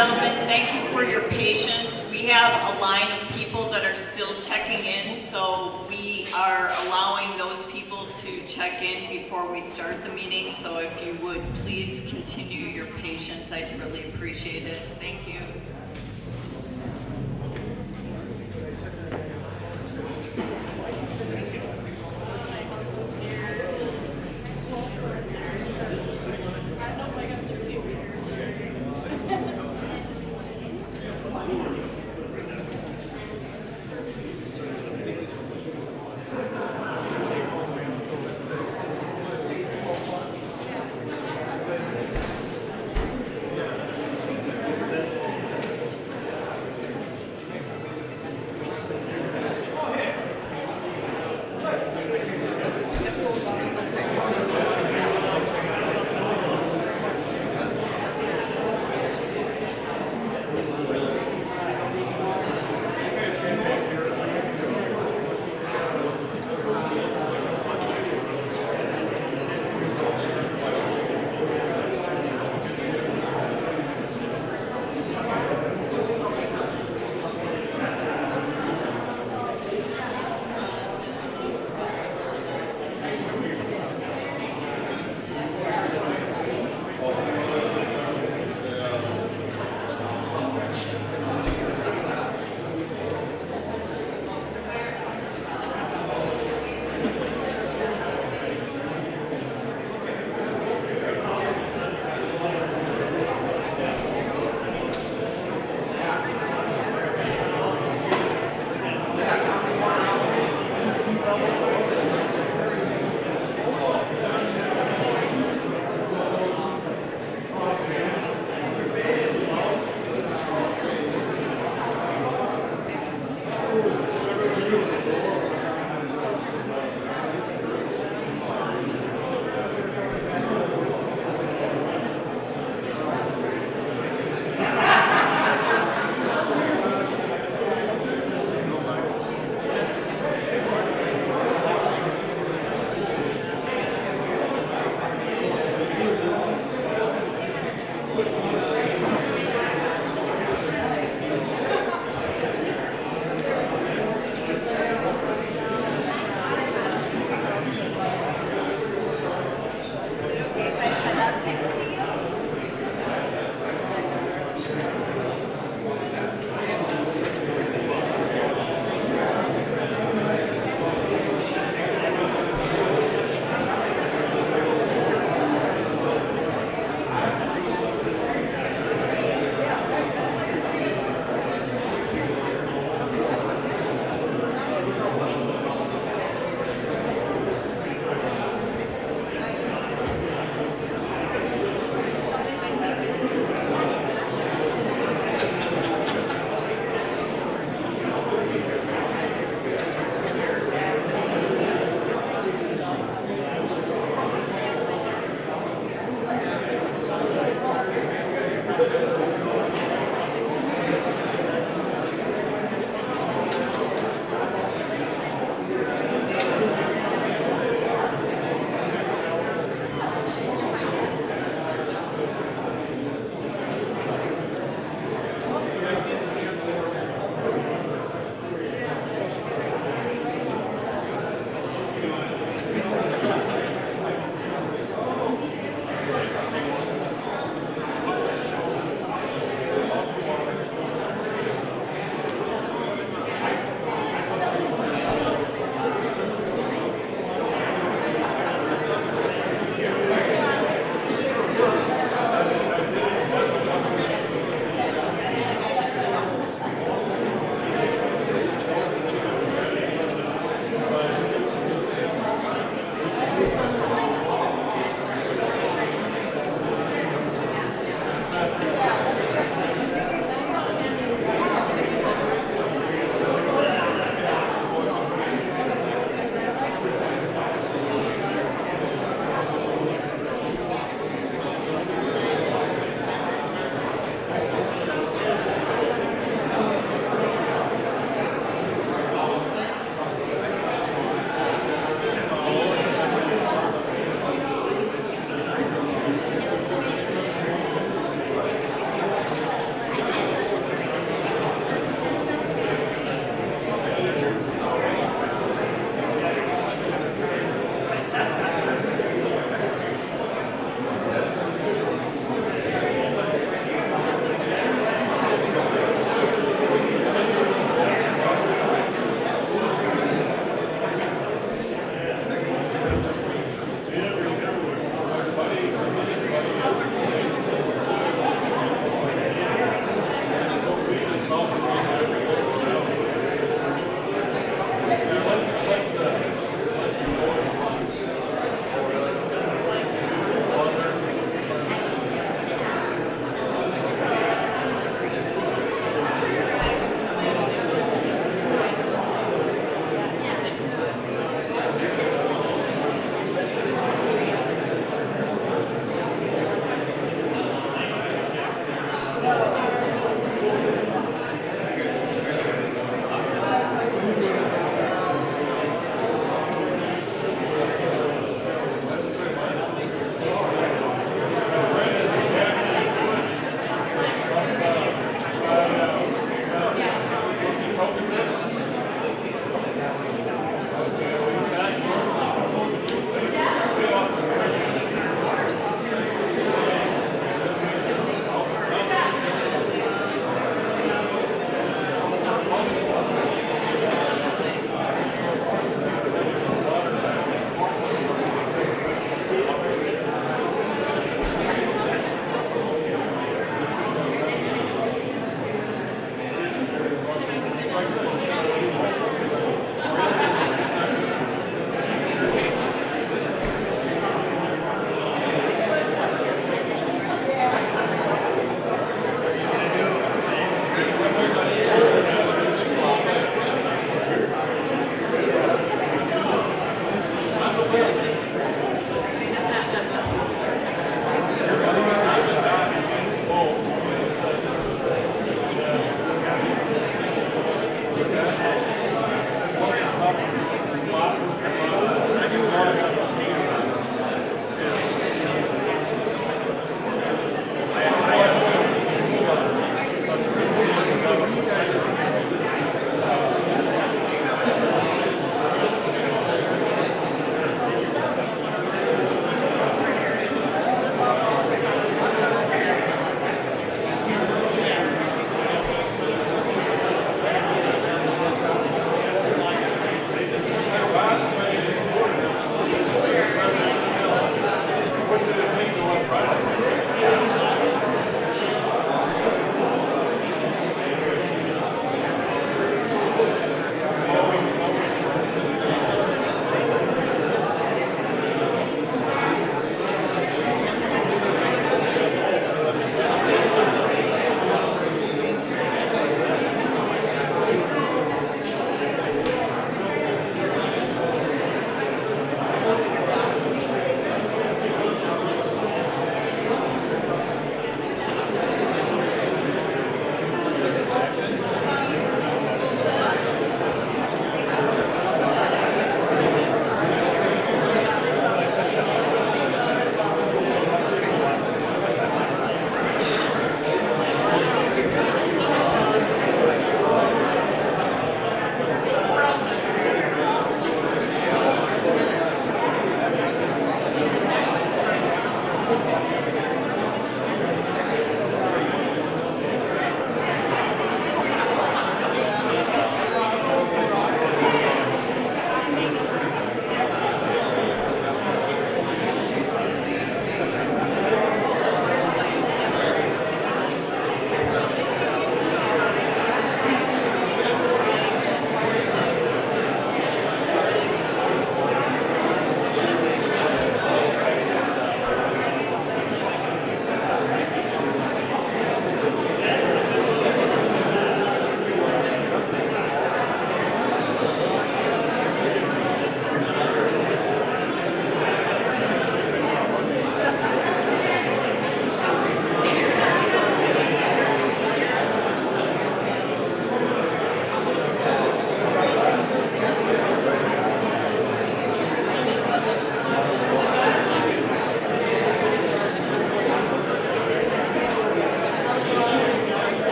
gentlemen, thank you for your patience. We have a line of people that are still checking in, so we are allowing those people to check in before we start the meeting. So if you would please continue your patience, I'd really appreciate it. Thank you.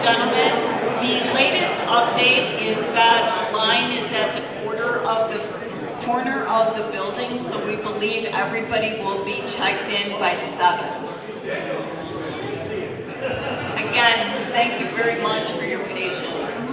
gentlemen, the latest update is that the line is at the corner of the building, so we believe everybody will be checked in by 7. Again, thank you very much for your patience.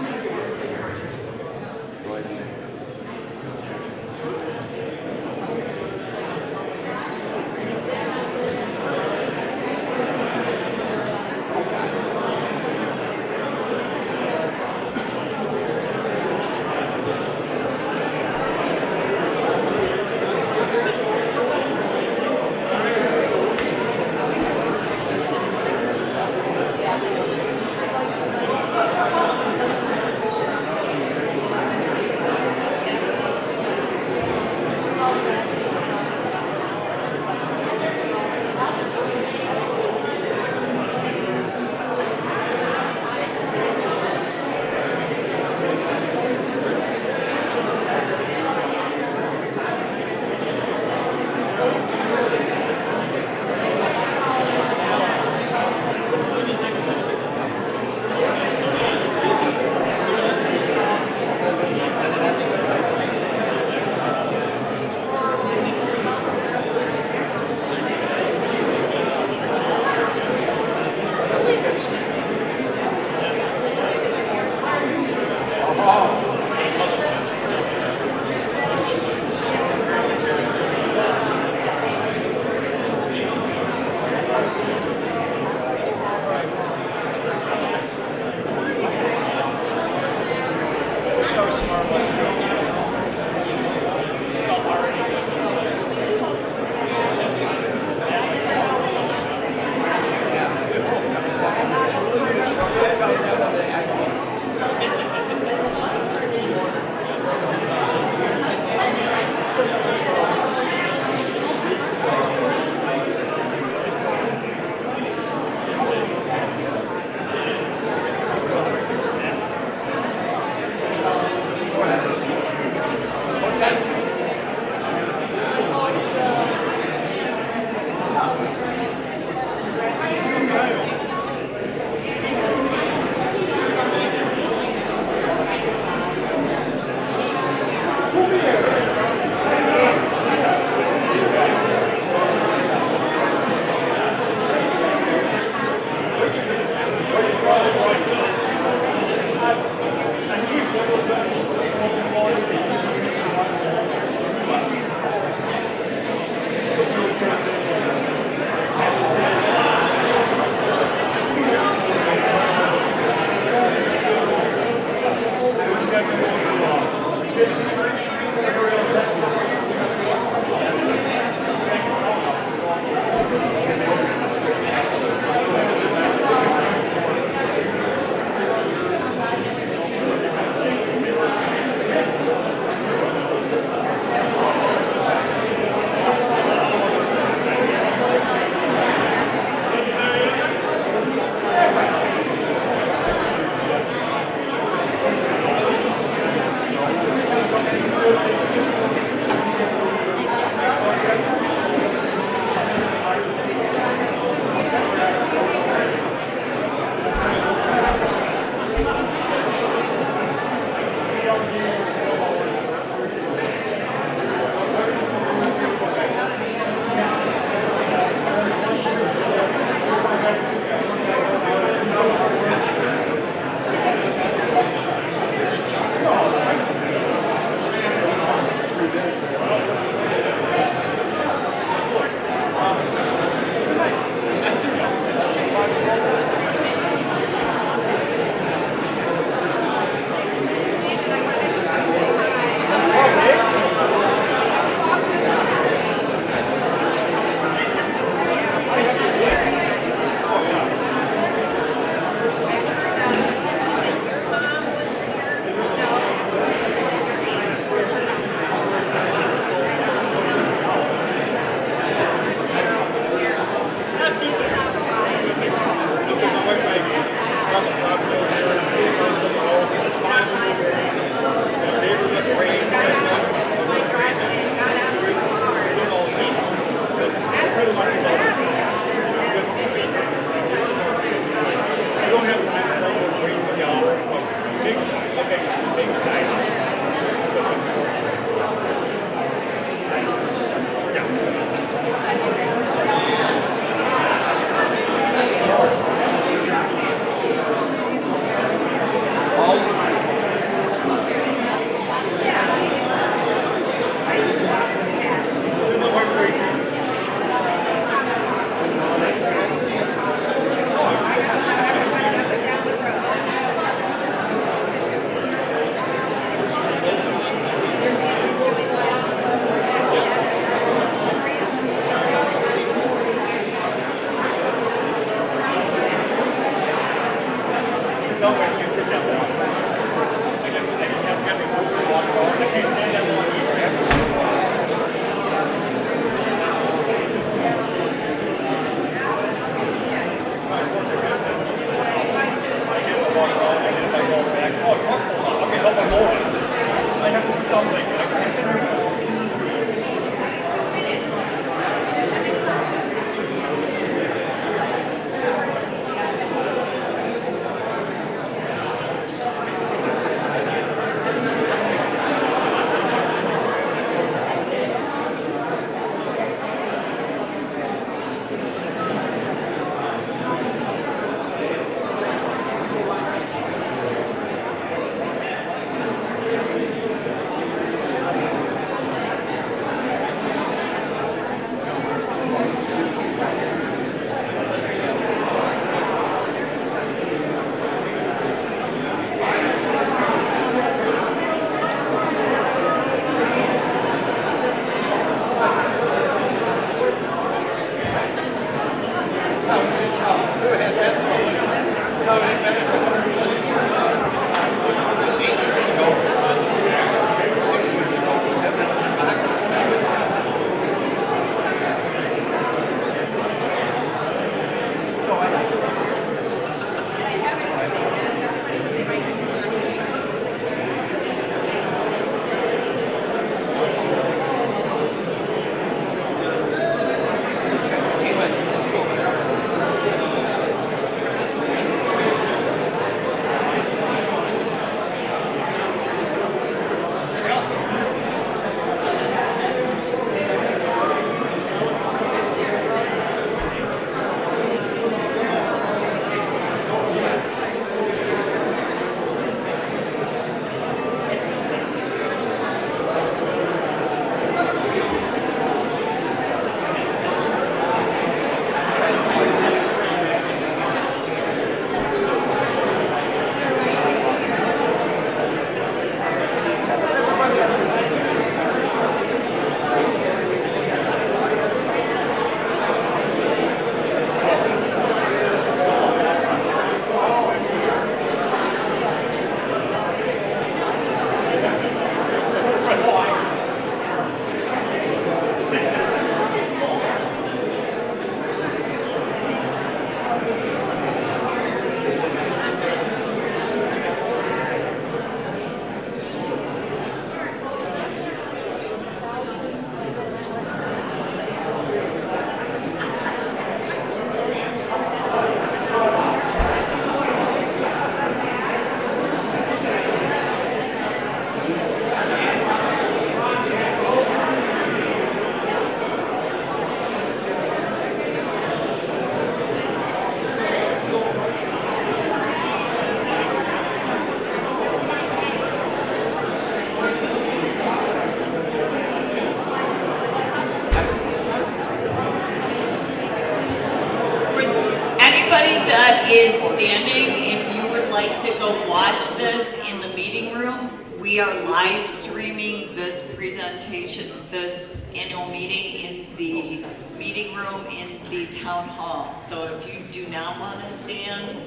is standing. If you would like to go watch this in the meeting room, we are live streaming this presentation, this annual meeting in the meeting room in the town hall. So if you do not want to stand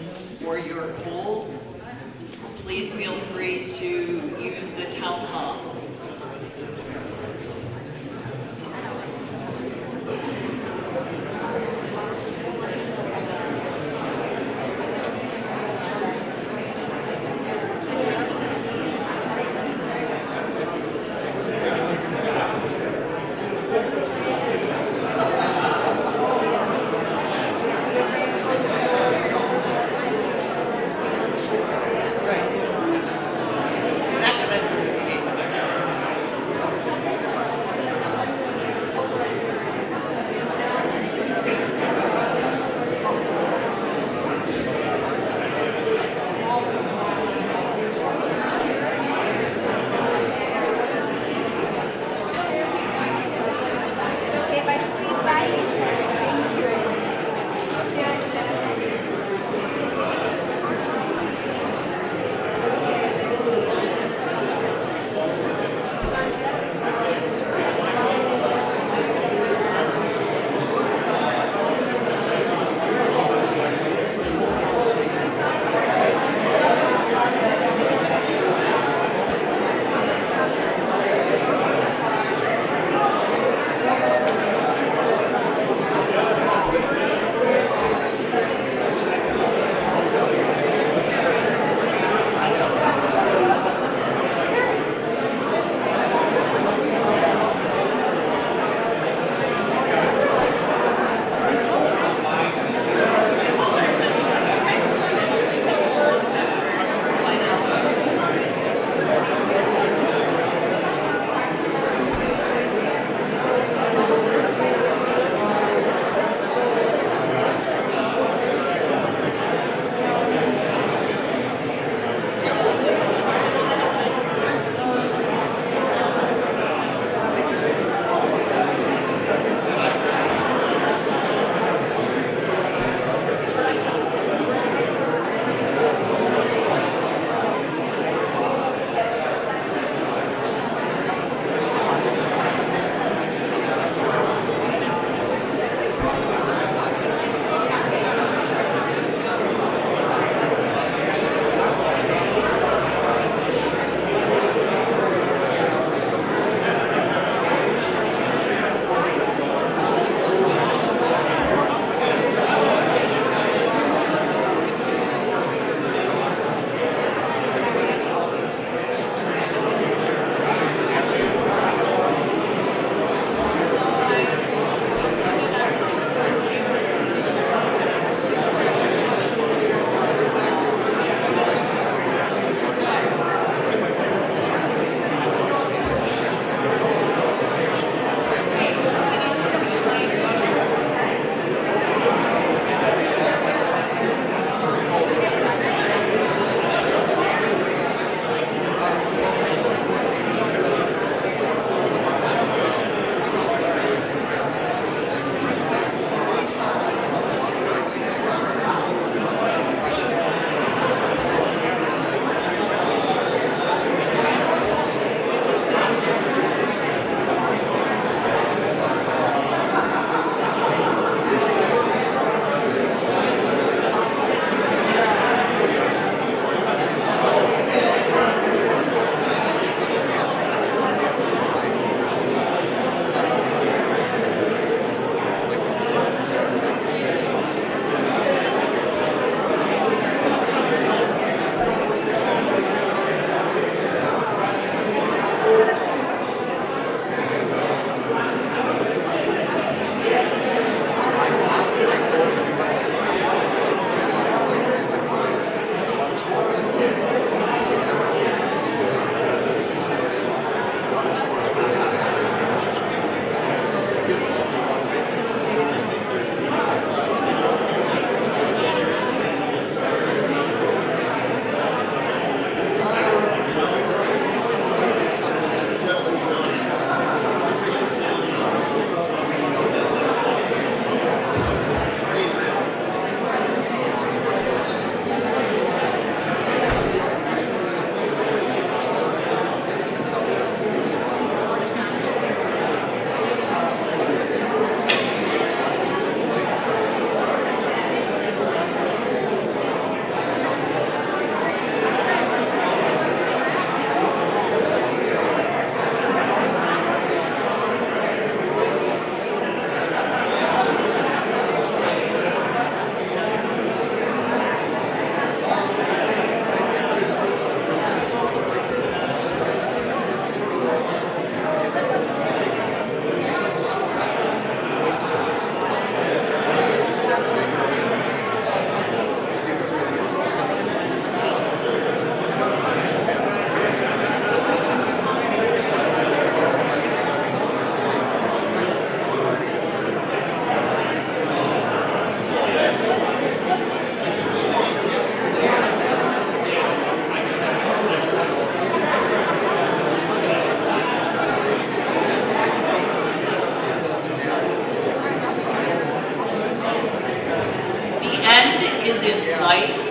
or you're cold, please feel free to use the town hall.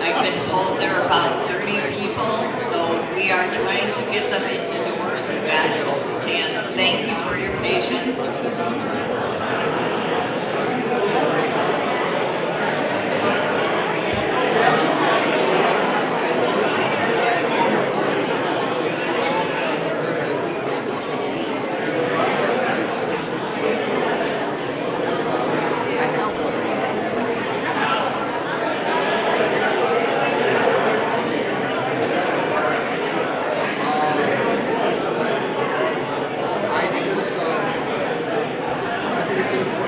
I've been told there are about 30 people, so we are trying to get them in the door as fast as we can. Thank you for your patience. I think it's important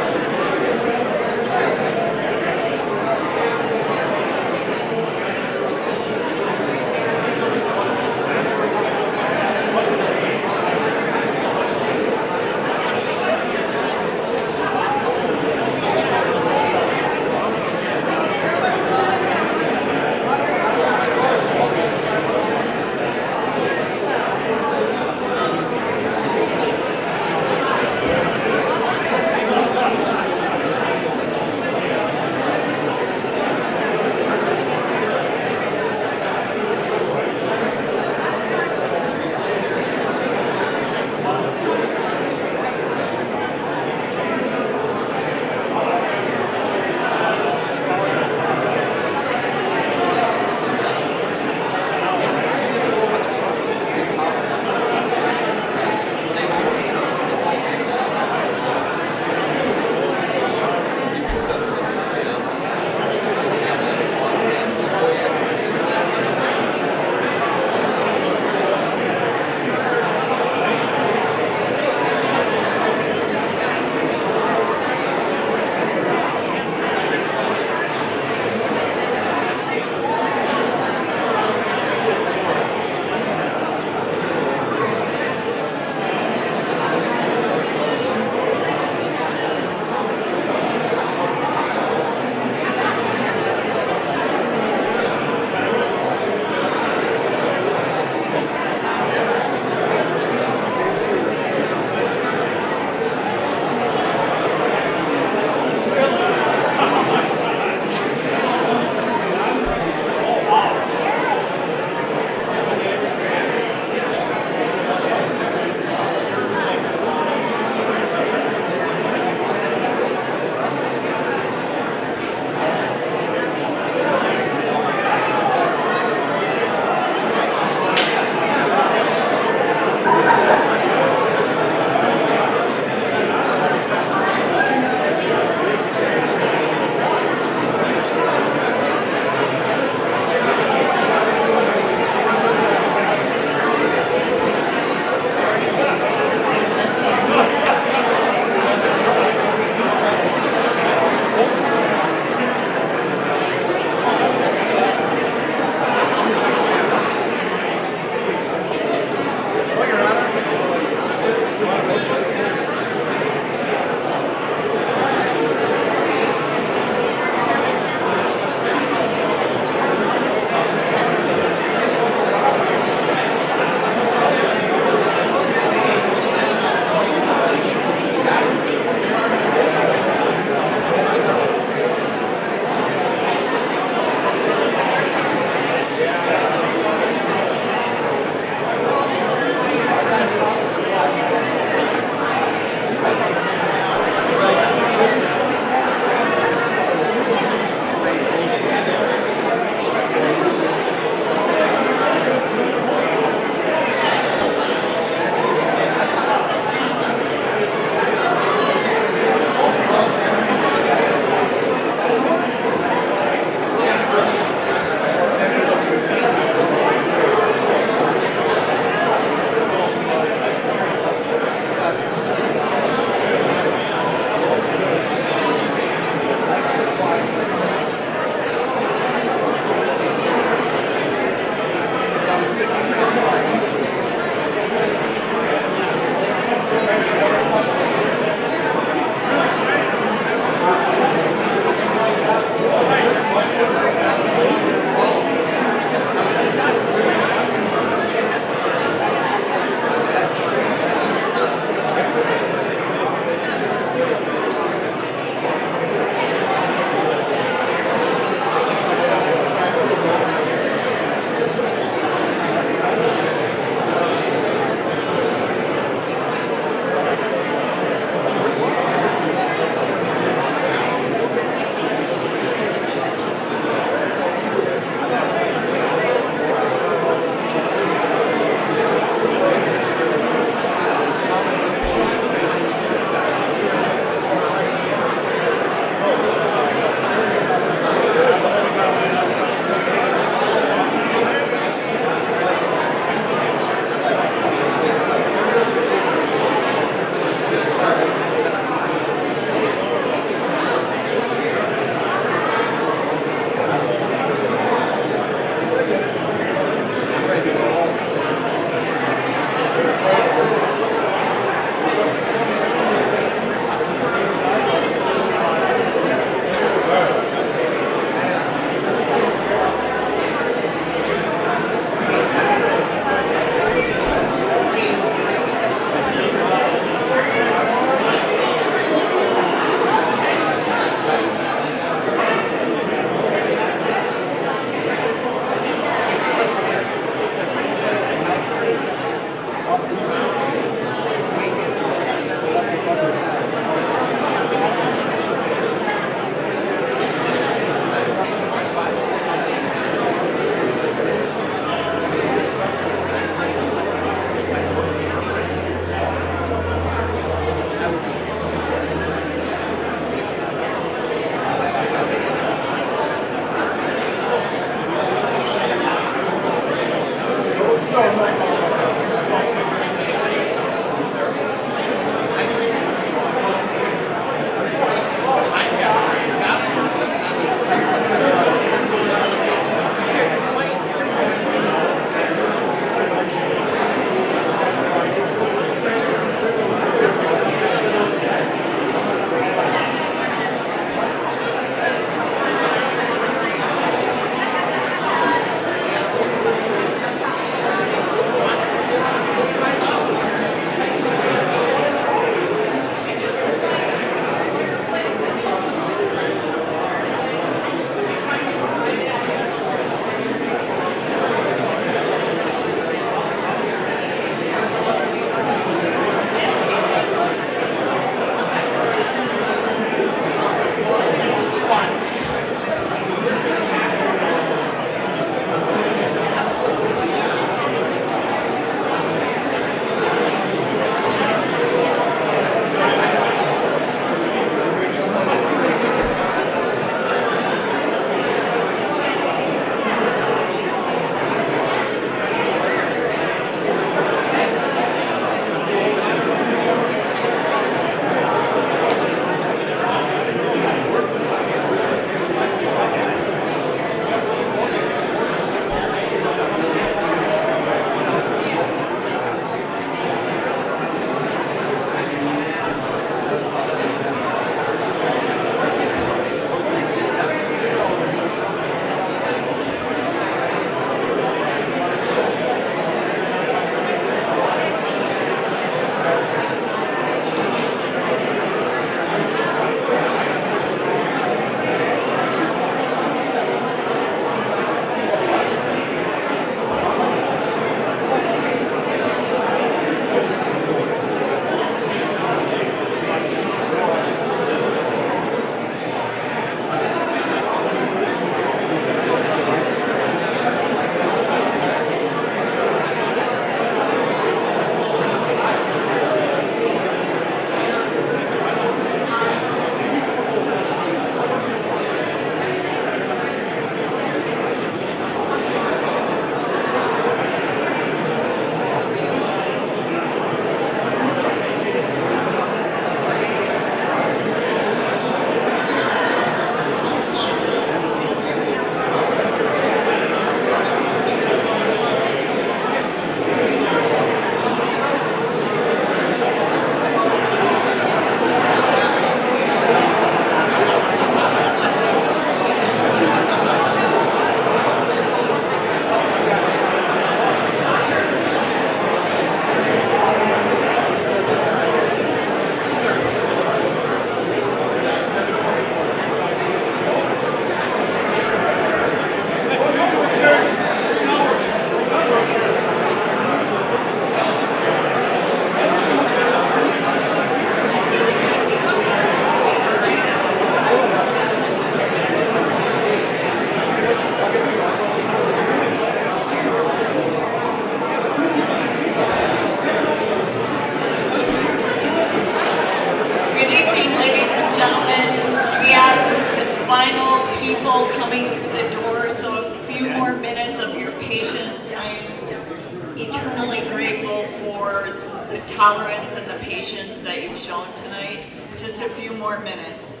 people coming through the door, so a few more minutes of your patience. I am eternally grateful for the tolerance and the patience that you've shown tonight. Just a few more minutes.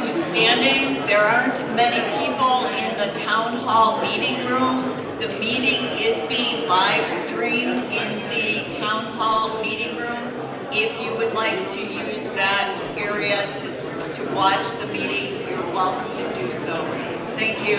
Standing, there aren't many people in the town hall meeting room. The meeting is being live streamed in the town hall meeting room. If you would like to use that area to watch the meeting, you're welcome to do so. Thank you.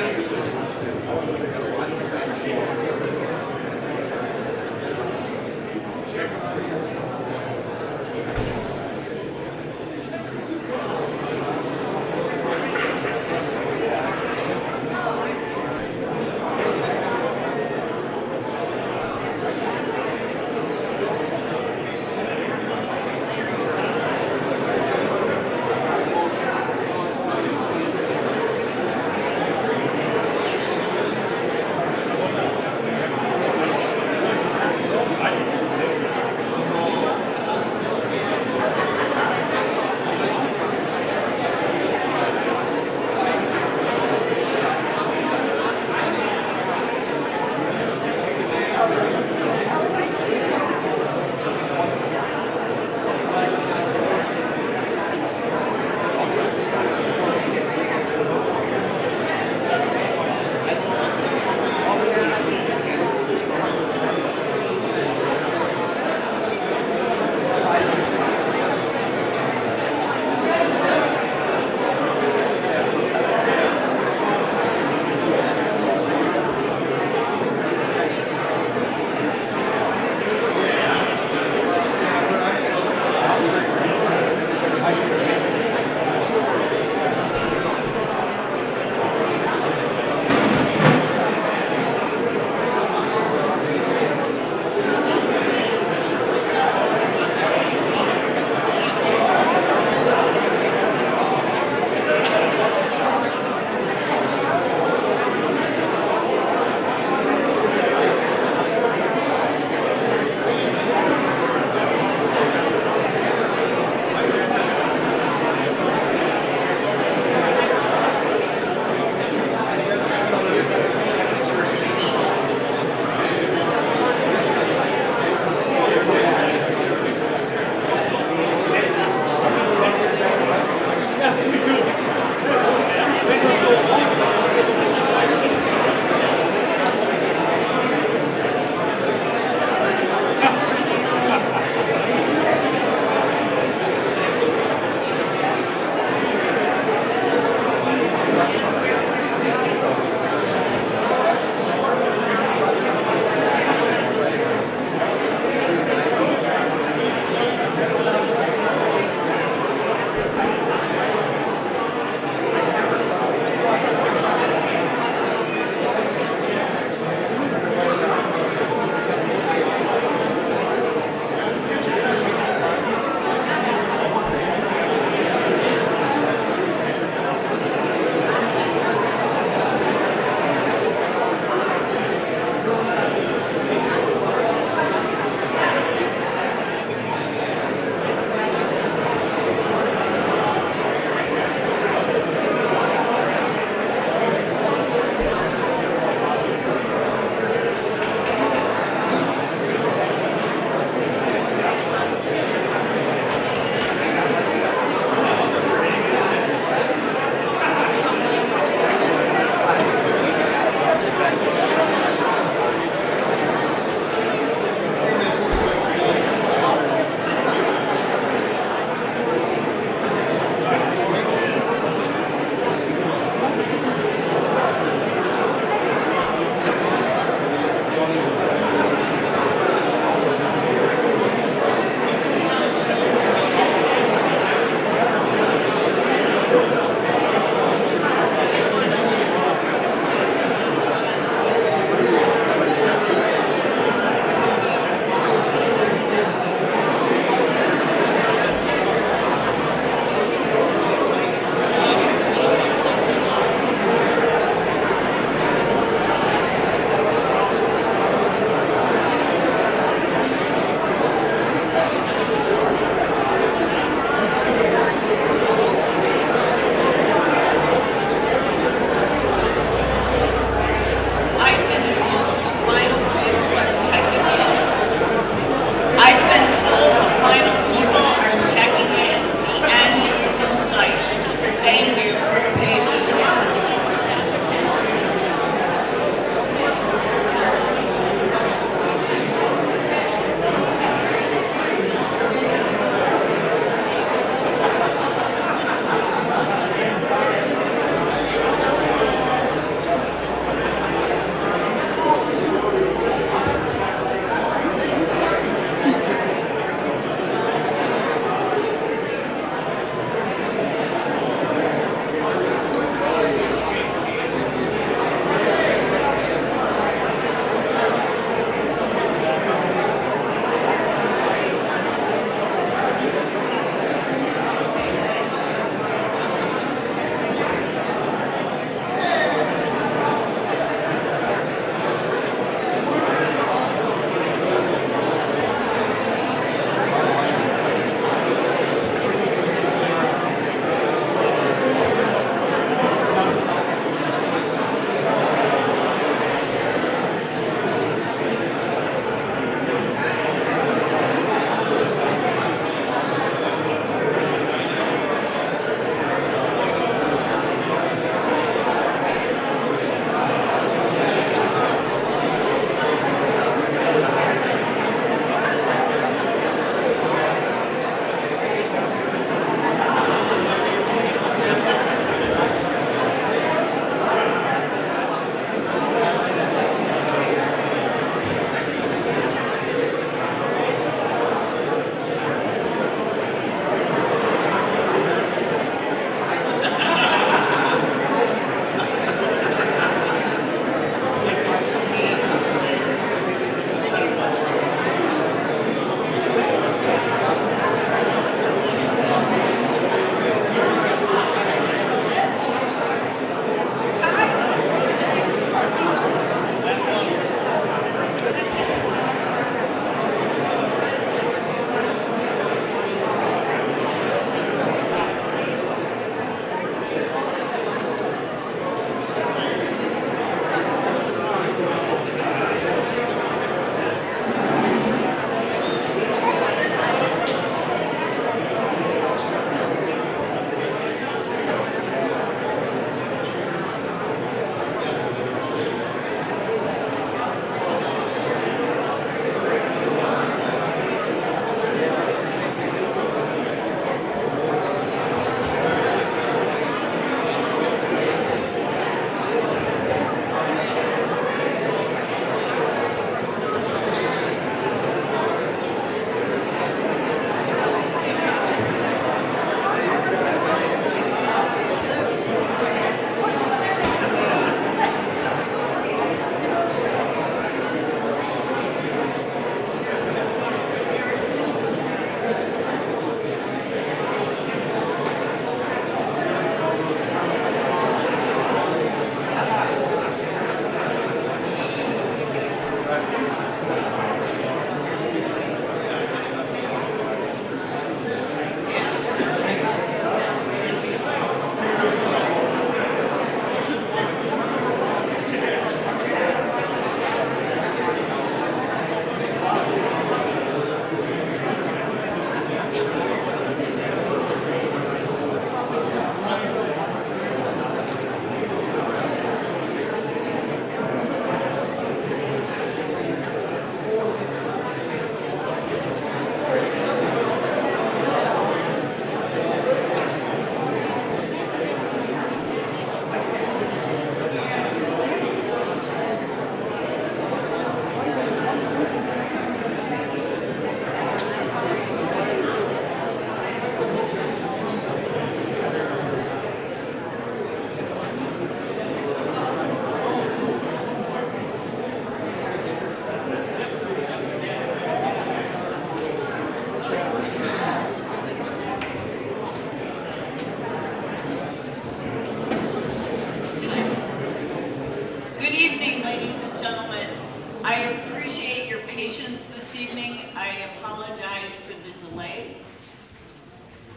patience this evening. I apologize for the delay.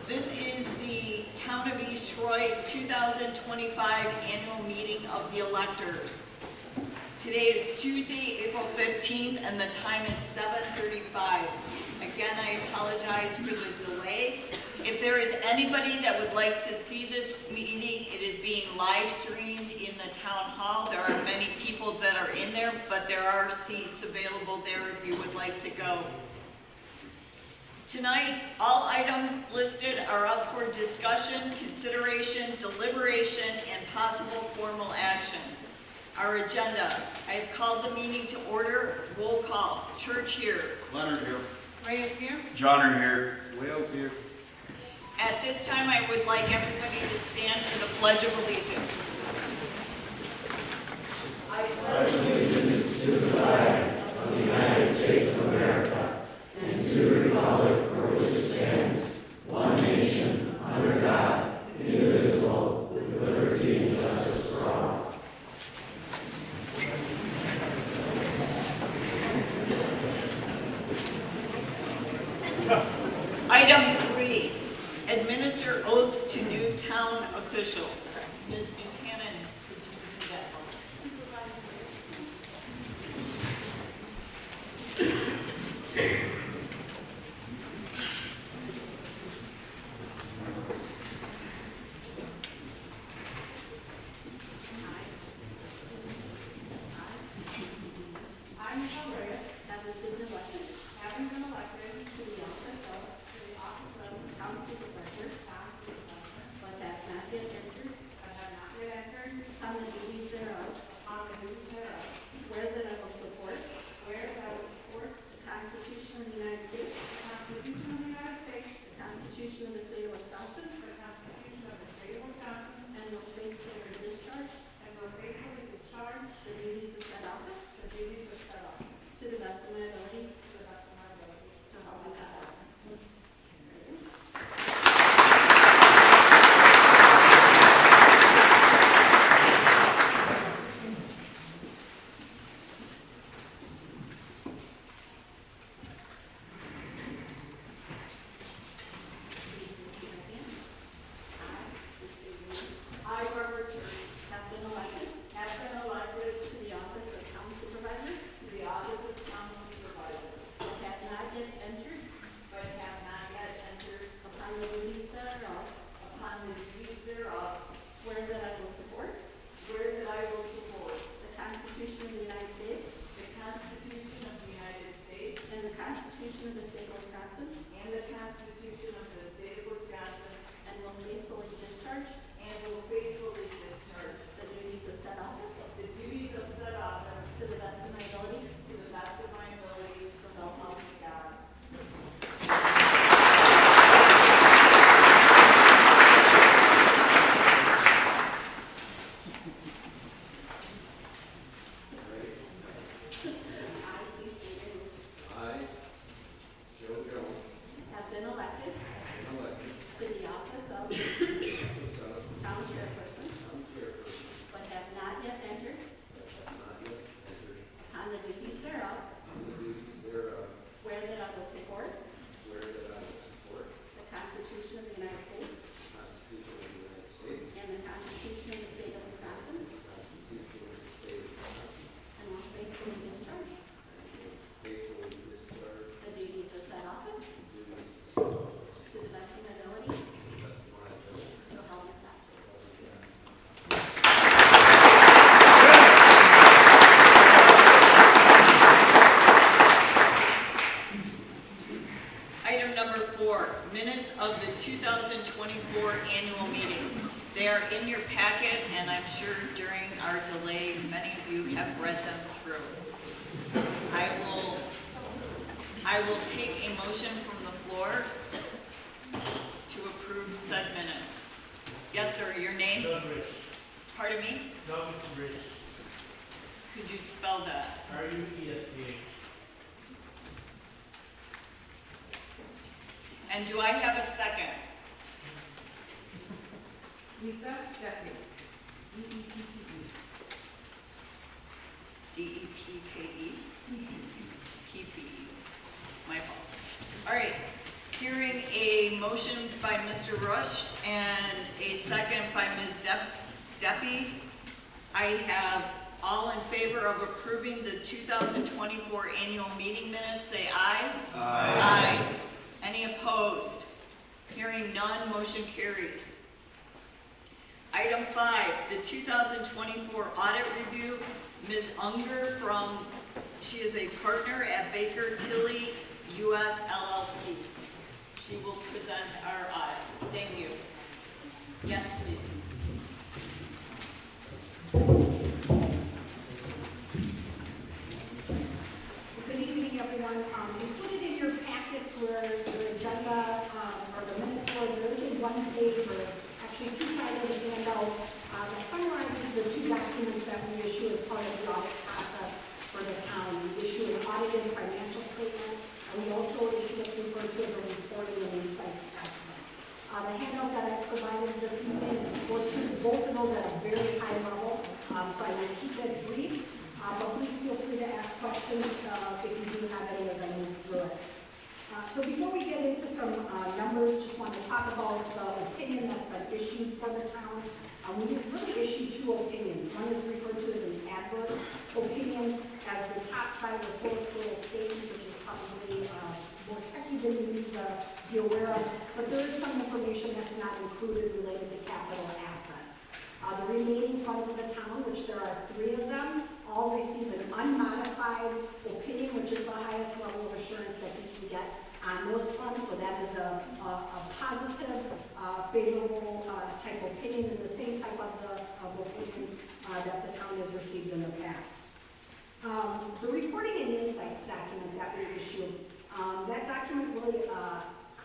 This is the Town of East Troy 2025 Annual Meeting of the Electors. Today is Tuesday, April 15th, and the time is 7:35. Again, I apologize for the delay. If there is anybody that would like to see this meeting, it is being live streamed in the town hall. There are many people that are in there, but there are seats available there if you would like to go. Tonight, all items listed are up for discussion, consideration, deliberation, and possible formal action. Our agenda. I have called the meeting to order. Roll call. Church here. Leonard here. Reyes here. Johnner here. Wales here. At this time, I would like everybody to stand for the Pledge of Allegiance. I pledge allegiance to the flag of the United States of America and to the republic for which it stands, one nation, under God, indivisible, with liberty and justice for all. Item 3, administer oaths to new town officials. Ms. Buchanan, could you do that for I, Michelle Reyes, having been elected to the office of town supervisor, but have not yet entered on the duties thereof, swear that I will support the Constitution of the United States, the Constitution of the State of Wisconsin, and will faithfully discharge the duties of said office to the best of my ability. So help me God. I, Barbara Church, have been elected to the office of town supervisor, but have not yet entered upon the duties thereof, swear that I will support the Constitution of the United States and the Constitution of the State of Wisconsin, and will faithfully discharge the duties of said office to the best of my ability. So help me God. I, Joe Jones, Have been elected to the office of town chairperson, but have not yet entered on the duties thereof, swear that I will support the Constitution of the United States and the Constitution of the State of Wisconsin, and will faithfully discharge the duties of said office to the best of my ability. So help me God. Item number 4, minutes of the 2024 annual meeting. They are in your packet, and I'm sure during our delay, many of you have read them through. I will take a motion from the floor to approve said minutes. Yes, sir, your name? Doug Rich. Pardon me? Doug Rich. Could you spell that? R-U-E-S-C-H. And do I have a second? Lisa Jeffrey. D-E-P-K-E? P-P. All right, hearing a motion by Mr. Rush and a second by Ms. Deppie. I have all in favor of approving the 2024 annual meeting minutes, say aye. Aye. Any opposed? Hearing none, motion carries. Item 5, the 2024 audit review. Ms. Unger she is a partner at Baker Tilly US LLP. She will present our audit. Thank you. Yes, please. Good evening, everyone. Included in your packets were your agenda, or the minutes were, there is a one-page, or actually two-sided handout that summarizes the two documents that we issue as part of the audit process for the town. We issue an audited financial statement, and we also issue what's referred to as a reporting and insights document. The handout that I provided this evening goes through both of those at a very high level, so I will keep it brief. But please feel free to ask questions if you do have any as I move through it. So before we get into some numbers, just want to talk about the opinion that's been issued for the town. We really issued two opinions. One is referred to as an adverse opinion as the top side of the fourth little statement, which is probably more technical than you need to be aware of. But there is some information that's not included related to capital assets. The remaining funds of the town, which there are 3 of them, all receive an unmodified opinion, which is the highest level of assurance that you can get on those funds. So that is a positive, favorable type of opinion, and the same type of opinion that the town has received in the past. The reporting and insights document that we issued, that document really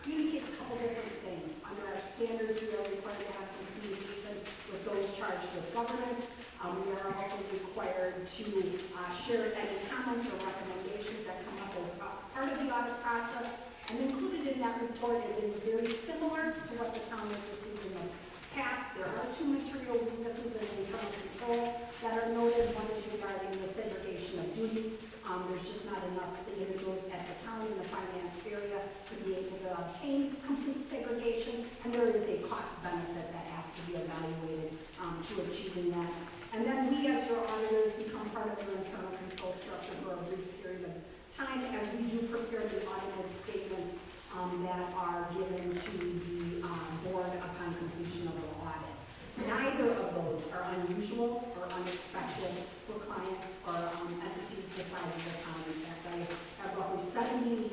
communicates a couple different things. Under our standards, we are required to have some communication with those charged with governance. We are also required to share any comments or recommendations that come up as part of the audit process. And included in that report, it is very similar to what the town has received in the past. There are 2 material weaknesses in internal control that are noted. One is regarding the segregation of duties. There's just not enough individuals at the town in the finance area to be able to obtain complete segregation, and there is a cost benefit that has to be evaluated to achieving that. And then we, as your auditors, become part of your internal control structure for a brief period of time as we do prepare the audited statements that are given to the board upon completion of the audit. Neither of those are unusual or unexpected for clients or entities the size of the town. In fact, I have roughly 70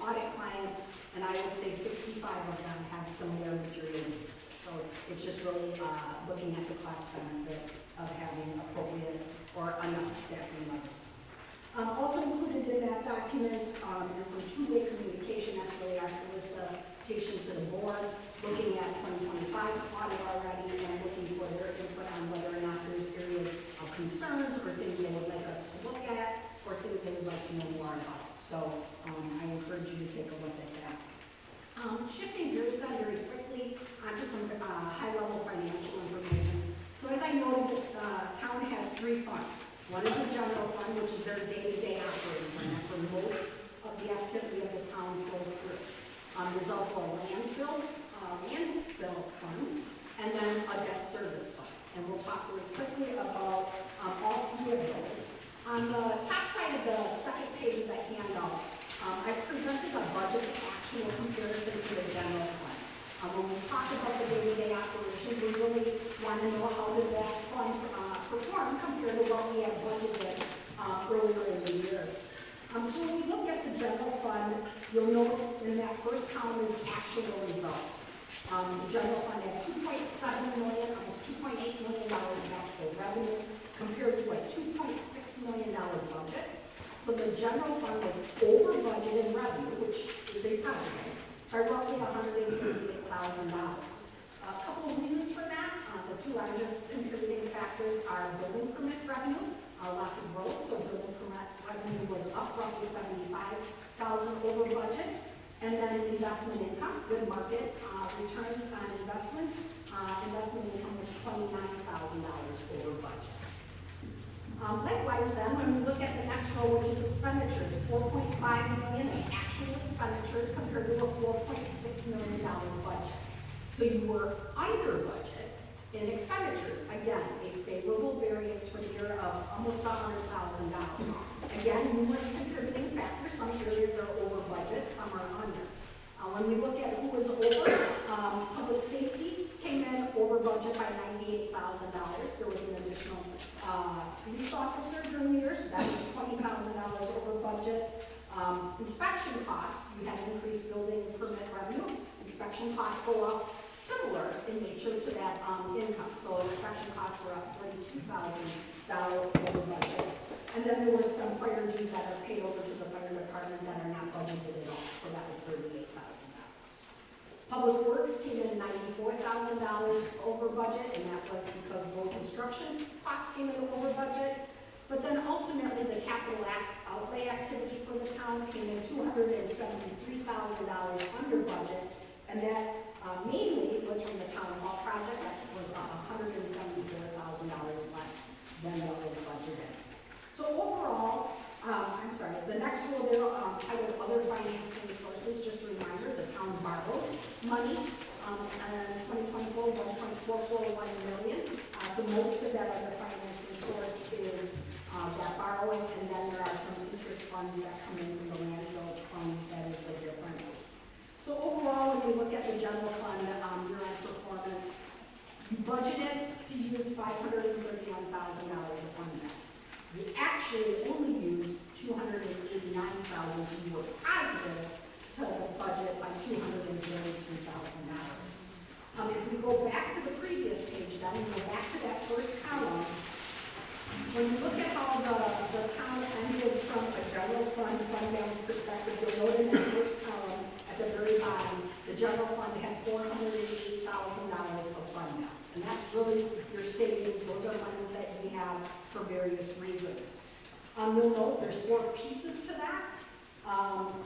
audit clients, and I would say 65 of them have similar material needs. So it's just really looking at the cost benefit of having appropriate or enough staffing levels. Also included in that document is some two-way communication. That's really our solicitation to the board, looking at 2025's audit already and looking for their input on whether or not there's areas of concerns or things they would like us to look at or things they would like to know more about. So I encourage you to take a look at that. Shifting gears then very quickly onto some high-level financial information. So as I noted, the town has 3 funds. One is the general fund, which is their day-to-day operating fund. That's where most of the activity of the town flows through. There's also a landfill fund, and then a debt service fund. And we'll talk really quickly about all 3 of those. On the top side of the second page of the handout, I presented a budget to actual comparison to the general fund. When we talk about the day-to-day operations, we really want to know how did that fund perform compared to what we had budgeted earlier in the year. So when we look at the general fund, you'll note in that first column is actual results. The general fund had $2.7 million, almost $2.8 million in actual revenue, compared to a $2.6 million budget. So the general fund was over budget in revenue, which is a positive, by roughly $138,000. A couple of reasons for that. The 2 largest contributing factors are building permit revenue, lots of growth, so building permit revenue was up roughly $75,000 over budget, and then investment income, good market returns on investments. Investment income was $29,000 over budget. Likewise then, when we look at the next row, which is expenditures, $4.5 million the actual expenditures compared to a $4.6 million budget. So you were under budget in expenditures. Again, a favorable variance for the year of almost $100,000. Again, numerous contributing factors. Some areas are over budget, some are under. When we look at who was over, public safety came in over budget by $98,000. There was an additional police officer during the year, so that was $20,000 over budget. Inspection costs, you had increased building permit revenue. Inspection costs go up similar in nature to that income. So inspection costs were up $32,000 over budget. And then there were some fire dues that are paid over to the fire department that are not budgeted at all. So that was $38,000. Public Works came in $94,000 over budget, and that was because road construction costs came in over budget. But then ultimately, the capital outlay activity for the town came in $273,000 under budget, and that mainly was from the town hall project. That was $174,000 less than the over budgeted. So overall, the next row there, titled Other Financing Sources, just a reminder, the town borrowed money in 2024, $1.441 million. So most of that other financing source is that borrowing, and then there are some interest funds that come in from the landfill fund. That is the difference. So overall, when you look at the general fund year-end performance, you budgeted to use $531,000 of fund balance. You actually only used $289,000, so you were positive to the budget by $232,000. If we go back to the previous page, then we go back to that first column. When you look at how the town ended from a general fund balance perspective, you'll note in that first column at the very bottom, the general fund had $480,000 of fund balance. And that's really your savings. Those are monies that we have for various reasons. You'll note there's 4 pieces to that. A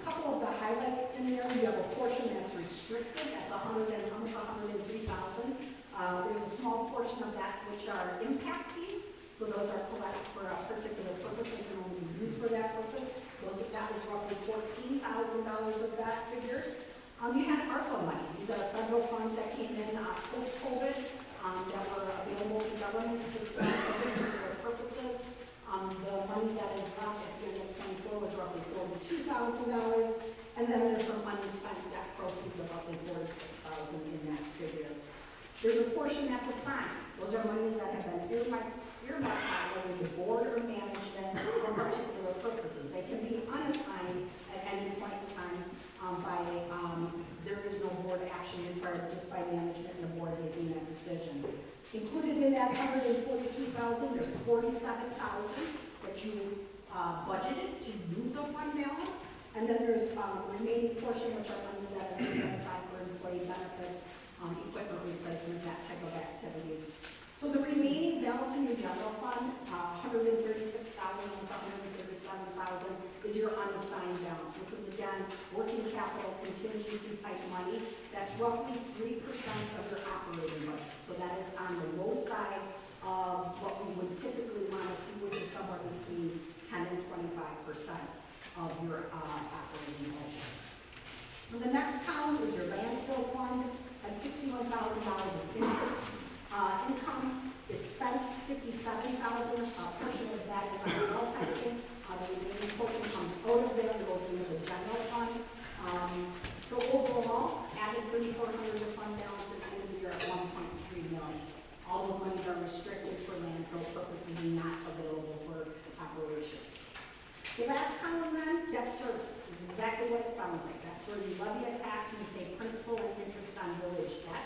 couple of the highlights in there, you have a portion that's restricted. That's almost $103,000. There's a small portion of that which are impact fees. So those are collected for a particular purpose and can only be used for that purpose. That was roughly $14,000 of that figure. You had ARPA money. These are federal funds that came in post-COVID that were available to governments to spend for particular purposes. The money that is left at the end of 24 was roughly $42,000. And then there's some unspent debt proceeds of roughly $46,000 in that figure. There's a portion that's assigned. Those are monies that have been earmarked by whether the board or management for particular purposes. They can be unassigned at any point in time there is no board action required just by management and the board making that decision. Included in that $142,000, there's $47,000 that you budgeted to use of fund balance, and then there's the remaining portion, which are monies that are set aside for employee benefits, equipment replacement, that type of activity. So the remaining balance in your general fund, $136,000, almost $137,000, is your unassigned balance. This is again working capital contingency type money. That's roughly 3% of your operating budget. So that is on the low side of what we would typically want to see, which is somewhere between 10 and 25% of your operating budget. And the next column is your landfill fund at $61,000 of interest income. It's spent $57,000. A portion of that is on well testing. The remaining portion comes out of there and goes into the general fund. So overall, added $3,400 to fund balance at the end of the year at $1.3 million. All those monies are restricted for landfill purposes and not available for operations. The last column then, debt service, is exactly what it sounds like. That's where you levy a tax and you pay principal and interest on village debt.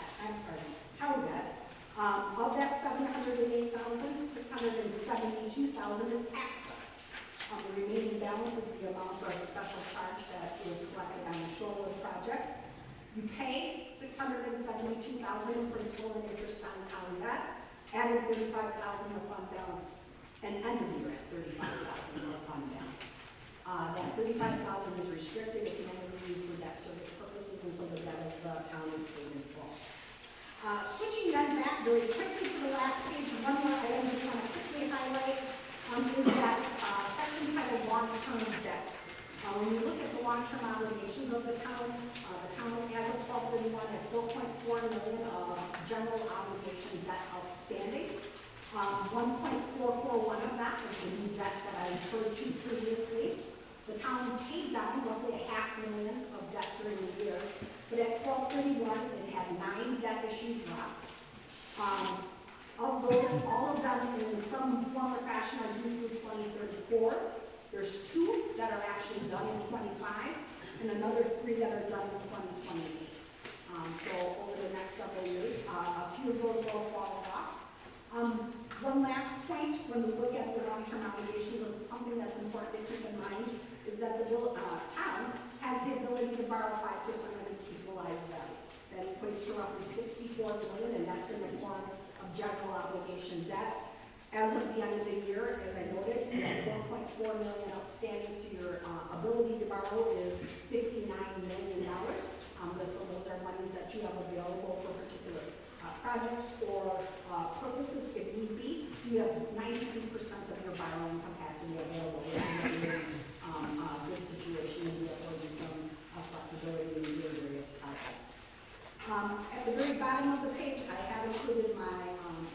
Town debt. Of that $708,000, $672,000 is tax debt. The remaining balance is the amount of special charge that is collected on the Shorewood project. You pay $672,000 in principal and interest on town debt, added $35,000 of fund balance, and ended the year at $35,000 of fund balance. That $35,000 is restricted. It can only be used for debt service purposes until the debt of the town is paid in full. Switching then back very quickly to the last page, one more item I just want to quickly highlight is that section titled long-term debt. When you look at the long long-term obligations of the town. The town as of 12/31 had 4.4 million of general obligation debt outstanding. 1.441 of that was the new debt that I referred to previously. The town paid down roughly $500,000 of debt during the year, but at 12/31 it had 9 debt issues left. Of those, all of them in some form or fashion are due through 2034. There's 2 that are actually done in 25, and another 3 that are done in 2028. So over the next several years, a few of those will fall off. One last point, when we look at the long-term obligations, something that's important to keep in mind is that the town has the ability to borrow 5% of its equalized value. That equates to roughly $64 million, and that's in the form of general obligation debt. As of the end of the year, as I noted, you have 4.4 million outstanding, so your ability to borrow is $59 million. So those are monies that you have available for particular projects or purposes if need be. So you have 93% of your borrowing capacity available, which is a very good situation, and therefore there's some flexibility in your various projects. At the very bottom of the page, I have included my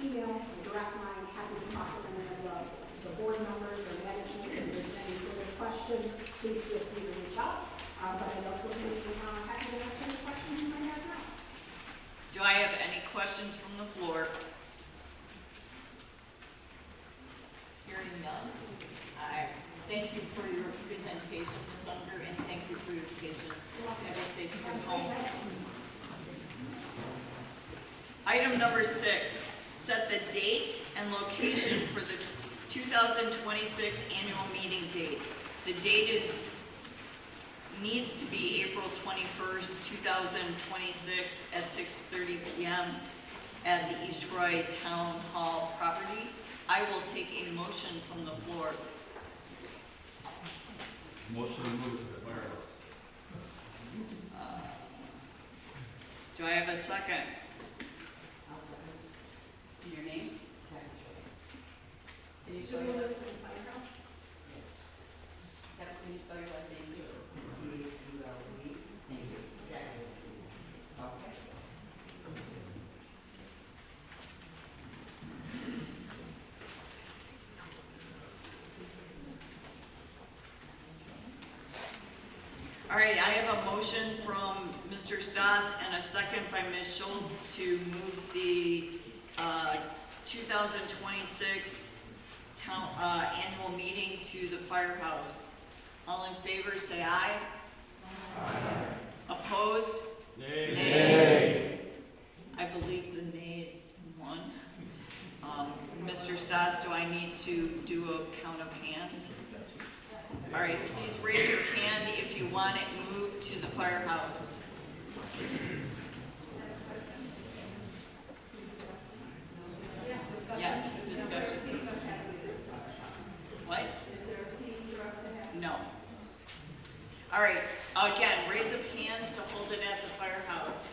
email, my direct line. Happy to talk with any of the board members or management. If there's any further questions, please feel free to reach out. But I'd also be happy to answer any questions you might have now. Do I have any questions from the floor? Hearing none. I thank you for your presentation, Ms. Unger, and thank you for your patience. Have a safe trip home. Item number 6, set the date and location for the 2026 annual meeting date. The date needs to be April 21st, 2026 at 6:30 p.m. at the East Roy Town Hall property. I will take a motion from the floor. Motion to move to the firehouse. Do I have a second? Your name? Can you spell Should we your last list the firehouse? Can you spell your last name, please? C-U-L-E. Thank you. Okay. All right, I have a motion from Mr. Stoss and a second by Ms. Schultz to move the 2026 town annual meeting to the firehouse. All in favor, say aye. Aye. Opposed? Nay. Nay. I believe the nays won. Mr. Stoss, do I need to do a count of hands? All right, please raise your hand if you want it moved to the firehouse. Yes, discussion. What? No. All right, again, raise of hands to hold it at the firehouse.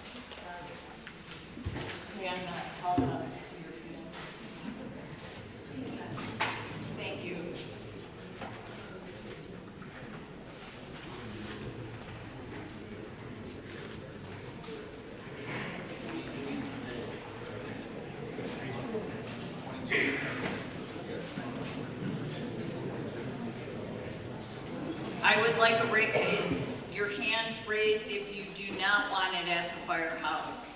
Okay, I'm not tall enough to see your hands. Thank you. I would like a raise, your hands raised if you do not want it at the firehouse.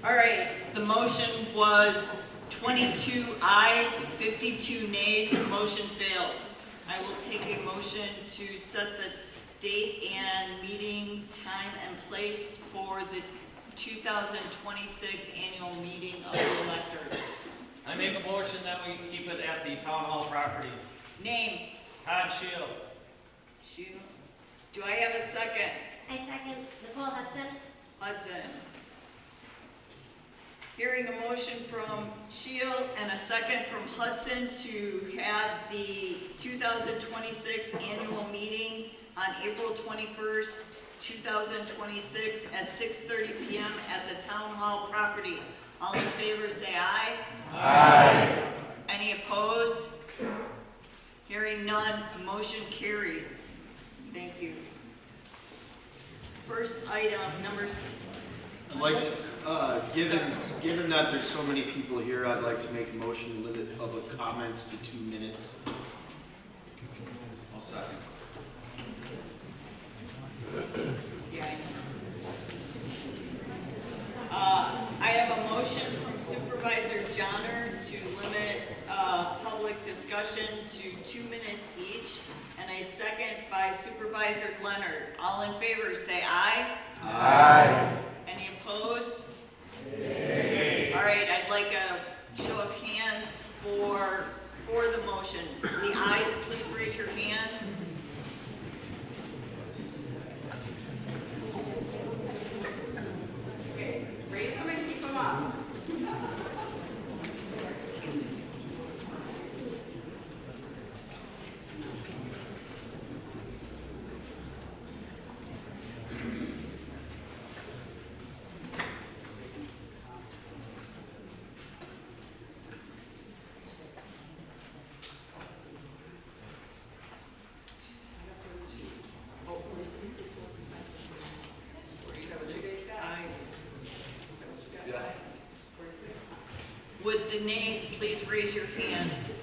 All right, the motion was 22 ayes, 52 nays, motion fails. I will take a motion to set the date and meeting, time and place for the 2026 annual meeting of the I make a motion that we keep it at the town hall property. Name? Todd Shield. Shield. Do I have a second? I second. Nicole Hudson. Hudson. Hearing a motion from Shield and a second from Hudson to have the 2026 annual meeting on April 21st, 2026 at 6:30 p.m. at the town hall property. All in favor say aye. Aye. Any opposed? Hearing none, motion carries. Thank you. First item, I'd like to, given that there's so many people here, I'd like to make a motion to limit public comments to 2 minutes. I'll second. I have a motion from Supervisor Johnner to limit public discussion to 2 minutes each, and a second by Supervisor Leonard. All in favor say aye. Aye. Any opposed? Nay. All right, I'd like a show of hands for the motion. The ayes, please raise your hand. Okay, raise them and keep them up. Would the nays please raise your hands?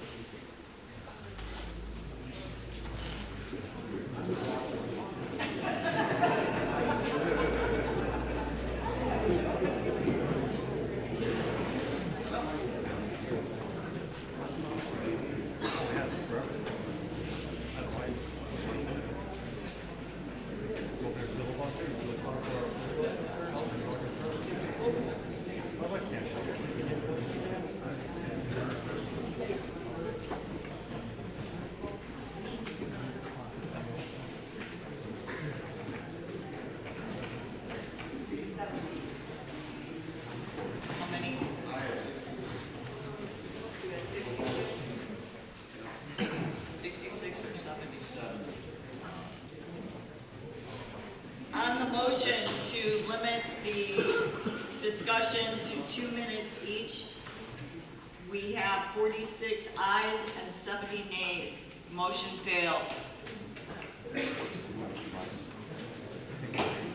How many? I have 66. You had 66 or 77? On the motion to limit the discussion to 2 minutes each, we have 46 ayes and 70 nays. Motion fails.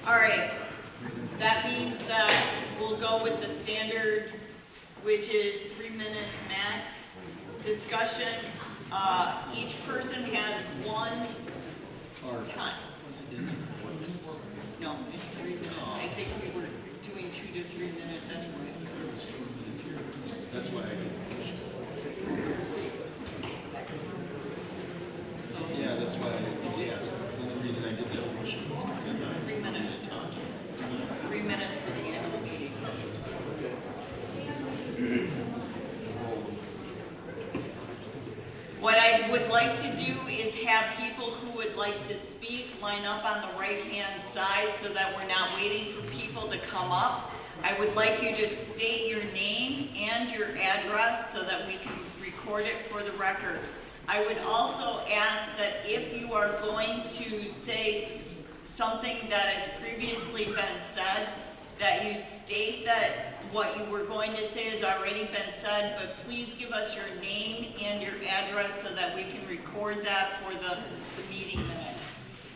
All right, that means that we'll go with the standard, which is 3 minutes max. Discussion, each person has one time. Was it in 4 minutes? No, it's 3 minutes. I think we were doing 2 to 3 minutes anyway. It was 4 minute periods. That's why I did the motion. So, Yeah, that's why the only reason I did that motion was because I thought it was 3 minutes. 3 minutes for the annual meeting. What I would like to do is have people who would like to speak line up on the right-hand side so that we're not waiting for people to come up. I would like you to state your name and your address so that we can record it for the record. I would also ask that if you are going to say something that has previously been said, that you state that what you were going to say has already been said, but please give us your name and your address so that we can record that for the meeting minutes.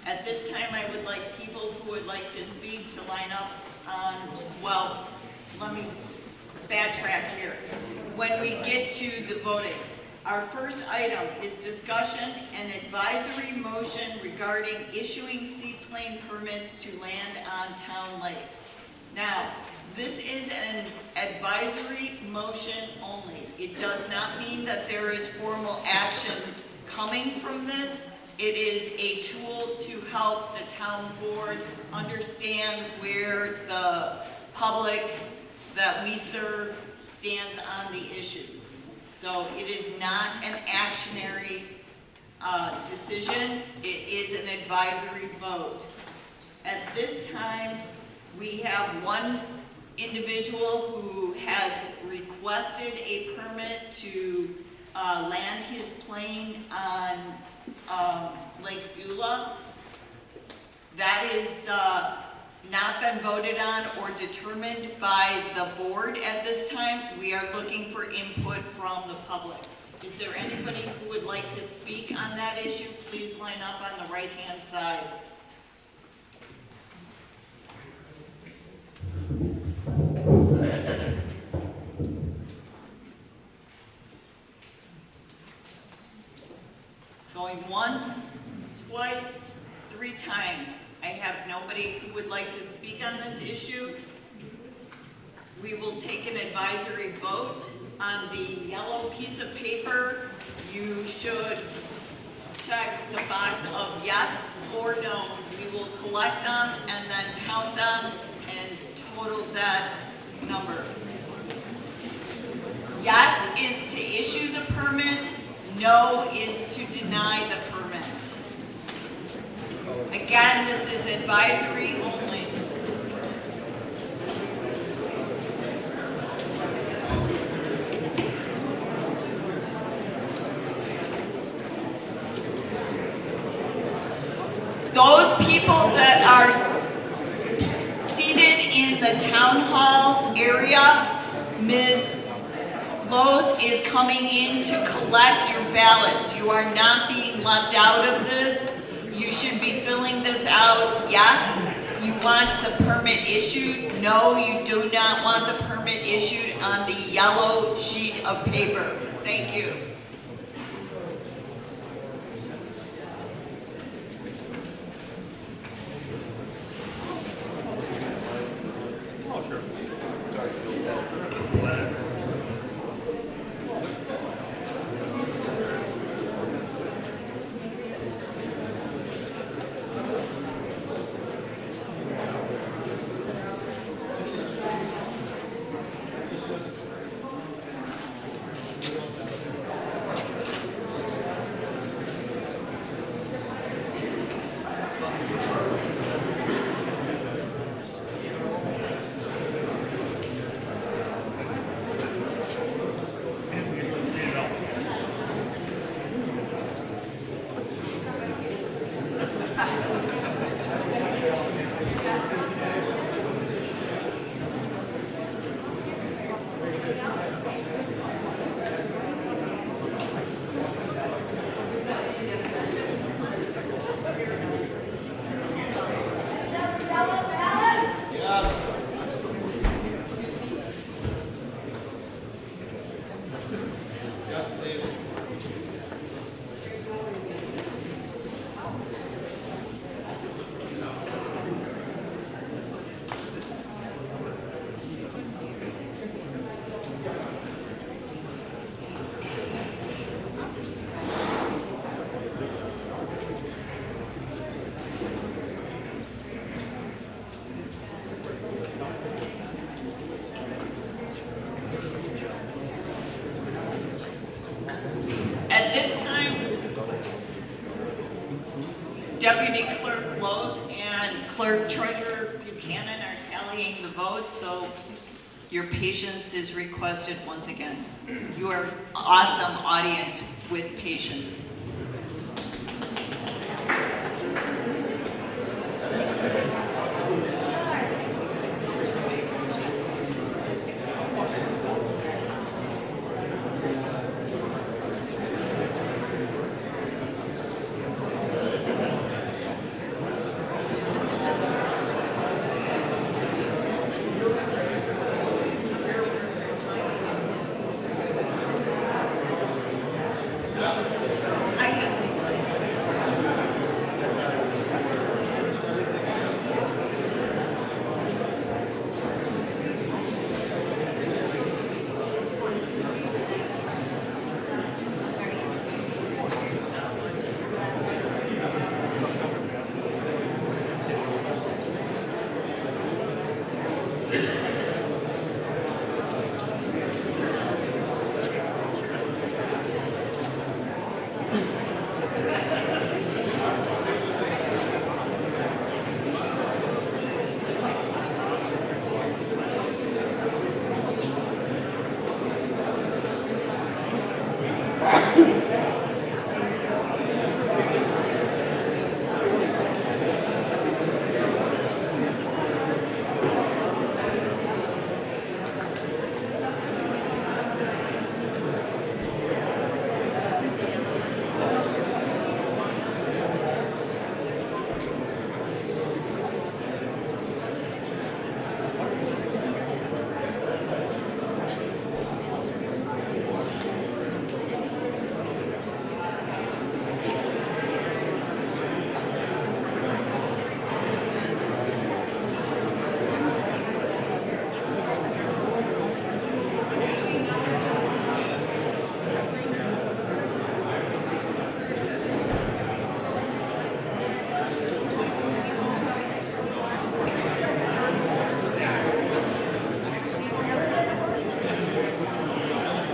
At this time, I would like people who would like to speak to line up on, well, let me backtrack here. When we get to the voting, our first item is discussion and advisory motion regarding issuing seaplane permits to land on town lakes. Now, this is an advisory motion only. It does not mean that there is formal action coming from this. It is a tool to help the town board understand where the public that we serve stands on the issue. So it is not an actionary decision, it is an advisory vote. At this time, we have one individual who has requested a permit to land his plane on Lake Beulah. That is not been voted on or determined by the board at this time. We are looking for input from the public. Is there anybody who would like to speak on that issue? Please line up on the right-hand side. Going once, twice, 3 times. I have nobody who would like to speak on this issue. We will take an advisory vote. On the yellow piece of paper, you should check the box of yes or no. We will collect them and then count them and total that number. Yes is to issue the permit, no is to deny the permit. Again, this is advisory only. Those people that are seated in the town hall area, Ms. Loth is coming in to collect your ballots. You are not being left out of this. You should be filling this out. Yes, you want the permit issued. No, you do not want the permit issued on the yellow sheet of paper. Thank you. Deputy Clerk Loth and Clerk Treasurer Buchanan are tallying the vote, so your patience is requested once again. You are awesome audience with patience. I have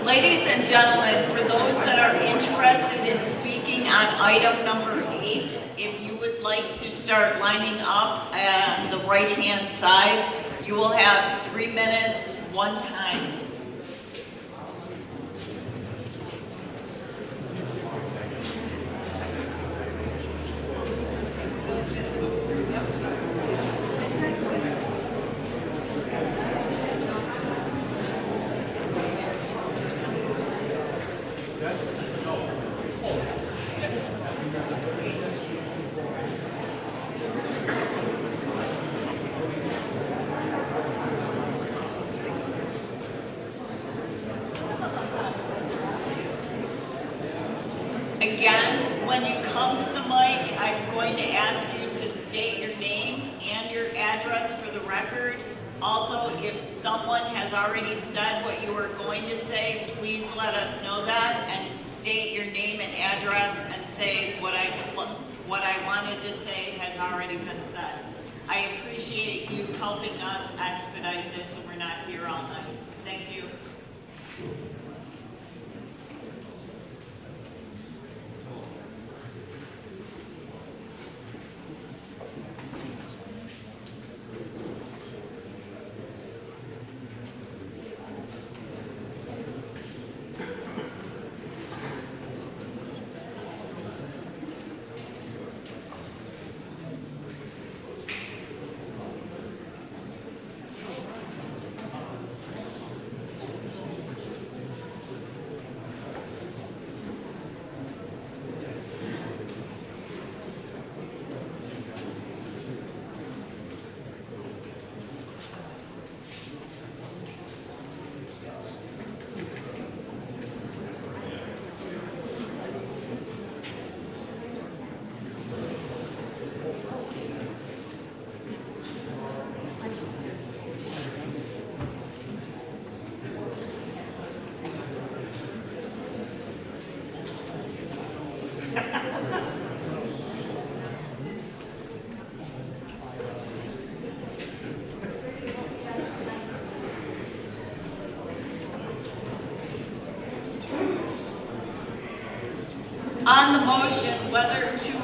Ladies and gentlemen, for those that are interested in speaking on item number 8, if you would like to start lining up on the right-hand side, you will have 3 minutes, one time. Again, when you come to the mic, I'm going to ask you to state your name and your address for the record. Also, if someone has already said what you were going to say, please let us know that and state your name and address and say what I wanted to say has already been said. I appreciate you helping us expedite this so we're not here all night. Thank you. On the motion, whether to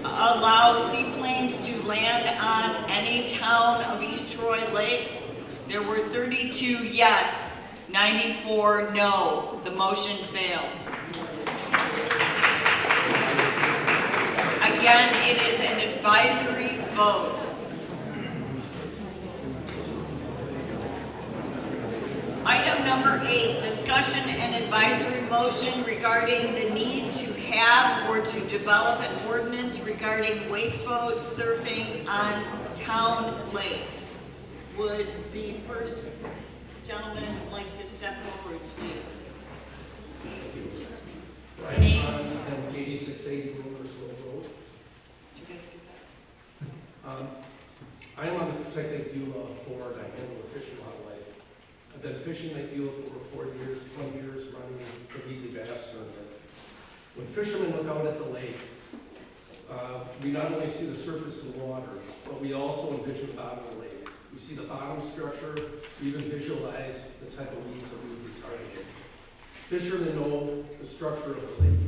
allow seaplanes to land on any town of East Troy Lakes, there were 32 yes, 94 no. The motion fails. Again, it is an advisory vote. Item number 8, discussion and advisory motion regarding the need to have or to develop an ordinance regarding wakeboat surfing on town lakes. Would the first gentleman like to step forward, please? Name? And 8680 Road Road. Did you guys get that? I am on the Protect Lake Beulah board. I handle the fish and wildlife. I've been fishing Lake Beulah for over 4 years, 20 years, running the weekly bass tournament. When fishermen look out at the lake, we not only see the surface of the water, but we also envision the bottom of the lake. We see the bottom structure, we even visualize the type of weeds that we would be targeting. Fishermen know the structure of the lake,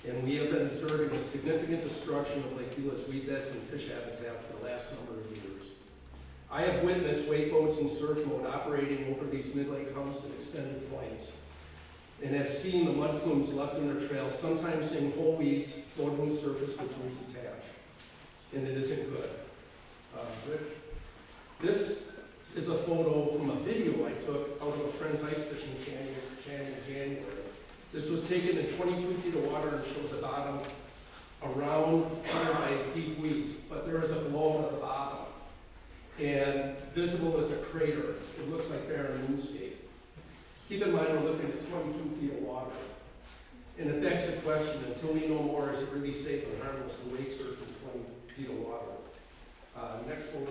and we have been observing a significant destruction of Lake Beulah's weed beds and fish habitat for the last number of years. I have witnessed wakeboats and surf mode operating over these mid-lake humps and extended points, and have seen the mud flumes left in their trails, sometimes seeing whole weeds floating on the surface with roots attached, and it isn't good. This is a photo from a video I took out of a friend's ice fishing canyon in January. This was taken in 22 feet of water and shows the bottom around covered by deep weeds, but there is a glow at the bottom. And visible is a crater. It looks like barren moonscape. Keep in mind we're looking at 22 feet of water. And it begs the question, until we know more, is it really safe and harmless to wake surf in 20 feet of water? Next photo.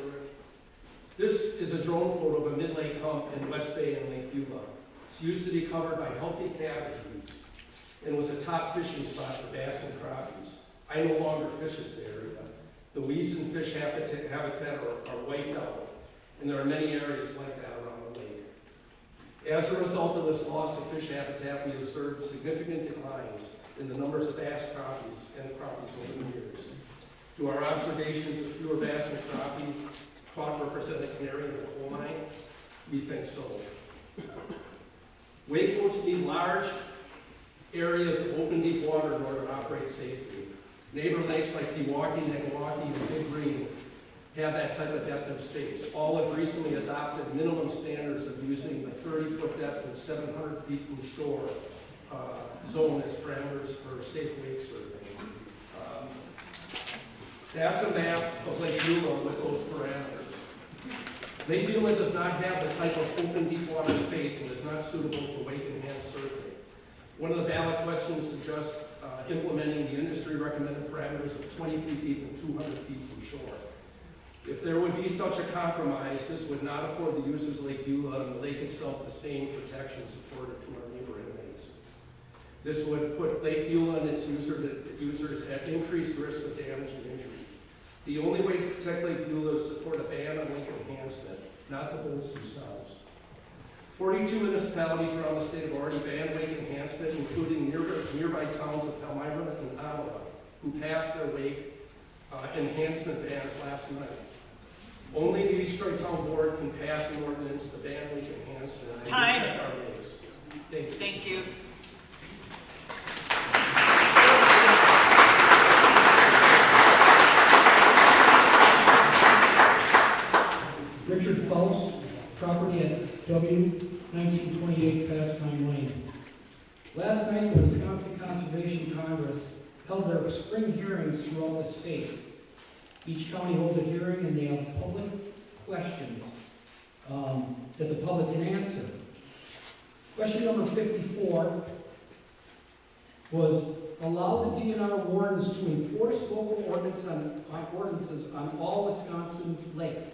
This is a drone photo of a mid-lake hump in West Bay and Lake Beulah. It used to be covered by healthy cabbage weeds and was a top fishing spot for bass and crappies. I no longer fish this area. The weeds and fish habitat are wiped out, and there are many areas like that around the lake. As a result of this loss of fish habitat, we observed significant declines in the numbers of bass crappies and crappies over the years. Do our observations of fewer bass and crappie caught represent a canary in the coal mine? We think so. Wakeboats need large areas of open deep water in order to operate safely. Neighbor lakes like Pewaukee, Nagawaki, and Big Green have that type of depth of space. All have recently adopted minimum standards of using the 30-foot depth and 700 feet from shore zone as parameters for safe wake surfing. That's a map of Lake Beulah with those parameters. Lake Beulah does not have the type of open deep water space and is not suitable for wake enhanced surfing. One of the ballot questions suggests implementing the industry recommended parameters of 23 feet and 200 feet from shore. If there would be such a compromise, this would not afford the users of Lake Beulah and the lake itself the same protections afforded to our neighbor inmates. This would put Lake Beulah and its users at increased risk of damage and injury. The only way to protect Lake Beulah is support a ban on lake enhancement, not the boats themselves. 42 municipalities around the state have already banned lake enhancement, including nearby towns of Palmyra and Ottawa, who passed their lake enhancement bans last night. Only the East Troy Town Board can pass an ordinance to ban lake enhancement and Time. protect our lakes. Thank you. Thank you. Richard Faust, property at W 1928 Pastime Lane. Last night, the Wisconsin Conservation Congress held their spring hearings throughout the state. Each county holds a hearing and they have public questions that the public can answer. Question number 54 was allow the DNR wardens to enforce local ordinances on all Wisconsin lakes.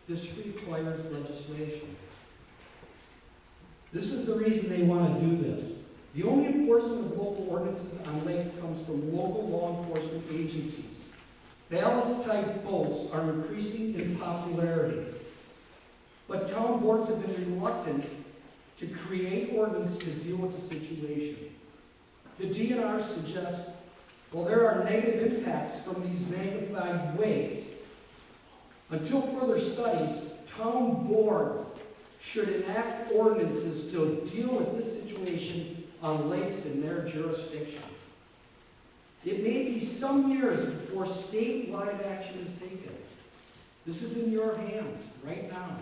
This requires legislation. This is the reason they want to do this. The only enforcement of local ordinances on lakes comes from local law enforcement agencies. Ballast-type boats are increasing in popularity, but town boards have been reluctant to create ordinance to deal with the situation. The DNR suggests, well, there are negative impacts from these magnified wakes. Until further studies, town boards should enact ordinances to deal with this situation on lakes in their jurisdictions. It may be some years before statewide action is taken. This is in your hands right now.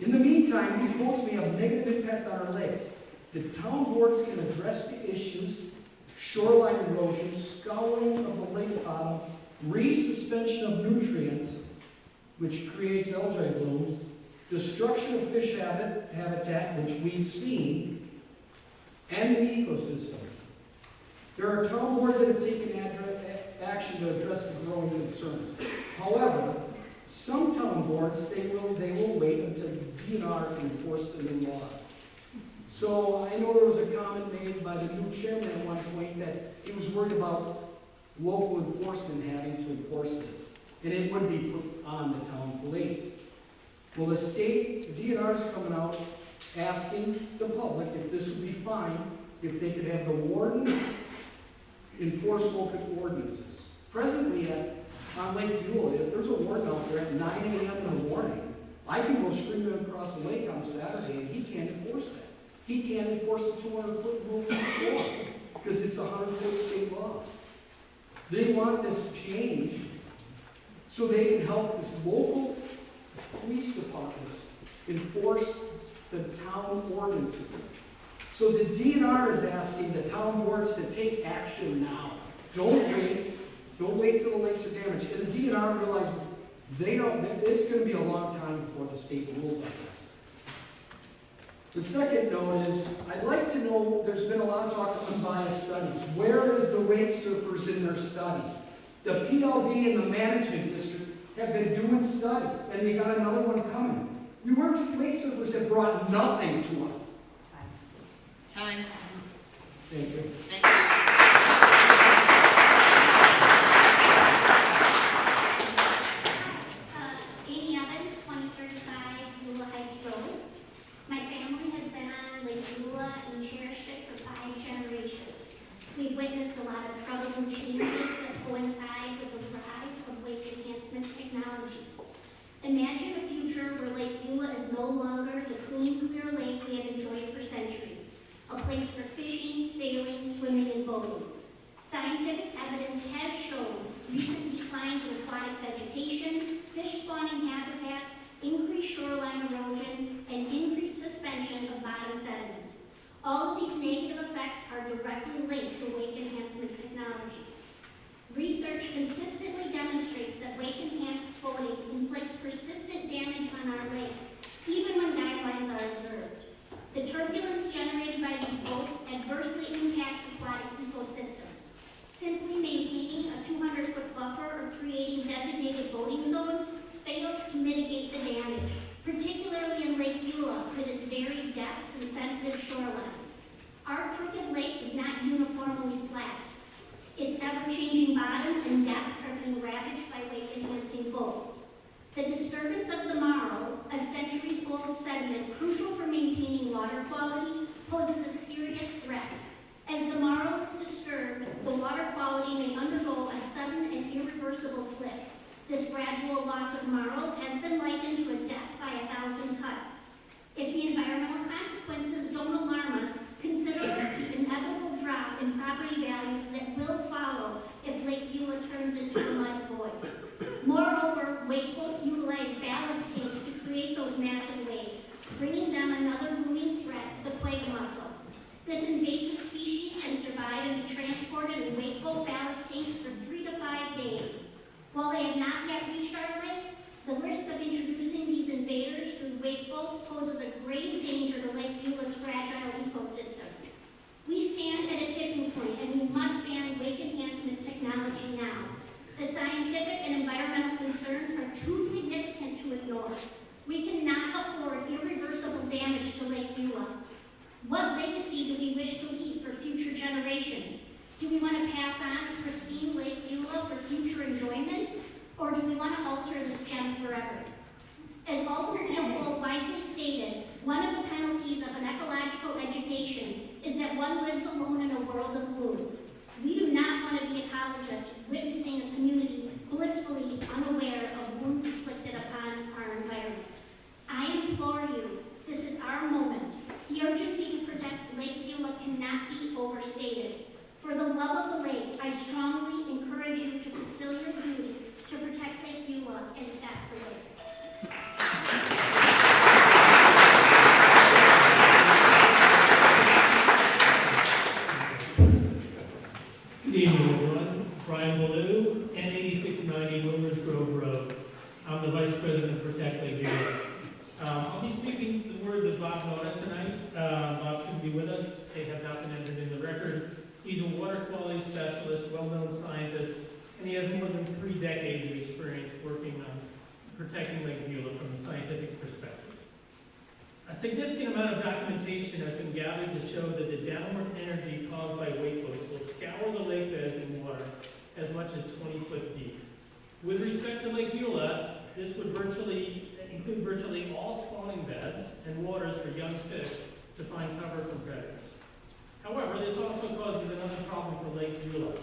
In the meantime, these boats may have negative impact on our lakes. The town boards can address the issues: shoreline erosion, scouring of the lake bottom, resuspension of nutrients, which creates algae blooms, destruction of fish habitat, which we've seen, and the ecosystem. There are town boards that have taken action to address the growing concerns. However, some town boards say they will wait until the DNR can enforce the new law. So I know there was a comment made by the new chairman at one point that he was worried about local enforcement having to enforce this, and it would be put on the town police. Well, the DNR is coming out asking the public if this would be fine, if they could have the wardens enforce local ordinances. Presently, on Lake Beulah, if there's a warden out there at 9 a.m. in the morning, I can go screaming across the lake on Saturday, and he can't enforce that. He can't enforce the 200-foot rule anymore because it's a 100-foot state law. They want this change so they can help this local police departments enforce the town ordinances. So the DNR is asking the town boards to take action now. Don't wait till the lakes are damaged. And the DNR realizes it's going to be a long time before the state rules on this. The second note is, I'd like to know, there's been a lot of talk of unbiased studies. Where is the wake surfers in their studies? The PLD and the management district have been doing studies, and they got another one coming. Wake surfers have brought nothing to us. Time. Thank you. Thank you. Amy Evans, 2035 Beulah Heights Road. My Beulah and cherished it for 5 generations. We've witnessed a lot of troubling changes that coincide with the rise of lake enhancement technology. Imagine a future where Lake Beulah is no longer the clean, clear lake we have enjoyed for centuries, a place for fishing, sailing, swimming, and boating. Scientific evidence has shown recent declines in aquatic vegetation, fish spawning habitats, increased shoreline erosion, and increased suspension of bottom sediments. All of these negative effects are directly linked to wake enhancement technology. Research consistently demonstrates that wake-enhanced boating inflicts persistent damage on our lake, even when guidelines are observed. The turbulence generated by these boats adversely impacts aquatic ecosystems. Simply maintaining a 200-foot buffer or creating designated boating zones fails to mitigate the damage, particularly in Lake Beulah with its varied depths and sensitive shorelines. Our crooked lake is not uniformly flat. Its ever-changing bottom and depth are being ravaged by wake-enhancing boats. The disturbance of the marl, a centuries-old sediment crucial for maintaining water quality, poses a serious threat. As the marl is disturbed, the water quality may undergo a sudden and irreversible flip. This gradual loss of marl has been likened to a death by 1,000 cuts. If the environmental consequences don't alarm us, consider the inevitable drop in property values that will follow if Lake Beulah turns into a mud void. Moreover, wakeboats utilize ballast tanks to create those massive waves, bringing them another looming threat, the quagga mussel. This invasive species can survive and be transported in wakeboat ballast tanks for 3 to 5 days. While they have not yet reached our lake, the risk of introducing these invaders through wakeboats poses a grave danger to Lake Beulah's fragile ecosystem. We stand at a tipping point, and we must ban wake enhancement technology now. The scientific and environmental concerns are too significant to ignore. We cannot afford irreversible damage to Lake Beulah. What legacy do we wish to leave for future generations? Do we want to pass on pristine Lake Beulah for future enjoyment? Or do we want to alter this gem forever? As Alden wisely stated, one of the penalties of an ecological education is that one lives alone in a world of wounds. We do not want to be ecologists witnessing a community blissfully unaware of wounds inflicted upon our environment. I implore you, this is our moment. The urgency to protect Lake Beulah cannot be overstated. For the love of the lake, I strongly encourage you to fulfill your duty to protect Lake Beulah and staff the lake. Good evening, everyone. Brian Ballou, N8690 Wilmers Grove Road. I'm the Vice President of Protect Lake Beulah. I'll be speaking the words of Bob Noda tonight. Bob should be with us. They have not been entered in the record. He's a water quality specialist, well-known scientist, and he has more than 3 decades of experience working on protecting Lake Beulah from the scientific perspective. A significant amount of documentation has been gathered to show that the downward energy caused by wakeboats will scour the lake beds and water as much as 20 foot deep. With respect to Lake Beulah, this would include virtually all spawning beds and waters for young fish to find cover from predators. However, this also causes another problem for Lake Beulah.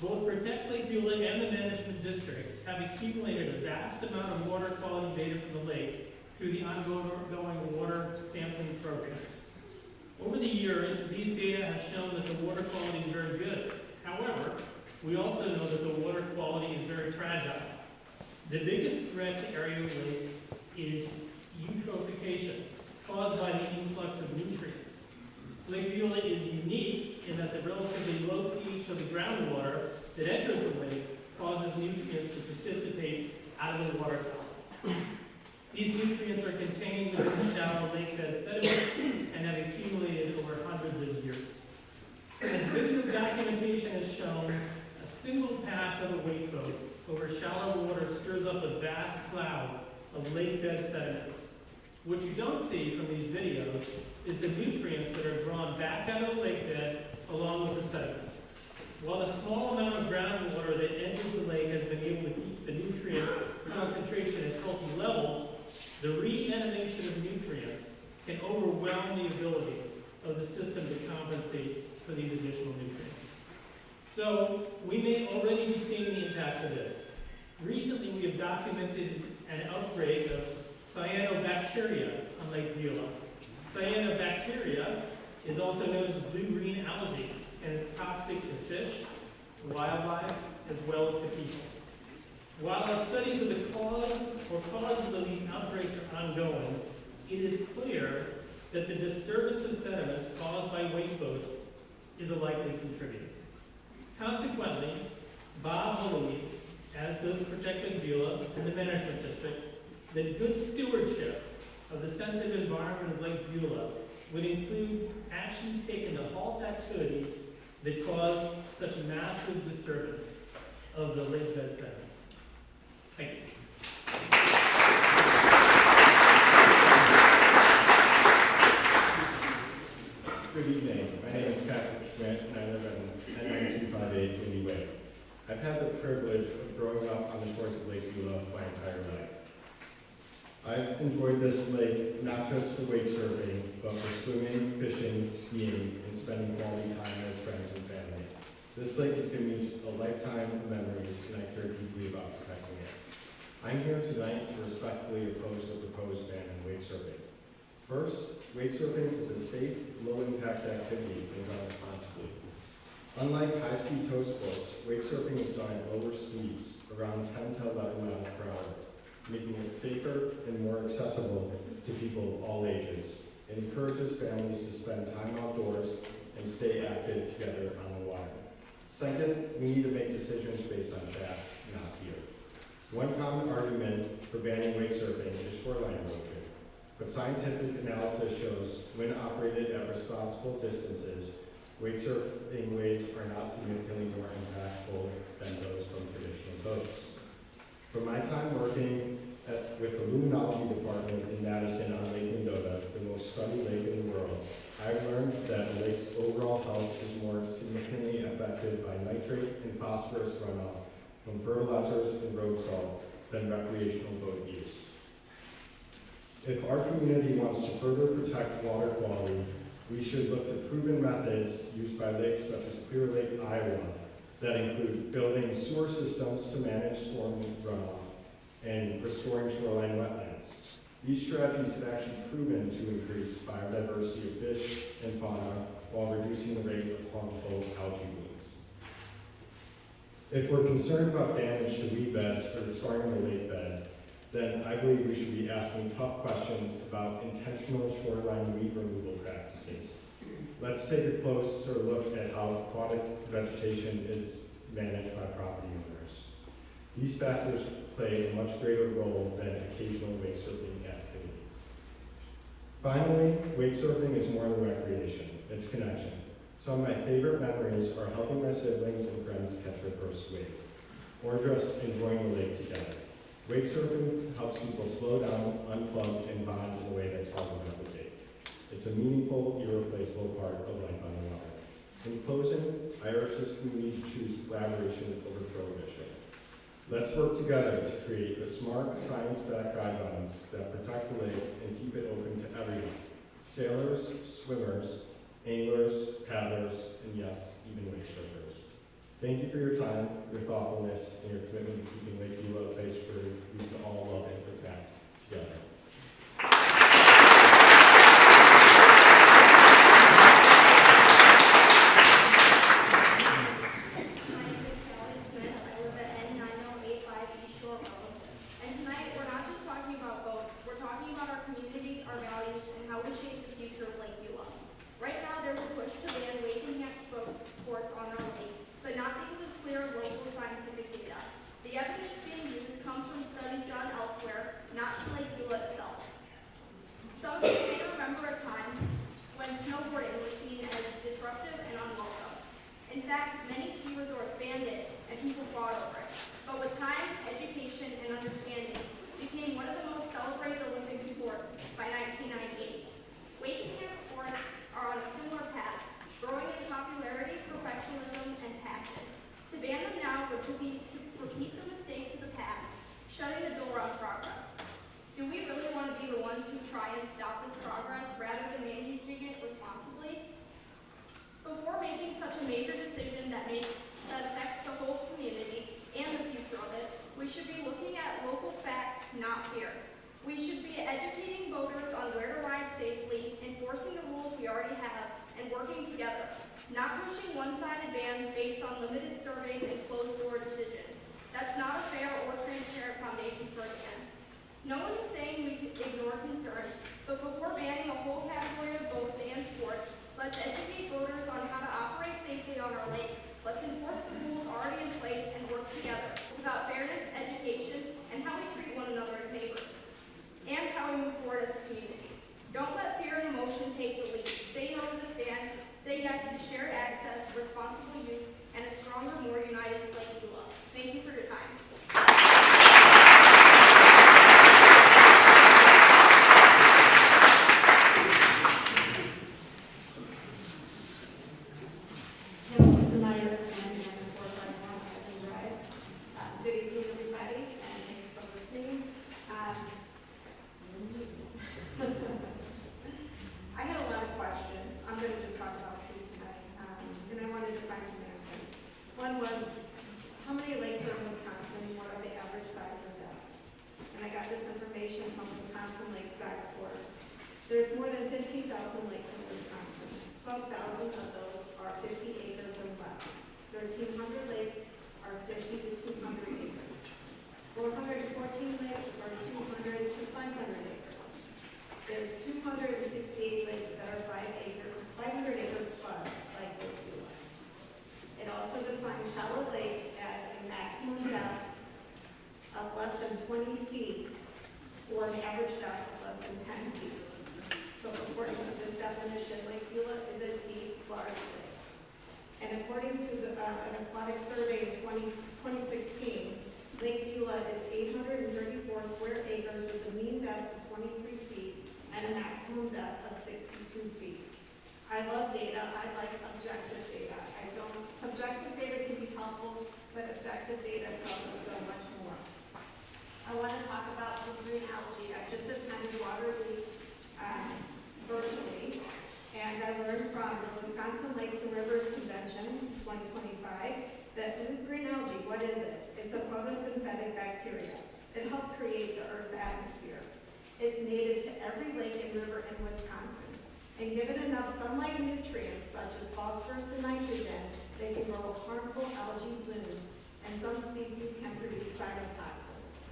Both Protect Lake Beulah and the Management District have accumulated a vast amount of water quality data from the lake through the ongoing water sampling programs. Over the years, these data have shown that the water quality is very good. However, we also know that the water quality is very fragile. The biggest threat to area lakes is eutrophication, caused by the influx of nutrients. Lake Beulah is unique in that the relatively low pH of the groundwater that enters the lake causes nutrients to precipitate out of the water column. These nutrients are contained within the shallow lake bed sediments and have accumulated over hundreds of years. As video documentation has shown, a single pass of a wakeboat over shallow water stirs up a vast cloud of lake bed sediments. What you don't see from these videos is the nutrients that are drawn back out of the lake bed along with the sediments. While the small amount of groundwater that enters the lake has been able to keep the nutrient concentration at healthy levels, the re-animation of nutrients can overwhelm the ability of the system to compensate for these additional nutrients. So we may already be seeing the impacts of this. Recently, we have documented an outbreak of cyanobacteria on Lake Beulah. Cyanobacteria is also known as blue-green algae, and it's toxic to fish, wildlife, as well as to people. While our studies of the causes of these outbreaks are ongoing, it is clear that the disturbance of sediments caused by wakeboats is a likely contributor. Consequently, Bob believes, as does Protect Lake Beulah and the Management District, that good stewardship of the sensitive environment of Lake Beulah would include actions taken to halt activities that cause such massive disturbance of the lake bed sediments. Thank you. Good evening. My name is Patrick Schmidt, and I live in 19258 Windy Way. I've had the privilege of growing up on the shores of Lake Beulah my entire life. I've enjoyed this lake not just for wake surfing, but for swimming, fishing, skiing, and spending quality time with friends and family. This lake has given me a lifetime of memories, and I care deeply about protecting it. I'm here tonight to respectfully oppose the proposed ban on wake surfing. First, wake surfing is a safe, low-impact activity when done responsibly. Unlike high-speed tow sports, wake surfing is done at lower speeds, around 10 to 11 miles per hour, making it safer and more accessible to people of all ages. It encourages families to spend time outdoors and stay active together on the water. Second, we need to make decisions based on facts, not fear. One common argument for banning wake surfing is shoreline erosion, but scientific analysis shows when operated at responsible distances, wake surfing waves are not significantly more impactful than those from traditional boats. From my time working with the Luminology Department in Madison on Lake Mendota, the most studied lake in the world, I learned that the lake's overall health is more significantly affected by nitrate and phosphorus runoff from fertilizers and road salt than recreational boat use. If our community wants to further protect water quality, we should look to proven methods used by lakes such as Clear Lake, Iowa, that include building sewer systems to manage storm runoff and restoring shoreline wetlands. These strategies have actually proven to increase biodiversity of fish and fauna while reducing the rate of harmful algae blooms. If we're concerned about damage to weed beds or destroying the lake bed, then I believe we should be asking tough questions about intentional shoreline weed removal practices. Let's take a closer look at how aquatic vegetation is managed by property owners. These factors play a much greater role than occasional wake surfing activity. Finally, wake surfing is more than recreation, it's connection. Some of my favorite memories are helping my siblings and friends catch their first wave, or just enjoying the lake together. Wake surfing helps people slow down, unplug, and bond in a way that's hard to replicate. It's a meaningful, irreplaceable part of life on the water. In closing, I urge this community to choose collaboration over prohibition. Let's work together to create the smart, science-backed guidelines that protect the lake and keep it open to everyone. Sailors, swimmers, anglers, paddlers, and yes, even wake surfers. Thank you for your time, your thoughtfulness, and your commitment to keeping Lake Beulah a place where we can all love and protect together. Try and stop this progress rather than managing it responsibly? not pushing one-sided bans based on limited surveys and closed-door decisions. That's not a fair or transparent foundation for a ban. No one is saying we can ignore concerns, but before banning a whole category of boats and sports, let's educate voters on how to operate safely on our lake. Let's enforce the rules already in place and work together. It's about fairness, education, and how we treat one another as neighbors, and how we move forward as a community. Don't let fear and emotion take the lead. Say no to this ban. Say yes to shared access, responsible use, and a stronger, more united Lake Beulah. Thank you for your time. Good evening, everybody, and thanks for listening. I had a lot of questions. I'm going to just talk about two tonight, and I wanted to find some answers. One was, how many lakes are in Wisconsin? What are the average size of them? And I got this information from wisconsinlakes.org. There's more than 15,000 lakes in Wisconsin. 12,000 of those are 50 acres or less. 1,300 lakes are 50 to 200 acres. 414 lakes are 200 to 500 acres. There's 268 lakes that are 500 acres plus, like Lake Beulah. It also defines shallow lakes as a maximum depth of less than 20 feet or an average depth of less than 10 feet. So according to this definition, Lake Beulah is a deep, large lake. And according to an aquatic survey in 2016, Lake Beulah is 834 square acres with a mean depth of 23 feet and a maximum depth of 62 feet. I love data. I like objective data. Subjective data can be helpful, but objective data tells us so much more. I want to talk about the green algae. I just attended Waterloo virtually. And I learned from the Wisconsin Lakes and Rivers Convention 2025 that blue-green algae, what is it? It's a photosynthetic bacteria. It helped create the Earth's atmosphere. It's native to every lake and river in Wisconsin. And given enough sunlight and nutrients, such as phosphorus and nitrogen, they can grow harmful algae blooms, and some species can produce cytotoxins.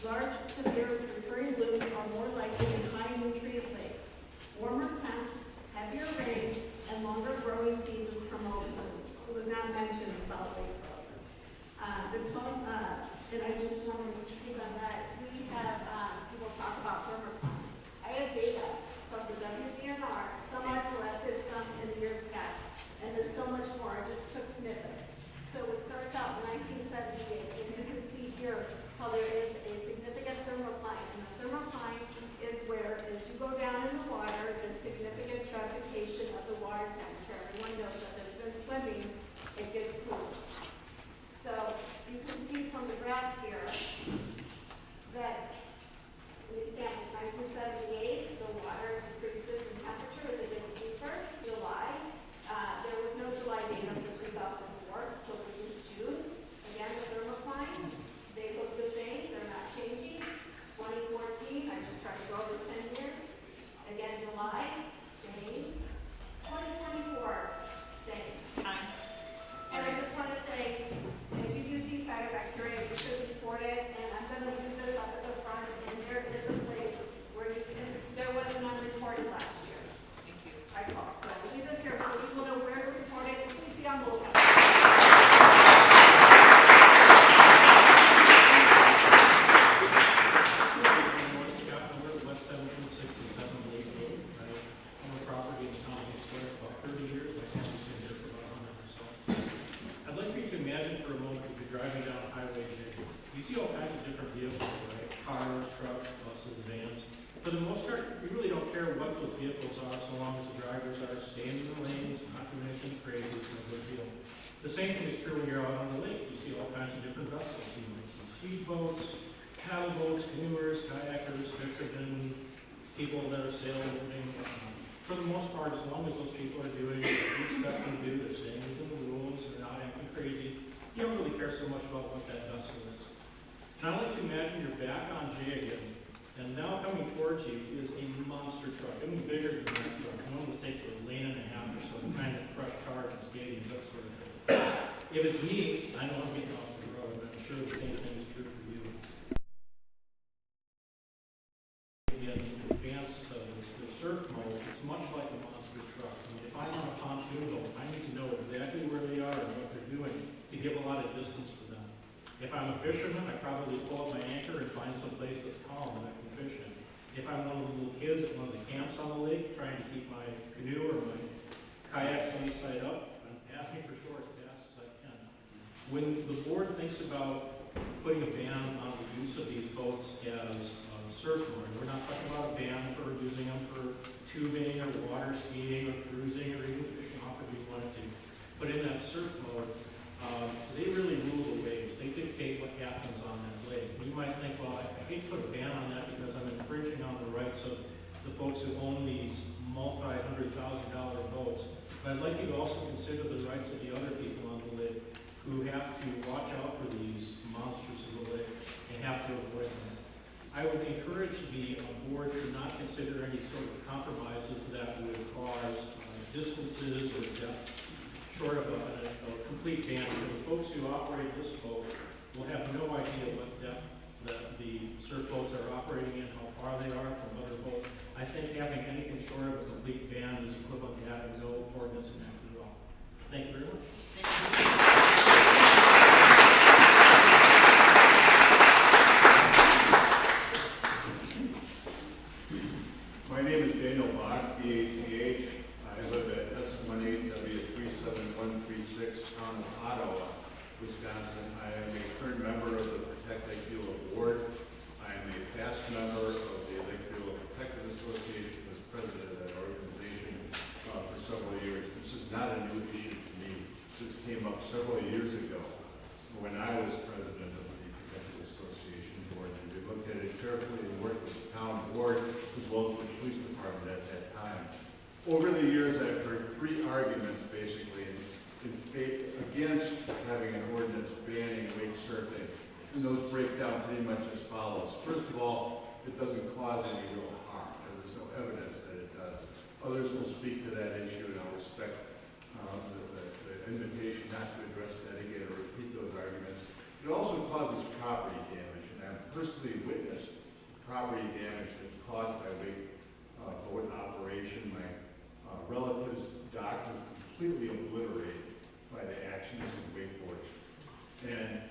Large, severe, recurring blooms are more likely in high-nutrient lakes. Warmer temps, heavier rains, and longer growing seasons promote blooms. It was not mentioned about lake roads. And I just wanted to speak on that. We have people talk about thermocline. I have data from the WDNR. Some I collected, some in the years past. And there's so much more. I just took snippets. So it starts out in 1978, and you can see here how there is a significant thermocline. And the thermocline is where, as you go down in the water, there's significant stratification of the water temperature. Everyone knows that there's been swimming, it gets cooler. So you can see from the graphs here that in the examples 1978, the water decreases in temperature as it gets deeper. July, there was no July data for 2004, so this is June. Again, the thermocline, they look the same, they're not changing. 2014, I just tried to go over 10 years. Again, July, same. 2024, same. Time. And I just want to say, if you do see cyanobacteria, you should report it. And I'm going to leave this up at the front. And there is a place where you can, there was none reported last year. Thank you. I called. So I'll leave this here so people know where to report it. Please be on the lookout. West 1767 Lake Road. I own a property in town of Square for about 30 years. My family's been here for about 100 or so. I'd like for you to imagine for a moment if you're driving down Highway J. You see all kinds of different vehicles, right? Cars, trucks, buses, vans. For the most part, you really don't care what those vehicles are so long as the drivers are staying in the lanes, not doing anything crazy. It's no good deal. The same thing is true when you're out on the lake. You see all kinds of different vessels. You might see speedboats, paddle boats, canoers, kayakers, fishermen, people that are sailing. For the most part, as long as those people are doing what you expect them to do, they're staying within the rules, they're not acting crazy, you don't really care so much about what that vessel is. Now I'd like to imagine you're back on J again, and now coming towards you is a monster truck. I mean, bigger than that truck. One that takes a lane and a half or so to kind of crush cars sort of thing. If it's me, I know I'm getting off the road, but I'm sure the same thing is true for you. In advance to the surf mode, it's much like a monster truck. I mean, if I'm on a pontoon boat, I need to know exactly where they are and what they're doing to give a lot of distance for them. If I'm a fisherman, I probably pull up my anchor and find some place that's calm and I can fish in. If I'm one of the little kids at one of the camps on the lake, trying to keep my canoe or my kayak sunny side up, I'm asking for shore as fast as I can. When the board thinks about putting a ban on the use of these boats as surf mooring, we're not talking about a ban for using them for tubing or water skiing or cruising or even fishing off if you wanted to. But in that surf mode, they really rule the waves. They dictate what happens on that lake. You might think, well, I hate to put a ban on that because I'm infringing on the rights of the folks who own these multi-$100,000 boats. But I'd like you to also consider the rights of the other people on the lake who have to watch out for these monsters of the lake and have to avoid them. I would encourage the board to not consider any sort of compromises that would cause distances or depths short of a complete ban. Because the folks who operate this boat will have no idea what depth the surf boats are operating in, how far they are from other boats. I think having anything short of a complete ban is equivalent to having no ordinance enacted at all. Thank you very much. My name is Daniel Bach, B-A-C-H. I live at S18W37136, town of Ottawa, Wisconsin. I am a current member of the Protect Lake Beulah Board. I am a past member of the Lake Beulah Protective Association, was president of that organization for several years. This is not a new issue to me. This came up several years ago when I was president of the Protective Association Board. And we looked at it carefully and worked with the town board as well as the police department at that time. Over the years, I've heard three arguments basically against having an ordinance banning wake surfing. And those break down pretty much as follows. First of all, it doesn't cause any real harm. There's no evidence that it does. Others will speak to that issue, and I'll respect the invitation not to address that again or repeat those arguments. It also causes property damage, and I've personally witnessed property damage that's caused by wake boat operation. My relative's dock was completely obliterated by the actions of wakeboarding. And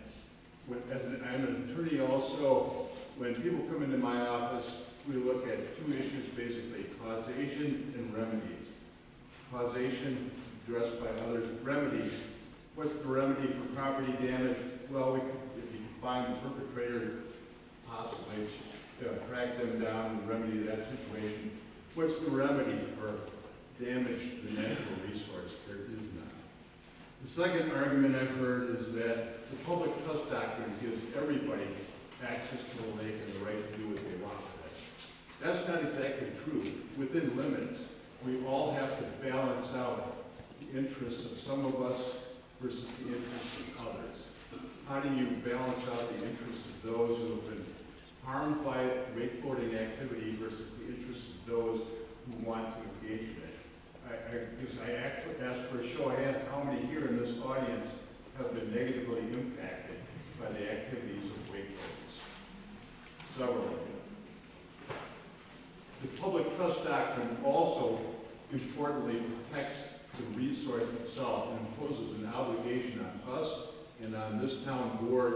I'm an attorney also. When people come into my office, we look at two issues basically, causation and remedies. Causation addressed by others, remedies. What's the remedy for property damage? Well, if you find the perpetrator, possibly track them down and remedy that situation. What's the remedy for damage to the natural resource? There is none. The second argument I've heard is that the public trust doctrine gives everybody access to the lake and the right to do what they want with it. That's not exactly true. Within limits, we all have to balance out the interests of some of us versus the interests of others. How do you balance out the interests of those who have been harmed by wakeboarding activity versus the interests of those who want to engage in it? I ask for a show of hands, how many here in this audience have been negatively impacted by the activities of wakeboarders? Several of you. The public trust doctrine also, importantly, protects the resource itself and imposes an obligation on us and on this town board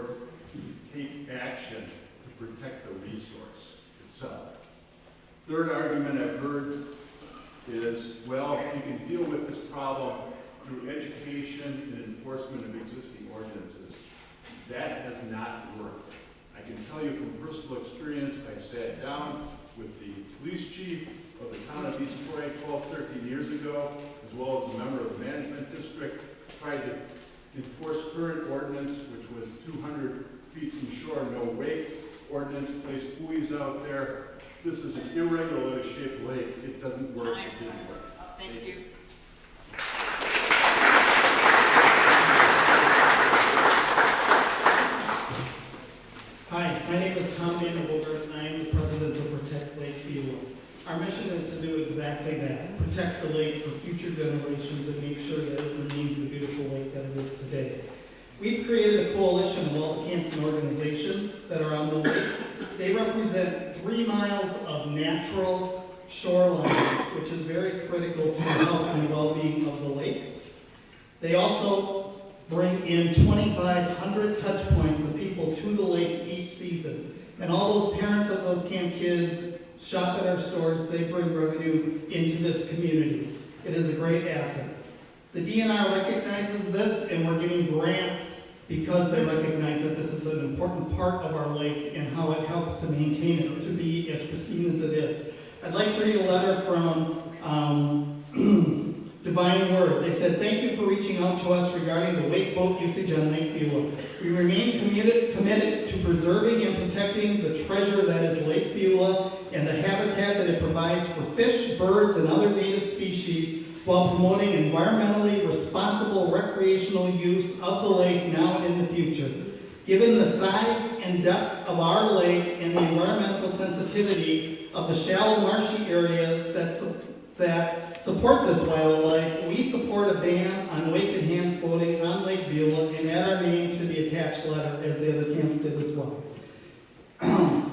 to take action to protect the resource itself. Third argument I've heard is, well, you can deal with this problem through education and enforcement of existing ordinances. That has not worked. I can tell you from personal experience, I sat down with the police chief of the town of East Croy 12, 13 years ago, as well as a member of the management district, tried to enforce current ordinance, which was 200 feet from shore, no wake ordinance, placed buoys out there. This is an irregularly shaped lake. It doesn't work. It didn't work. Thank you. Hi, my name is Tom Vanderbilder, and I am the president of Protect Lake Beulah. Our mission is to do exactly that, protect the lake for future generations and make sure that it remains the beautiful lake We've created a coalition of all the camps and organizations that are on the lake. They represent 3 miles of natural shoreline, which is very critical to the health and well-being of the lake. They also bring in 2,500 touch points of people to the lake each season. And all those parents of those camp kids shop at our stores, they bring revenue into this community. It is a great asset. The DNR recognizes this, and we're getting grants because they recognize that this is an important part of our lake and how it helps to maintain it to be as pristine as it is. I'd like to read a letter from Divine Word. They said, "Thank you for reaching out to us regarding the wakeboat usage on Lake Beulah. We remain committed to preserving and protecting the treasure that is Lake Beulah and the habitat that it provides for fish, birds, and other native species, while promoting environmentally responsible recreational use of the lake now and in the future. Given the size and depth of our lake and the environmental sensitivity of the shallow marshy areas that support this wildlife, we support a ban on wake and hands boating on Lake Beulah and add our name to the attached letter, as the other camps did as well."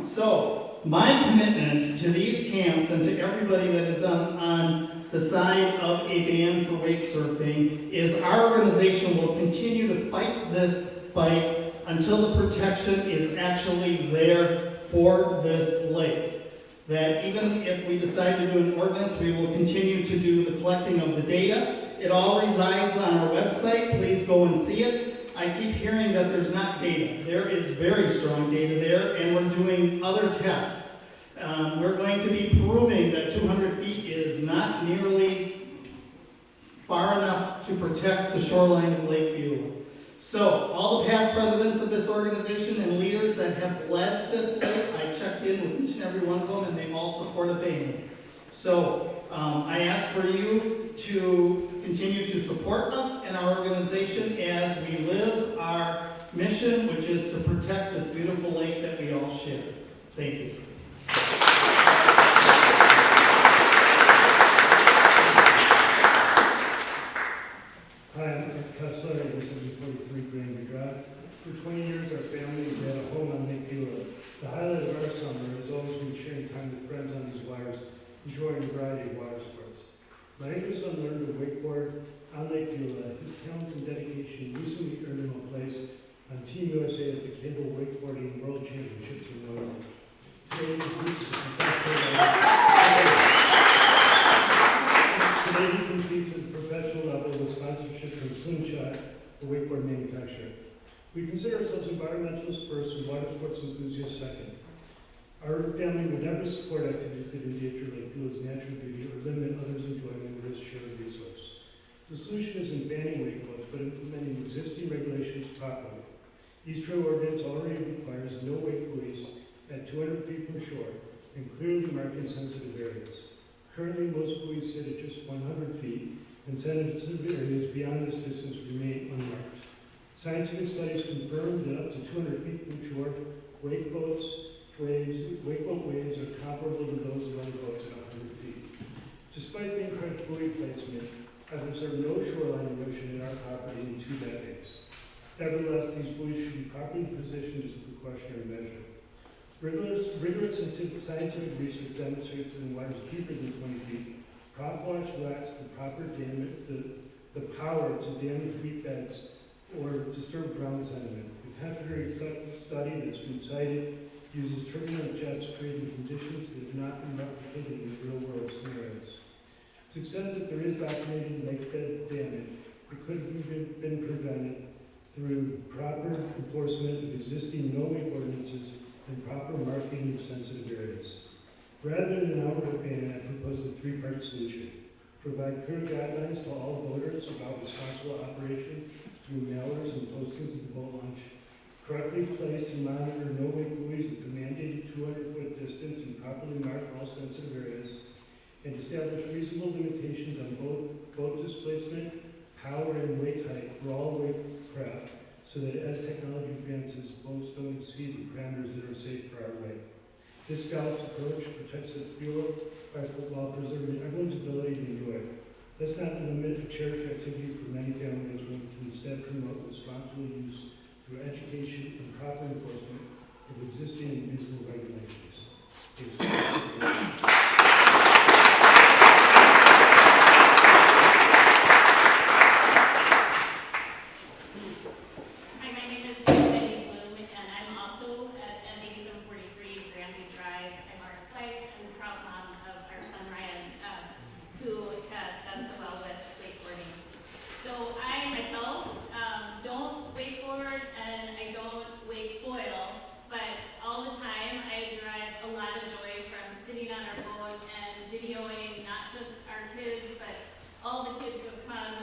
So, my commitment to these camps and to everybody that is on the side of a ban for wake surfing is our organization will continue to fight this fight until the protection is actually there for this lake. That even if we decide to do an ordinance, we will continue to do the collecting of the data. It all resides on our website. Please go and see it. I keep hearing that there's not data. There is very strong data there, and we're doing other tests. We're going to be proving that 200 feet is not nearly far enough to protect the shoreline of Lake Beulah. So, all the past presidents of this organization and leaders that have led this lake, I checked in with each and every one of them, and they all support a ban. So, I ask for you to continue to support us and our organization as we live our mission, which is to protect this beautiful lake that we all share. Thank you. Hi, I'm Ed Kessler, I live at 43 Granby Drive. For 20 years, our family has had a home on Lake Beulah. The highlight of our summer has always been sharing time with friends on these waters, enjoying a variety of water sports. My youngest son learned to wakeboard on Lake Beulah. His talent and dedication recently earned him a place on Team USA at the Cable Wakeboarding World Championships in Norway. Today, he competes at the professional level with sponsorship from Slingshot, a wakeboard manufacturer. We consider ourselves environmentalists first and water sports enthusiasts second. Our family would never support activities that endanger Lake Beulah's natural beauty or limit others' enjoyment of this shared resource. The solution isn't banning wakeboats, but implementing existing regulations properly. East Trail Ordinance already requires no wake buoys at 200 feet from shore and clearly marking sensitive areas. Currently, most buoys sit at just 100 feet, and sensitive areas beyond this distance remain unmarked. Scientific studies confirm that up to 200 feet from shore, wakeboat waves are comparable to those of other boats at 100 feet. Despite the incorrect buoy placement, I've observed no shoreline erosion in our property in 2 decades. Nevertheless, these buoys should be properly positioned as a precautionary measure. Rigorous scientific research demonstrates that in waters deeper than 20 feet, prop wash lacks the power to damage reef beds or disturb ground sediment. The contrary study that's been cited uses turbulent jets creating conditions that have not been replicated in real-world scenarios. To the extent that there is documented lake bed damage, it could have been prevented through proper enforcement of existing no-wake ordinances and proper marking of sensitive areas. Rather than an outright ban, I propose a 3-part solution. Provide clear guidelines to all voters about responsible operation through mailers and postings at the boat launch. Correctly place and monitor no-wake buoys at the mandated 200-foot distance and properly mark all sensitive areas. And establish reasonable limitations on boat displacement, power, and wake height for all wake craft, so that as technology advances, boats don't exceed the parameters that are safe for our lake. This balanced approach protects the Beulah while preserving everyone's ability to enjoy it. Let's not limit a cherished activity for many families when we can instead promote responsible use through education and proper enforcement of existing and reasonable regulations. Hi, my name is Betty Bloom, and I'm also at MD 743 Grandview Drive. I'm Mark's wife and proud mom of our son Ryan, who has done so well with wakeboarding. So I myself don't wakeboard and I don't wake foil, but all the time I derive a lot of joy from sitting on our boat and videoing not just our kids, but all the kids who have come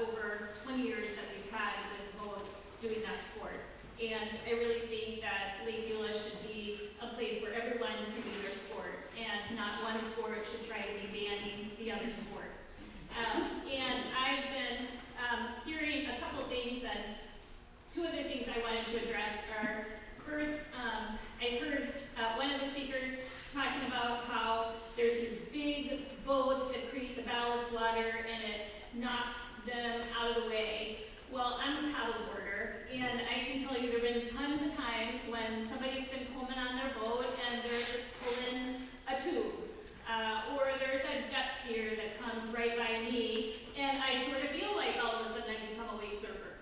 over 20 years that we've had this boat doing that sport. And I really think that Lake Beulah should be a place where everyone can do their sport, and not one sport should try to be banning the other sport. And I've been hearing a couple things, and two of the things I wanted to address are, first, I heard one of the speakers talking about how there's these big boats that create the ballast water and it knocks them out of the way. Well, I'm a paddleboarder, and I can tell you there have been tons of times when somebody's been combing on their boat and they're just pulling a tube. Or there's a jet skier that comes right by me, and I sort of feel like all of a sudden I become a wake surfer.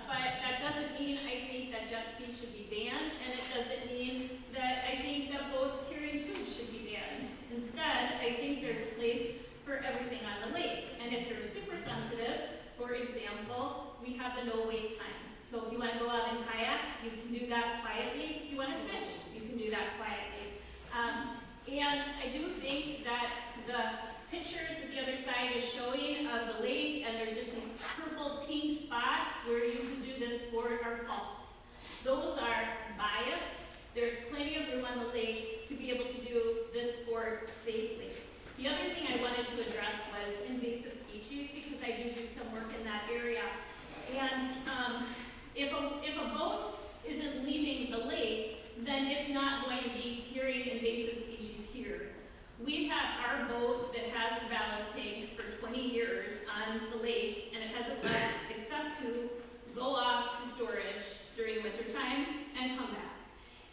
But that doesn't mean I think that jet skis should be banned, and it doesn't mean that I think that boats carrying tubes should be banned. Instead, I think there's a place for everything on the lake. And if you're super sensitive, for example, we have the no wake times. So if you want to go out and kayak, you can do that quietly. If you want to fish, you can do that quietly. And I do think that the pictures that the other side is showing of the lake, and there's just these purple pink spots where you can do this sport, are false. Those are biased. There's plenty of room on the lake to be able to do this sport safely. The other thing I wanted to address was invasive species, because I do some work in that area. And if a boat isn't leaving the lake, then it's not going to be carrying invasive species here. We've had our boat that has the ballast tanks for 20 years on the lake, and it hasn't left except to go off to storage during winter time and come back.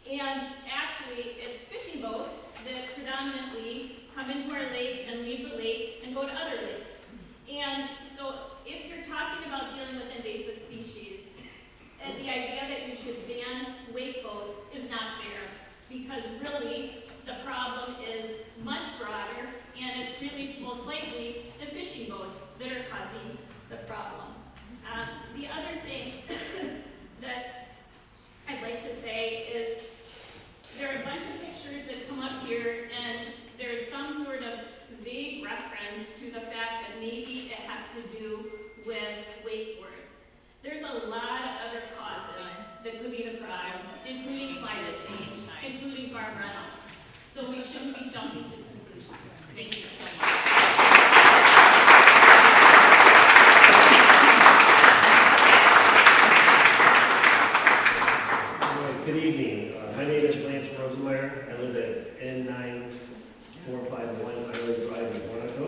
And actually, it's fishing boats that predominantly come into our lake and leave the lake and go to other lakes. And so if you're talking about dealing with invasive species, and the idea that you should ban wake boats is not fair, because really the problem is much broader, and it's really most likely the fishing boats that are causing the problem. The other thing that I'd like to say is there are a bunch of pictures that come up here, and there's some sort of vague reference to the fact that maybe it has to do with wakeboards. There's a lot of other causes that could be the problem, including climate change, including farm runoff. So we shouldn't be jumping to conclusions. Thank you so much. Good evening. My name is Lance Rosenmeyer. I live at N9451 Island Drive in Quantico.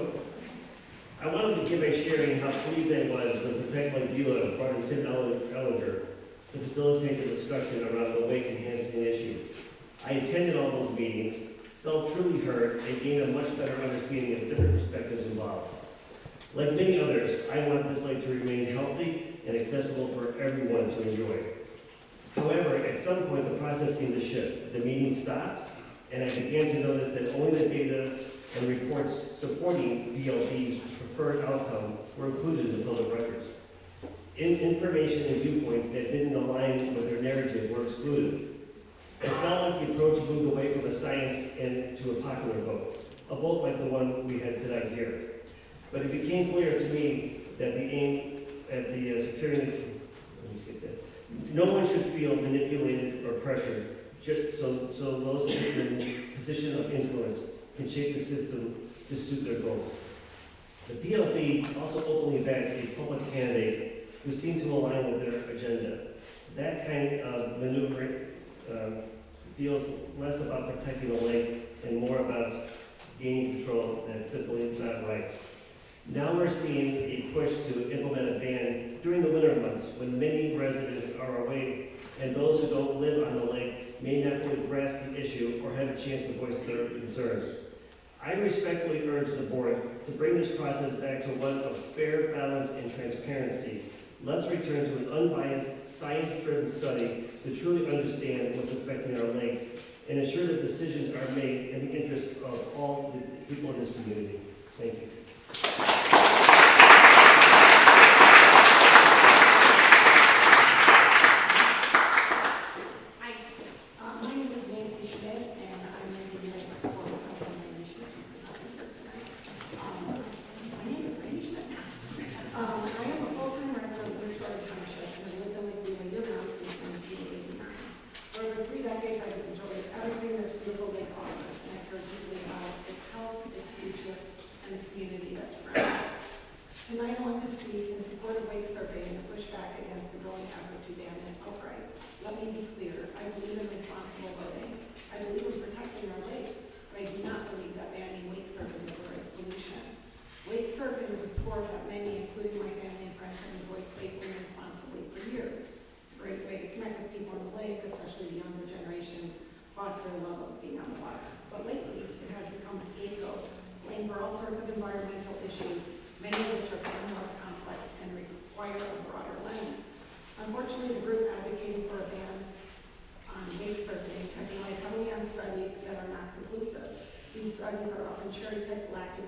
I wanted to give a sharing how pleased I was when Protect Lake Beulah brought in Tim Ellinger to facilitate the discussion around the wake enhancing issue. I attended all those meetings, felt truly heard, and gained a much better understanding of different perspectives involved. Like many others, I want this lake to remain healthy and accessible for everyone to enjoy. However, at some point the process seemed to shift. The meeting stopped, and I began to notice that only the data and reports supporting BLB's preferred outcome were included in the public records. Information and viewpoints that didn't align with their narrative were excluded. It felt like the approach moved away from a science and to a popular vote, a vote like the one we had tonight here. But it became clear to me that the aim at the securing, no one should feel manipulated or pressured, so those in a position of influence can shape the system to suit their goals. The PLB also openly backed a public candidate who seemed to align with their agenda. That kind of maneuvering feels less about protecting the lake and more about gaining control. That's simply not right. Now we're seeing a push to implement a ban during the winter months when many residents are away and those who don't live on the lake may not fully grasp the issue or have a chance to voice their concerns. I respectfully urge the board to bring this process back to one of fair balance and transparency. Let's return to an unbiased, science-driven study to truly understand what's affecting our lakes and ensure that decisions are made in the interest of all the people in this community. Thank you. My name is Nancy Schmidt, and I'm in the U.S. Board of Health and Management here tonight. My name is Randy Schmidt. I am a full-time resident of West Florida Township, and I've lived in Lake Lima year-round since 1989. For over 3 decades, I've enjoyed everything this beautiful lake offers, and I care deeply about its health, its future, and the community that surrounds it. Tonight, I want to speak in support of wake surfing and push back against the growing effort to ban it outright. Let me be clear, I believe in responsible boating. I believe in protecting our lake, but I do not believe that banning wake surfing is the right solution. Wake surfing is a sport that many, including my family and friends, have enjoyed safely and responsibly for years. It's a great way to connect with people on the lake, especially the younger generations, foster a love of being on the water. But lately, it has become a scapegoat, blamed for all sorts of environmental issues, many of which are far more complex and require a broader lens. Unfortunately, the group advocating for a ban on wake surfing has relied heavily on studies that are not conclusive. These studies are often cherry-picked, lacking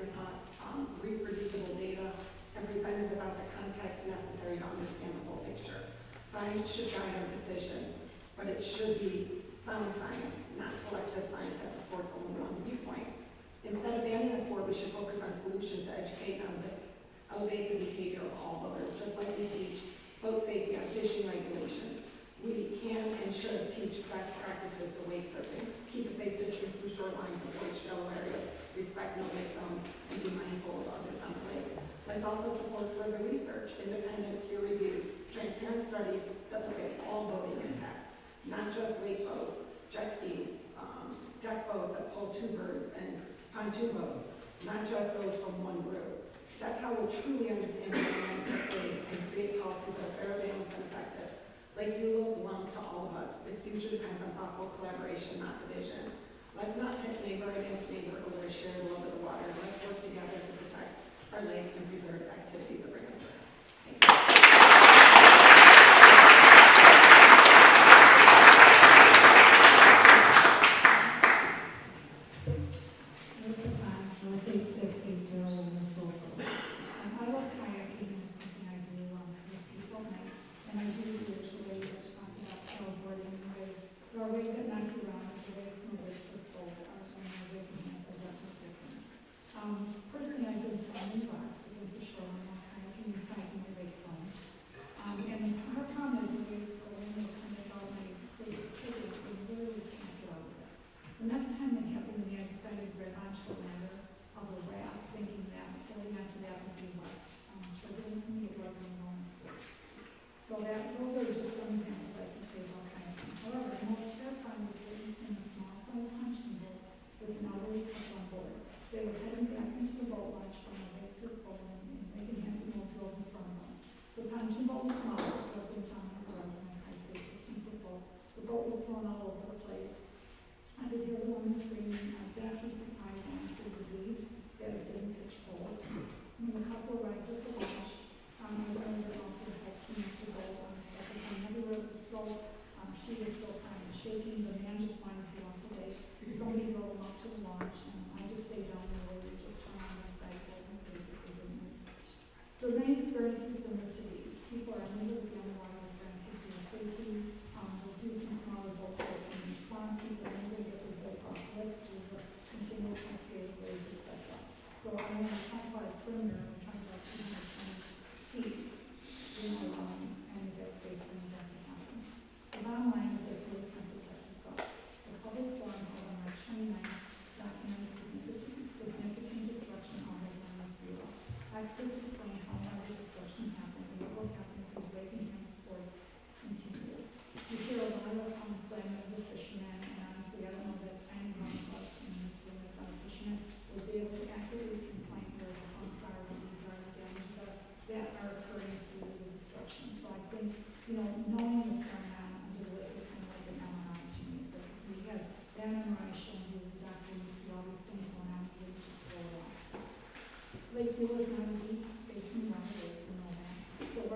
reproducible data, and presented without the context necessary to understand the whole picture. Science should guide our decisions, but it should be sound science, not selective science that supports only one viewpoint. Instead of banning the sport, we should focus on solutions to educate and elevate the behavior of all boaters, just like we teach boat safety and fishing regulations. We can and should teach best practices for wake surfing, keep a safe distance from shorelines, avoid shallow areas, respect no-wake zones, and be mindful of others on the lake. Let's also support further research, independent, peer-reviewed, transparent studies that look at all boating impacts, not just wake boats, jet skis, deck boats that pull tubers, and pontoon boats, not just those from one group. That's how we'll truly understand the dynamics of lake and create policies that are fair, balanced, and effective. Lake Eula belongs to all of us. Its future depends on thoughtful collaboration, not division. Let's not pit neighbor against neighbor over a shared love of the water. Let's work together to protect our lake and preserve activities that bring us joy. Thank you. I love kayaking, it's something I do with people, and I do the actual waves that talk about paddleboarding and waves. There are waves that knock you around, the waves from a wake surf boat are from my wake hands are definitely different. Personally, I've been swimming rocks against the shore and I'm kayaking inside my wake zone. And our problem is the waves go in and kind of all my biggest triggers and literally can't get out of it. The next time that happened to me, I decided to get onto a ladder of a raft, thinking that going onto that would be less triggering for me. It wasn't enormous force. So those are just some examples I can say about kayaking. However, the most terrifying was witnessing a small-sized punching boat with an elderly couple on board. They were heading back into the boat launch from the wake surf boat, and Megan Hansen drove in front of them. The punching boat was small. It wasn't like I say 16-foot boat. The boat was thrown all over the place. I could hear the woman screaming. I was actually surprised, honestly, relieved that it didn't pitch cold. When the couple arrived at the launch, I learned that off the help to make the boat on the surface. I never wrote the slope. She was still kind of shaking. The man just wanted to go off the lake. Somebody rowed him up to the launch, and I just stayed down there where we just turned on the side boat and basically didn't move. There are many experiences similar to these. People are unable to be on the water with grandkids due to safety. Those used in smaller boat boats and respond people are unable to get their boats off the lakes due to continual cascade waves, etc. So I want to talk about a perimeter. I'm talking about 220 feet, and that space for that to happen. The bottom line is that really can protect us all.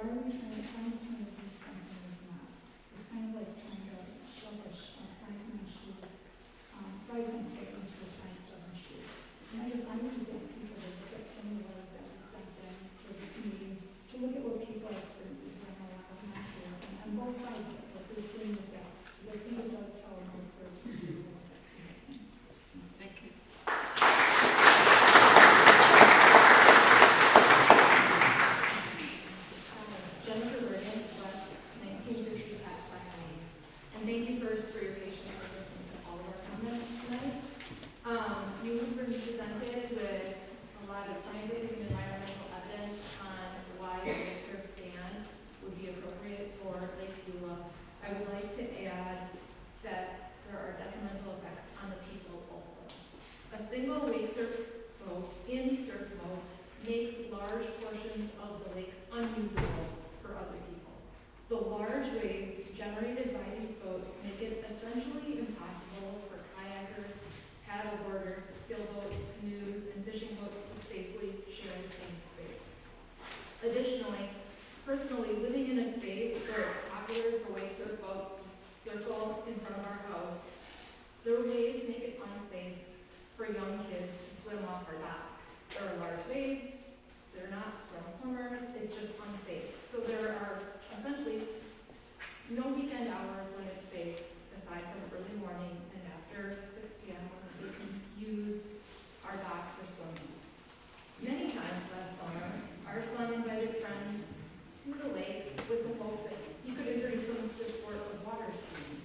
why are we trying to do something that's not? It's kind of like trying to shove a size 9 shoe, size 1 foot into a size 7 shoe. And I would just ask people to look at some of the letters that we sent in for this meeting, to look at what people are experiencing when they're out not here, and on both sides of it, what they're seeing with that, because I think it does tell them what they're doing. Thank you. Jennifer Vernon, West 1950 Past Lane. And thank you first for your patience with listening to all of our comments tonight. You were presented with a lot of scientific and environmental evidence on why a wake surf ban would be appropriate for Lake Beulah. I would like to add that there are detrimental effects on the people also. A single wake surf boat in surf mode makes large portions of the lake unusable for other people. The large waves generated by these boats make it essentially impossible for kayakers, paddleboarders, sailboats, canoes, and fishing boats to safely share the same space. Additionally, personally, living in a space where it's popular for wake surf boats to circle in front of our house, the waves make it unsafe for young kids to swim off our dock. There are large waves, they're not strong swimmers, it's just unsafe. So there are essentially no weekend hours when it's safe, aside from early morning and after 6 p.m. when we can use our dock for swimming. Many times last summer, our son invited friends to the lake with the hope that he could introduce them to the sport of water skiing.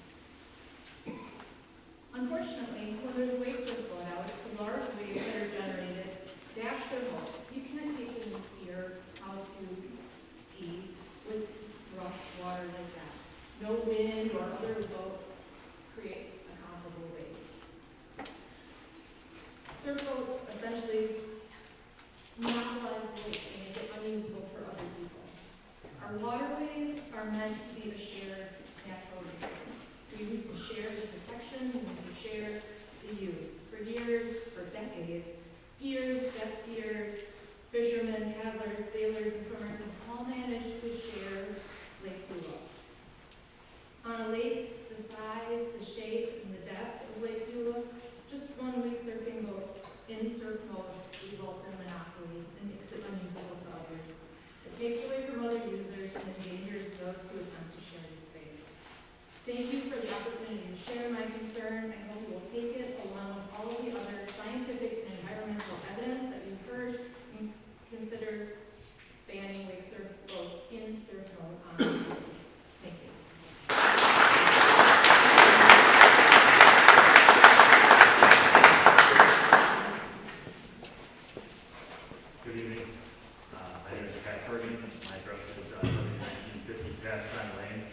Unfortunately, when there's a wake surf boat out, the large waves that are generated dash their boats. You can't teach a new skier how to ski with rough water like that. No wind or other boat creates a comparable wave. Surf boats essentially monopolize the lake and make it unusable for other people. Our waterways are meant to be a shared natural resource. We need to share the protection, we need to share the use. For years, for decades, skiers, jet skiers, fishermen, paddlers, sailors, and swimmers have all managed to share Lake Beulah. On a lake the size, the shape, and the depth of Lake Beulah, just one wake surfing boat in surf mode results in a monopoly and makes it unusable to others. It takes away from other users and endangers those who attempt to share the space. Thank you for the opportunity to share my concern. I hope you will take it along with all of the other scientific and environmental evidence that you've heard and consider banning wake surf boats in surf mode on the lake. Thank you. Good evening. My name is Pat Bergen. My address is 1950 Pastime Lane.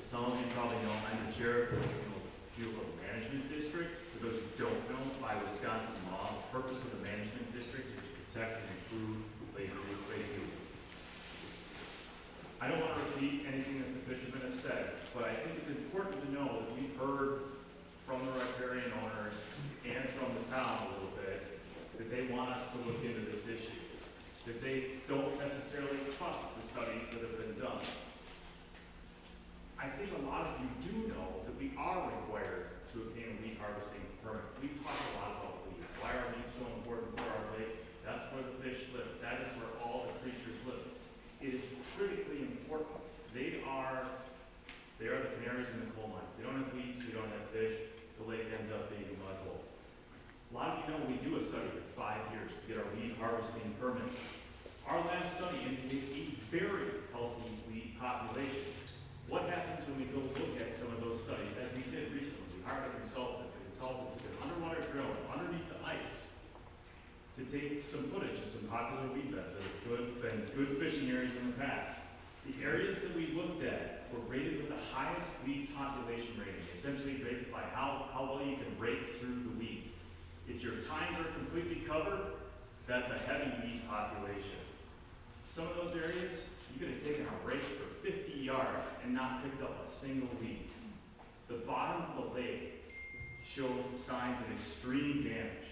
Some of you probably know I'm the chair of the Beulah Management District. For those who don't know, by Wisconsin law, the purpose of the management district is to protect and improve Lake Beulah. I don't want to repeat anything that the fishermen have said, but I think it's important to know that we've heard from the riparian owners and from the town a little bit that they want us to look into this issue, that they don't necessarily trust the studies that have been done. I think a lot of you do know that we are required to obtain a weed harvesting permit. We've talked a lot about weeds. Why are weeds so important for our lake? That's where the fish live. That is where all the creatures live. It is critically important. They are the canaries in the coal mine. We don't have weeds, we don't have fish. The lake ends up being a mud hole. A lot of you know we do a study for 5 years to get our weed harvesting permit. Our last study indicates a very healthy weed population. What happens when we go look at some of those studies, as we did recently? We hired a consultant. The consultant took an underwater drone underneath the ice to take some footage of some popular weed beds that have been good fishing areas in the past. The areas that we looked at were rated with the highest weed population rating, essentially rated by how well you can rake through the weeds. If your tines are completely covered, that's a heavy weed population. Some of those areas, you could have taken a rake for 50 yards and not picked up a single weed. The bottom of the lake shows signs of extreme damage.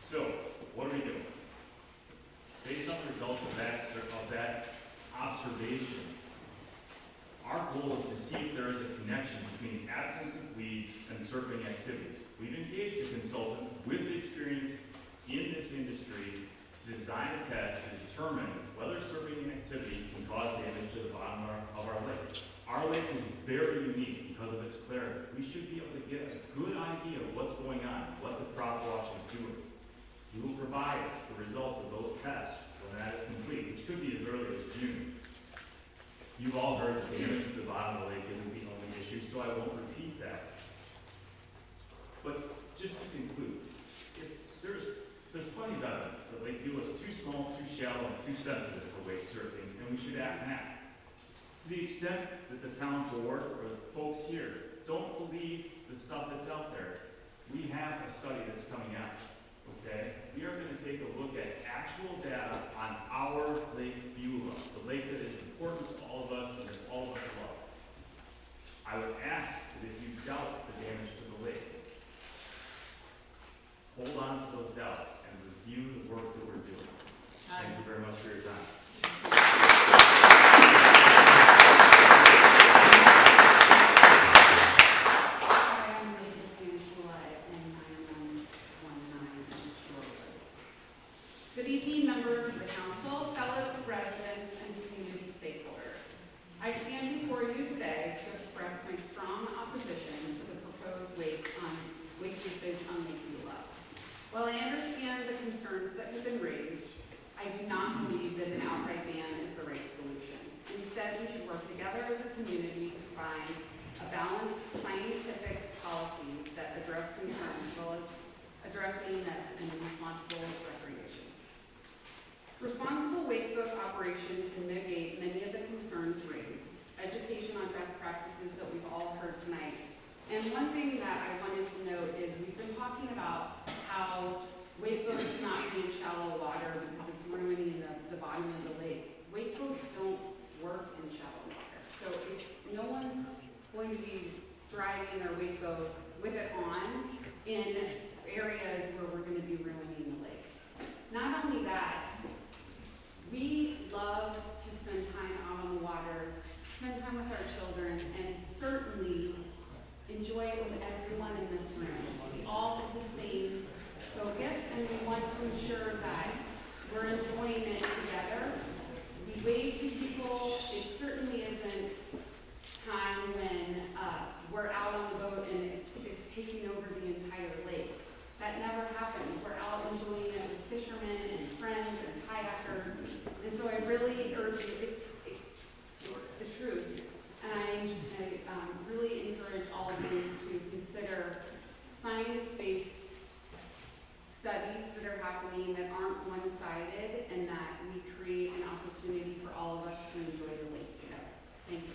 So, what are we doing? Based on the results of that observation. Our goal is to see if there is a connection between the absence of weeds and surfing activity. We've engaged a consultant with experience in this industry to design a test to determine whether surfing activities can cause damage to the bottom of our lake. Our lake is very unique because of its clarity. We should be able to get a good idea of what's going on, what the prop washing is doing. We will provide the results of those tests when that is complete, which could be as early as June. You've all heard that damage to the bottom of the lake isn't the only issue, so I won't repeat that. But just to conclude, if there's plenty of evidence that Lake Beulah is too small, too shallow, and too sensitive for wake surfing, and we should act now. To the extent that the town board or the folks here don't believe the stuff that's out there, we have a study that's coming out, okay? We are going to take a look at actual data on our Lake Beulah, the lake that is important to all of us and that all of us love. I would ask that if you doubt the damage to the lake, hold on to those doubts and review the work that we're doing. Thank you very much for your time. Good evening, members of the council, fellow residents, and community stakeholders. I stand before you today to express my strong opposition to the proposed wake usage on Lake Beulah. While I understand the concerns that have been raised, I do not believe that an outright ban is the right solution. Instead, we should work together as a community to find a balanced scientific policies that address concerns while addressing this in a responsible recreation. Responsible wakeboat operation can mitigate many of the concerns raised, education on best practices that we've all heard tonight. And one thing that I wanted to note is we've been talking about how wakeboats cannot be in shallow water because it's ruining the bottom of the lake. Wakeboats don't work in shallow water. So no one's going to be driving their wakeboat with it on in areas where we're going to be ruining the lake. Not only that, we love to spend time out on the water, spend time with our children, and certainly enjoy it with everyone in this room. We all have the same focus, and we want to ensure that we're enjoying it together. We wave to people. It certainly isn't time when we're out on the boat and it's taking over the entire lake. That never happens. We're out enjoying it with fishermen and friends and kayakers. And so I really urge you, it's the truth. And I really encourage all of you to consider science-based studies that are happening that aren't one-sided and that we create an opportunity for all of us to enjoy the lake together. Thank you.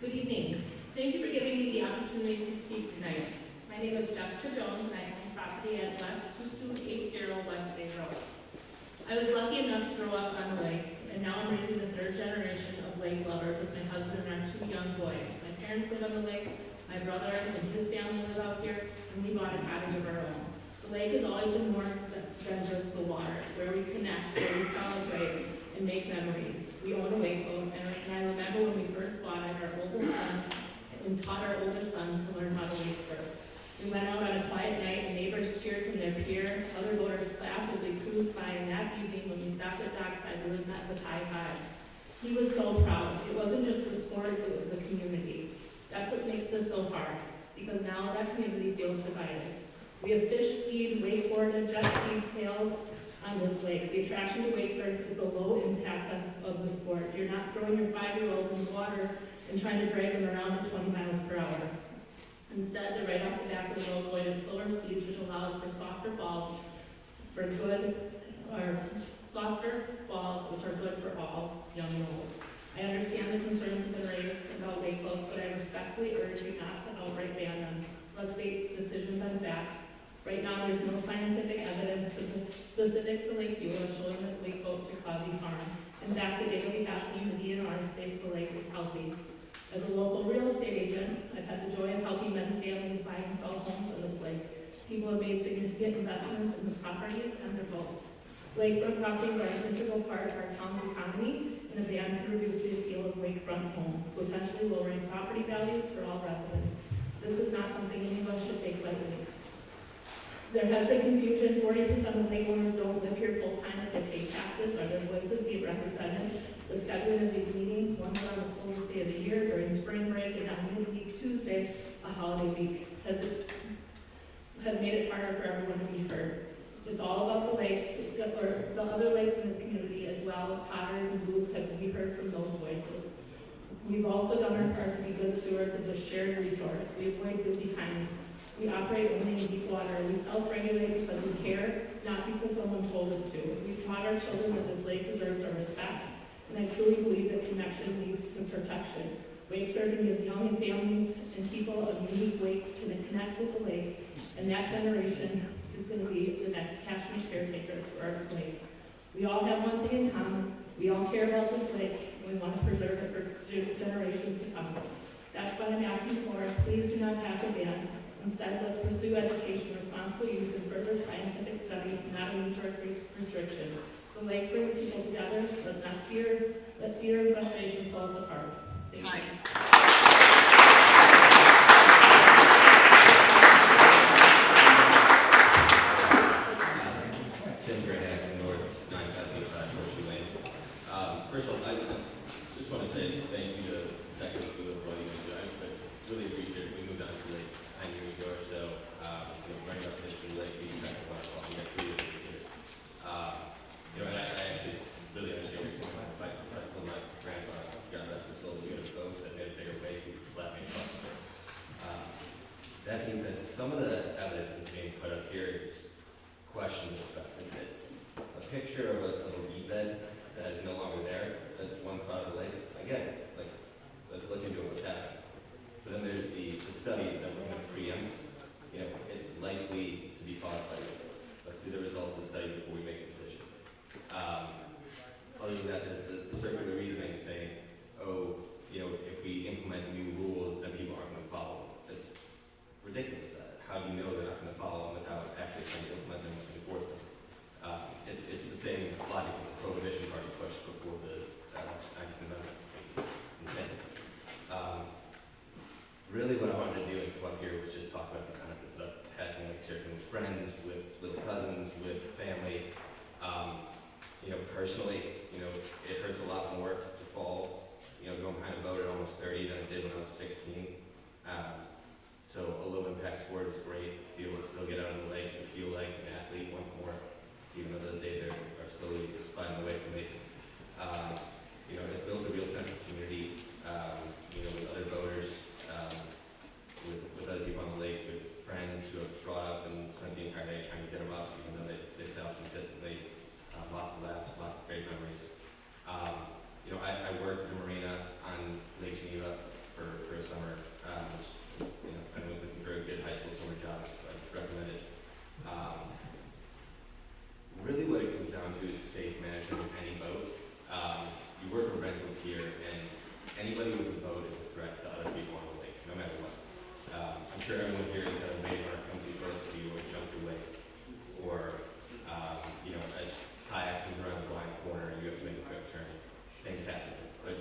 Good evening. Thank you for giving me the opportunity to speak tonight. My name is Jessica Jones, and I own property at West 2280 West Bay Road. I was lucky enough to grow up on the lake, and now I'm raising the third generation of lake lovers with my husband and our 2 young boys. My parents live on the lake, my brother and his family live out here, and we bought a cottage of our own. The lake has always been more than just the water. It's where we connect, where we celebrate, and make memories. We own a wakeboat, and I remember when we first bought it, our oldest son, and taught our older son to learn how to wake surf. We went out on a quiet night, and neighbors cheered from their pier, other boaters clapped as we cruised by, and that evening when we stopped at dockside, we were met with high fives. He was so proud. It wasn't just the sport, it was the community. That's what makes this so hard, because now that community feels divided. We have fish skied, wakeboarded, jet skied, sailed on this lake. The attraction to wake surf is the low impact of the sport. You're not throwing your 5-year-old in the water and trying to drag them around at 20 miles per hour. Instead, they're right off the back of the boat going at slower speeds, which allows for softer falls which are good for all, young and old. I understand the concerns have been raised about wakeboats, but I respectfully urge you not to outright ban them. Let's base decisions on facts. Right now, there's no scientific evidence specific to Lake Beulah showing that wakeboats are causing harm. In fact, the data we have from the DNR states the lake is healthy. As a local real estate agent, I've had the joy of helping many families buy and sell People have made significant investments in the properties and their boats. Lakefront properties are an integral part of our town's economy, and a ban can reduce the appeal of lakefront homes, potentially lowering property values for all residents. This is not something any of us should take lightly. There has been confusion. 40% of lake owners don't live here full-time if they pay taxes. Are their voices being represented? The scheduling of these meetings, one on the coldest day of the year, during spring break, and on midweek Tuesday, a holiday week, has made it harder for everyone to be heard. It's all about the lakes, or the other lakes in this community as well. Potters and Booth have we heard from those voices. We've also done our part to be good stewards of this shared resource. We avoid busy times. We operate only in deep water. We self-regulate because we care, not because someone told us to. We've taught our children that this lake deserves our respect, and I truly believe that connection leads to protection. Wake surfing gives young families and people a unique way to connect with the lake, and that generation is going to be the next passionate caretakers for our lake. We all have one thing in common. We all care about this lake, and we want to preserve it for generations to come. That's what I'm asking for. Please do not pass a ban. Instead, let's pursue education, responsible use, and further scientific study, not a knee-jerk restriction. The lake brings people together. Let's not let fear and frustration pull us apart. Thank you. First of all, I just want to say thank you to Executive Field for all you do. I really appreciate it. We moved on to Lake 10 years ago or so. Running up the history of Lake, we kind of want to call it 3 years later. And I actually really understand your point. If I told my grandfather, God rest his soul, we had a boat that made a bigger wave, he would slap me across the face. That being said, some of the evidence that's being put up here is questionable at best. A picture of a reed bed that is no longer there, that's one spot of the lake. Again, let's look into what's happening. But then there's the studies that we're going to preempt. It's likely to be caused by wakeboats. Let's see the result of the study before we make a decision. Other than that, there's the circular reasoning saying, if we implement new rules, then people aren't going to follow them. That's ridiculous. How do you know they're not going to follow them without actually trying to implement them and enforce them? It's the same logic that the Prohibition Party pushed before the 19th Amendment. It's insane. Really what I wanted to do and come up here was just talk about the benefits of having like surfing with friends, with little cousins, with family. Personally, it hurts a lot more to fall, going behind a boat at almost 30 than it did when I was 16. So a low impact sport is great to be able to still get out on the lake, to feel like an athlete once more, even though those days are slowly sliding away from me. It's built a real sense of community, with other boaters, with other people on the lake, with friends who have brought up and spent the entire day trying to get them up, even though they fell consistently. Lots of laughs, lots of great memories. I worked at a marina on Lake Geneva for a summer. If anyone's looking for a good high school summer job, I'd recommend it. Really what it comes down to is safe management of any boat. You work a rental pier, and anybody with a boat is a threat to other people on the lake, no matter what. I'm sure everyone here has had a wave runner come too close to you or jump your wake, or a kayak comes around the blind corner and you have to make a quick turn. Things happen. But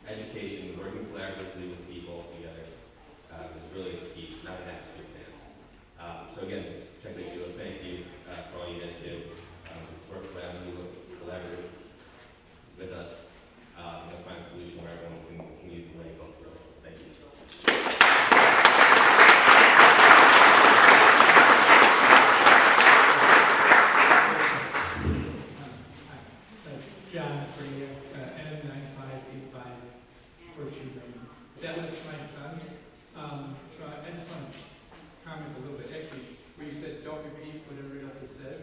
education, working collaboratively with people together is really the key, not an absolute ban. So again, check the field. Thank you for all you guys do. Work collaboratively with us. Let's find a solution where everyone can use the lake ultimately. Thank you. John Radio, M9585, Horseshoe Bend. That was my son. So I just want to comment a little bit. Actually, where you said don't repeat what everybody else has said,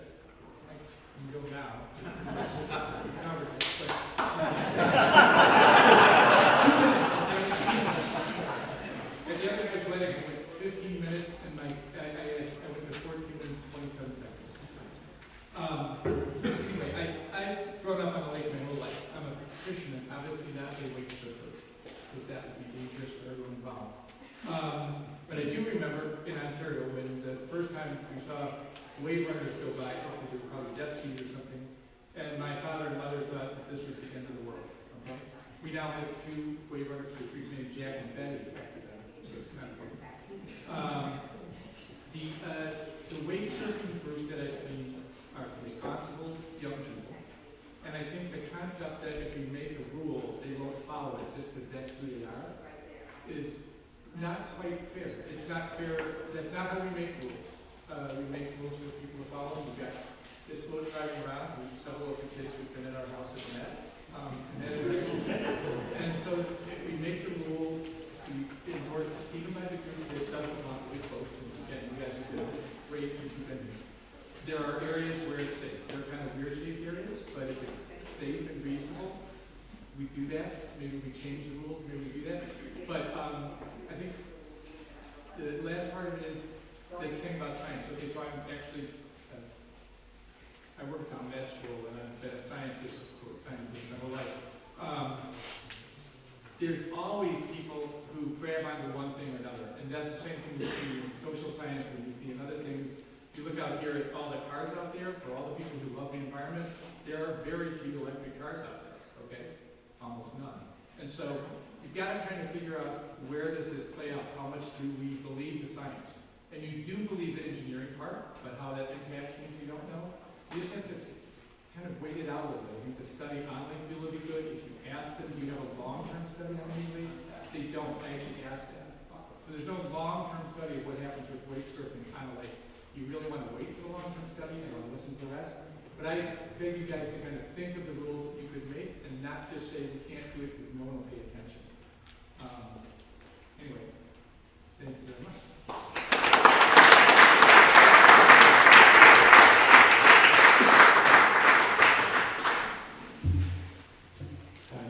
I can go now. We covered it. But, at the other guy's wedding, I went 15 minutes, and I went to 14 minutes, 27 seconds. Anyway, I've grown up on the lake my whole life. I'm a fisherman, obviously not a wake surfer, because that would be dangerous for everyone involved. But I do remember in Ontario when the first time time we saw wave runners go by, I think they were probably jet skis or something, and my father and mother thought that this was the end of the world. Okay? We now have 2 wave runners which we've named Jack and Betty after them, so it's kind of fun. The wake surfing group that I've seen are responsible young people. And I think the concept that if you make a rule, they won't follow it just because that's who they are, is not quite fair. It's not fair. That's not how we make rules. We make rules for people to follow. We've got this boat driving around. Several of the kids who've been in our house have met. And so if we make the rule, we enforce it even by the group that doesn't want big boats. And again, you guys have been great since you've been here. There are areas where it's safe. They're kind of weird safe areas, but if it's safe and reasonable, we do that. Maybe we change the rules, maybe we do that. But I think the last part of it is this thing about science. Okay, so I'm actually, I worked on med school and I've been a scientist my whole life. There's always people who grab onto one thing or another. And that's the same thing we see in social science and we see in other things. If you look out here at all the cars out there, for all the people who love the environment, there are very few electric cars out there, okay? Almost none. And so you've got to kind of figure out where does this play out? How much do we believe the science? And you do believe the engineering part, but how that impacts things you don't know. You just have to kind of wait it out a little bit. I think the study on Lakeview will be good. If you ask them, do you have a long-term study on Lakeview? They don't. I actually asked them. So there's no long-term study of what happens with wake surfing on a lake. You really want to wait for the long-term study and want to listen to the rest. But I beg you guys to kind of think of the rules that you could make and not just say we can't do it because no one will pay attention. Anyway, thank you very much.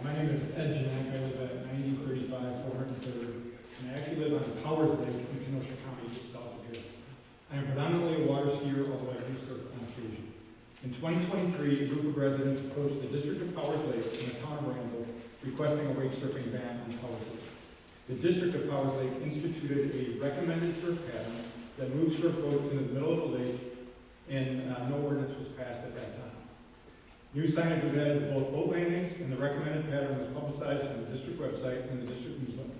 My name is Ed Janak. I live at 9035 403rd, and I actually live on Powers Lake in Kenosha County, just south of here. I am predominantly a water skier, although I do surf on occasion. In 2023, a group of residents approached the District of Powers Lake in the town of Randall requesting a wake surfing ban on Powers Lake. The District of Powers Lake instituted a recommended surf pattern that moved surfboats into the middle of the lake, and no ordinance was passed at that time. New signage was added to both boat landings, and the recommended pattern was publicized on the district website and the district newsletter.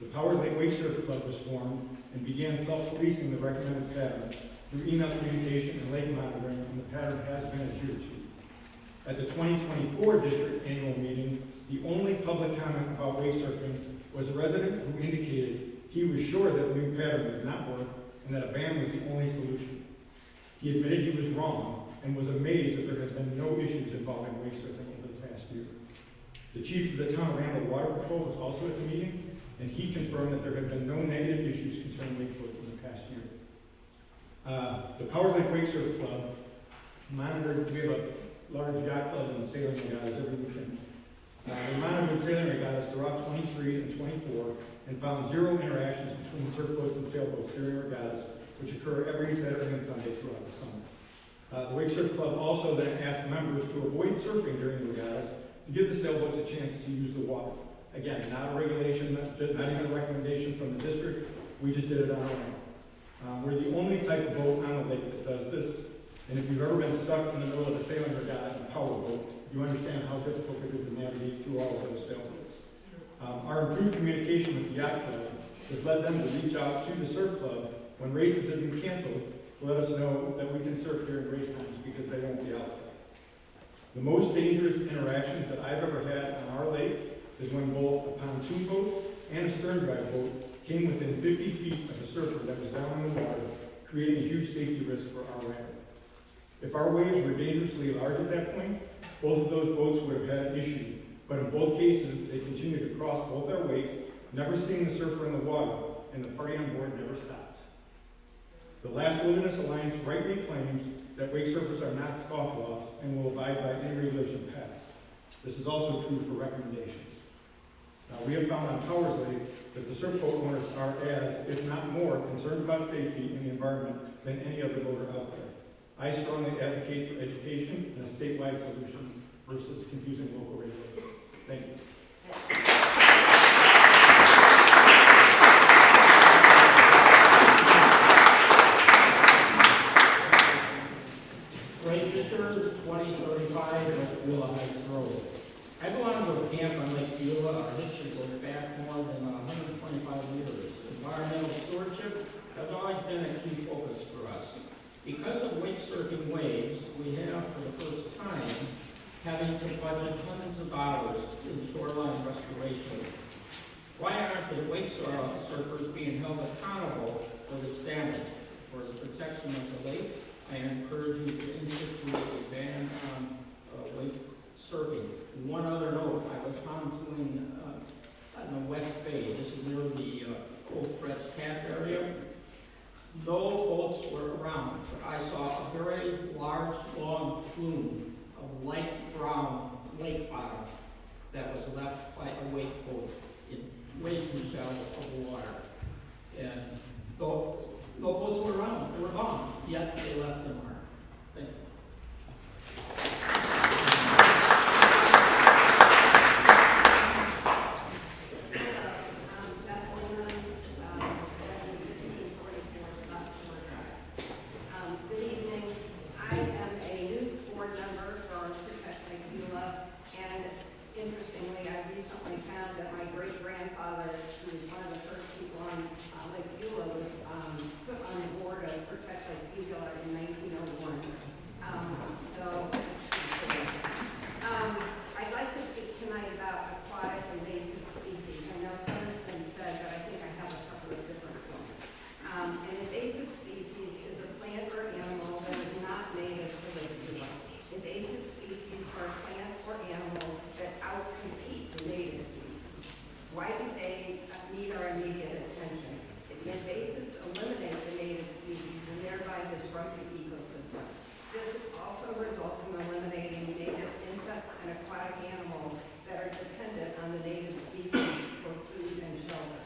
The Powers Lake Wake Surf Club was formed and began self-policing the recommended pattern through email communication and lake monitoring, and the pattern has been adhered to. At the 2024 district annual meeting, the only public comment about wake surfing was a resident who indicated he was sure that the new pattern would not work and that a ban was the only solution. He admitted he was wrong and was amazed that there had been no issues involving wake surfing over the past year. The chief of the town of Randall Water Patrol was also at the meeting, and he confirmed that there had been no negative issues concerning wakeboats in the past year. The Powers Lake Wake Surf Club monitored, we have a large yacht club and sailing regattas every weekend. They monitored sailing regattas throughout 23 and 24 and found 0 interactions between surfboats and sailboats during regattas, which occur every Saturday and Sunday throughout the summer. The Wake Surf Club also then asked members to avoid surfing during the regattas to give the sailboats a chance to use the water. Again, not a regulation, not even a recommendation from the district. We just did it on our own. We're the only type of boat on the lake that does this. And if you've ever been stuck in the middle of a sailing regatta in a power boat, you understand how difficult it is to navigate through all of those sailboats. Our improved communication with the yacht club has led them to reach out to the surf club when races have been canceled to let us know that we can surf during race times because they won't be out there. The most dangerous interactions that I've ever had on our lake is when both a pontoon boat and a stern drive boat came within 50 feet of a surfer that was down in the water, creating a huge safety risk for our land. If our waves were dangerously large at that point, both of those boats would have had an issue. But in both cases, they continued to cross both our wakes, never seeing the surfer in the water, and the party on board never stopped. The Last Wilderness Alliance rightly claims that wake surfers are not scofflaws and will abide by any regulation passed. This is also true for recommendations. We have found on Powers Lake that the surf boat owners are as, if not more, concerned about safety and the environment than any other boater out there. I strongly advocate for education and a statewide solution versus confusing local regulations. Thank you. stewardship has always been a key focus for us. Because of wake surfing waves, we have for the first time having to budget hundreds of dollars in shoreline restoration. Why aren't the wake surfers being held accountable for this damage? For the protection of the lake, I encourage you to institute a ban on wake surfing. One other note, I was pontooning in the West Bay. This is near the Old Threads Camp area. No boats were around, but I saw a very large, long plume of light brown lake bottom that was left by a wakeboat in way too shallow of water. And no boats were around, they were gone, yet they left their mark. Thank you. Good evening. I am a new board member for Protect Lake Beulah, and interestingly, I recently found that my great-grandfather, who was one of the first people on Lake Beulah, was put on the board of Protect Lake Beulah in 1901. I'd like to speak tonight about aquatic invasive species. I know some has been said, but I think I have a couple of different points. An invasive species is a plant or animal that is not native to Lake Beulah. Invasive species are plants or animals that outcompete the native species. Why do they need our immediate attention? The invasives eliminate the native species and thereby disrupt the ecosystem. This also results in eliminating native insects and aquatic animals that are dependent on the native species for food and shelter.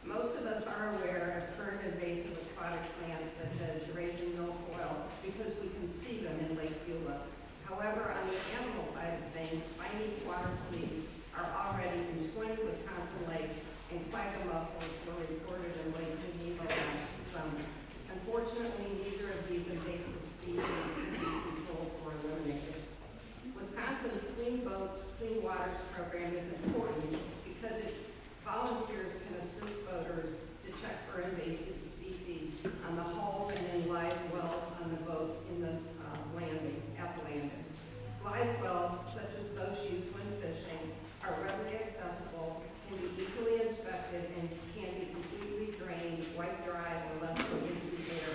Most of us are aware of current invasive aquatic plants such as Eurasian milfoil because we can see them in Lake Beulah. However, on the animal side of things, spiny water fleas are already in 20 Wisconsin lakes, and quagga mussels were reported in Lake Geneva last summer. Unfortunately, neither of these invasive species can be controlled or eliminated. Wisconsin's Clean Boats, Clean Waters program is important because it volunteers can assist boaters to check for invasive species on the hulls and in live wells on the boats in the landings, at the landings. Live wells, such as those used when fishing, are readily accessible, can be easily inspected, and can be completely drained, wiped dry, or left into air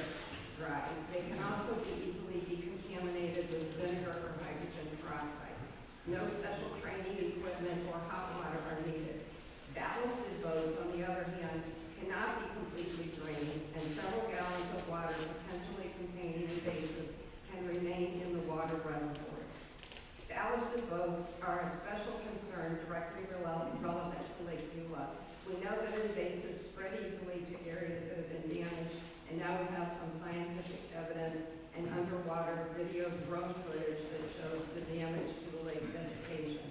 dry. They can also be easily decontaminated with vinegar or hydrogen peroxide. No special training equipment or hot water are needed. Ballasted boats, on the other hand, cannot be completely drained, and several gallons of water potentially containing invasives can remain in the water reservoir. Ballasted boats are of special concern directly relevant to Lake Beulah. We know that invasives spread easily to areas that have been damaged, and now we have some scientific evidence and underwater video drone footage that shows the damage to the lake vegetation.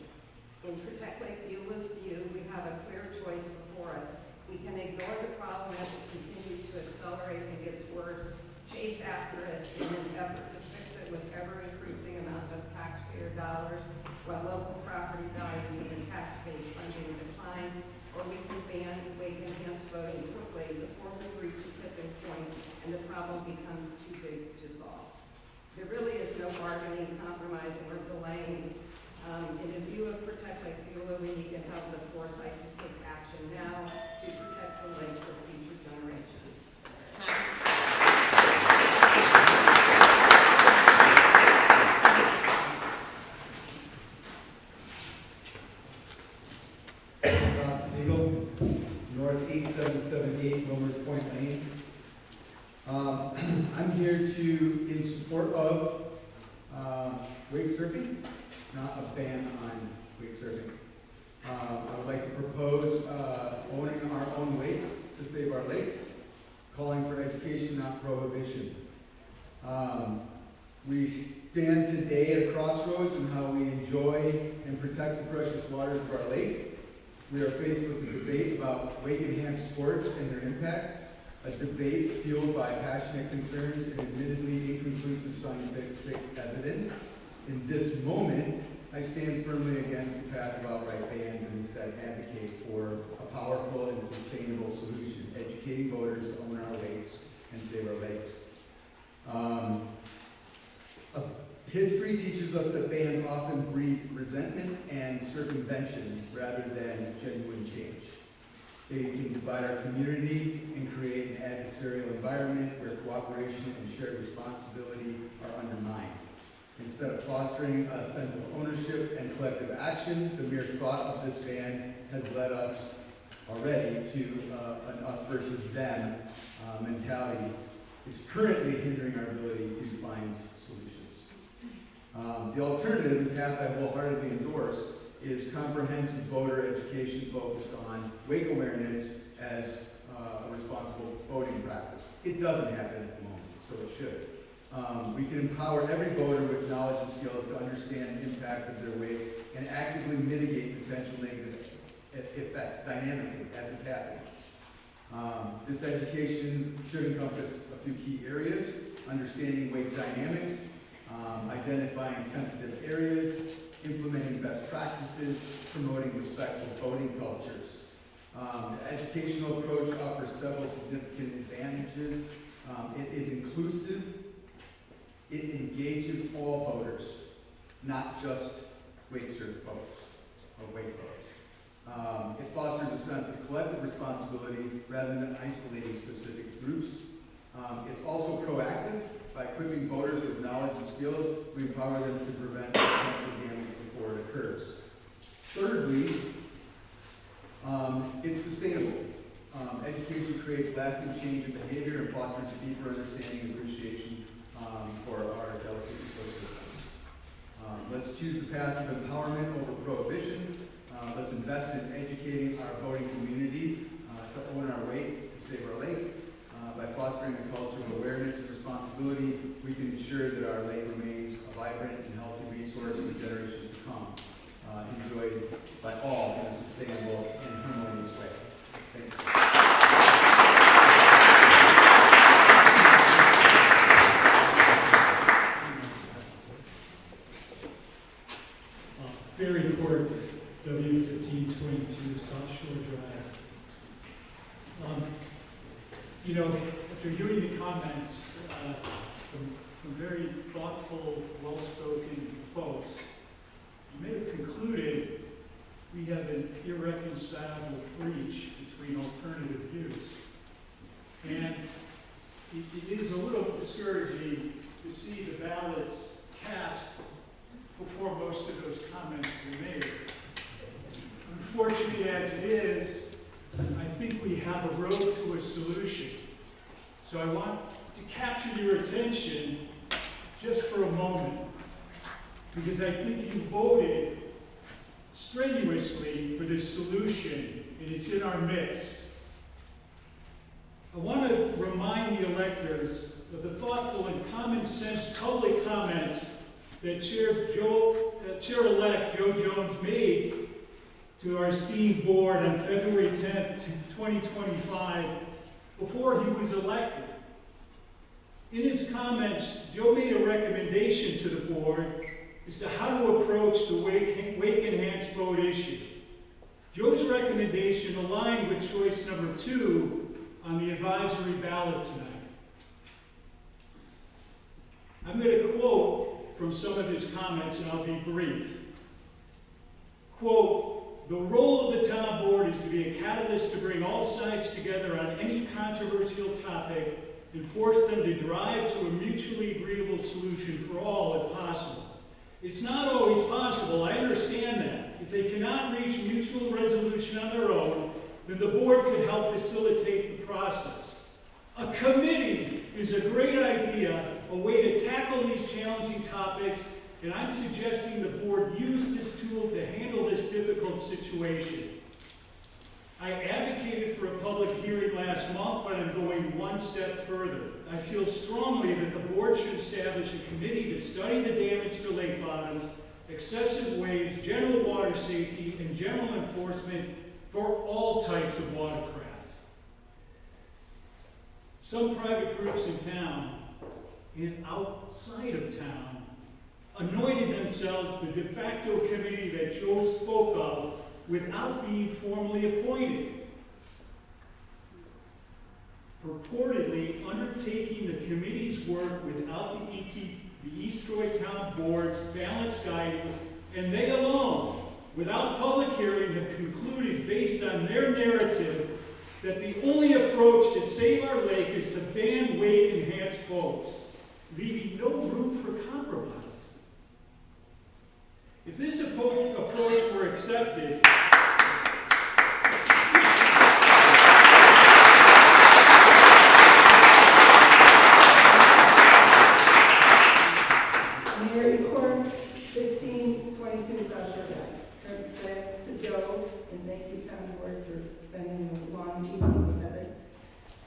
In Protect Lake Beulah's view, we have a clear choice before us. We can ignore the problem as it continues to accelerate and gets worse, chase after it in an effort to fix it with ever-increasing amounts of taxpayer dollars, while local property values and the tax-based funding decline, or we can ban wake-enhanced voting quickly before we reach a tipping point and the problem becomes too big to solve. There really is no bargaining, compromising, or delaying. In the view of Protect Lake Beulah, we need to have the foresight to take action now to protect the lake for future generations. Rob Siegel, North 8778 Wilmers Point Lane. I'm here in support of wake surfing, not a ban on wake surfing. I would like to propose owning our own wakes to save our lakes, calling for education, not prohibition. We stand today at a crossroads in how we enjoy and protect the precious waters of our lake. We are faced with a debate about wake-enhanced sports and their impact, a debate fueled by passionate concerns and admittedly inconclusive scientific evidence. In this moment, I stand firmly against the path of outright bans and instead advocate for a powerful and sustainable solution, educating voters to own save our lakes. History teaches us that bans often breed resentment and circumvention rather than genuine change. They can divide our community and create an adversarial environment where cooperation and shared responsibility are undermined. Instead of fostering a sense of ownership and collective action, the mere thought of this ban has led us already to an us versus them mentality. It's currently hindering our ability to find solutions. The alternative path I wholeheartedly endorse is comprehensive voter education focused on wake awareness as a responsible voting practice. It doesn't happen at the moment, so it should. We can empower every voter with knowledge and skills to understand the impact of their wake and actively mitigate potential negative effects dynamically as it's happening. This education should encompass a few key areas: understanding wake dynamics, identifying sensitive areas, implementing best practices, promoting respectful voting cultures. The educational approach offers several significant advantages. It is inclusive. It engages all voters, not just wake surf boats or wake boats. It fosters a sense of collective responsibility rather than isolating specific groups. It's also proactive. By equipping voters with knowledge and skills, we empower them to prevent potential damage before it occurs. Thirdly, it's sustainable. Education creates lasting change in behavior and fosters a deeper understanding and appreciation for our delicate ecosystem. Let's choose the path of empowerment over prohibition. Let's invest in educating our voting community to own our wake, to save our lake. By fostering a culture of awareness and responsibility, we can ensure that our lake remains a vibrant and healthy resource for generations to come, enjoyed by all in a sustainable and harmonious way. Thanks. Barry Court, W1522 South Shore Drive. After hearing the comments from very thoughtful, well-spoken folks, you may have concluded we have an irreconcilable breach between alternative views. And it is a little discouraging to see the ballots cast before most of those comments were made. Unfortunately, as it is, I think we have a road to a solution. So I want to capture your attention just for a moment, because I think you voted strenuously for this solution, and it's in our midst. I want to remind the electors of the thoughtful and common sense public comments that Chair-elect Joe Jones made to our esteemed board on February 10th, 2025, before he was elected. In his comments, Joe made a recommendation to the board as to how to approach the wake-enhanced boat issue. Joe's recommendation aligned with choice number 2 on the advisory ballot tonight. I'm going to quote from some of his comments, and I'll be brief. Quote, "The role of the town board is to be a catalyst to bring all sides together on any controversial topic and force them to drive to a mutually agreeable solution for all if possible. It's not always possible, I understand that. If they cannot reach mutual resolution on their own, then the board could help facilitate the process. A committee is a great idea, a way to tackle these challenging topics, and I'm suggesting the board use this tool to handle this difficult situation. I advocated for a public hearing last month, but I'm going one step further. I feel strongly that the board should establish a committee to study the damage to lake bottoms, excessive waves, general water safety, and general enforcement for all types of watercraft. Some private groups in town and outside of town anointed themselves the de facto committee that Joe spoke of without being formally appointed. purportedly undertaking the committee's work without the East Troy Town Board's balanced guidance, and they alone, without public hearing, have concluded based on their narrative that the only approach to save our lake is to ban wake-enhanced boats, leaving no room for compromise. If this approach were accepted, Mary Court, 1522 South Shore Drive. Thanks to Joe, and thank you, County Board, for spending a long evening together.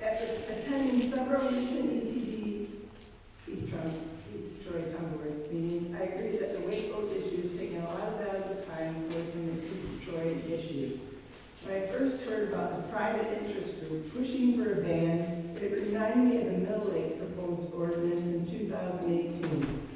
After attending several recent ETD East Troy Town Board meetings, I agree that the wakeboat issue is taking a lot of valuable time away from the East Troy issues. When I first heard about the private interest group pushing for a ban, it reminded me of the Mill Lake proposed ordinance in 2018.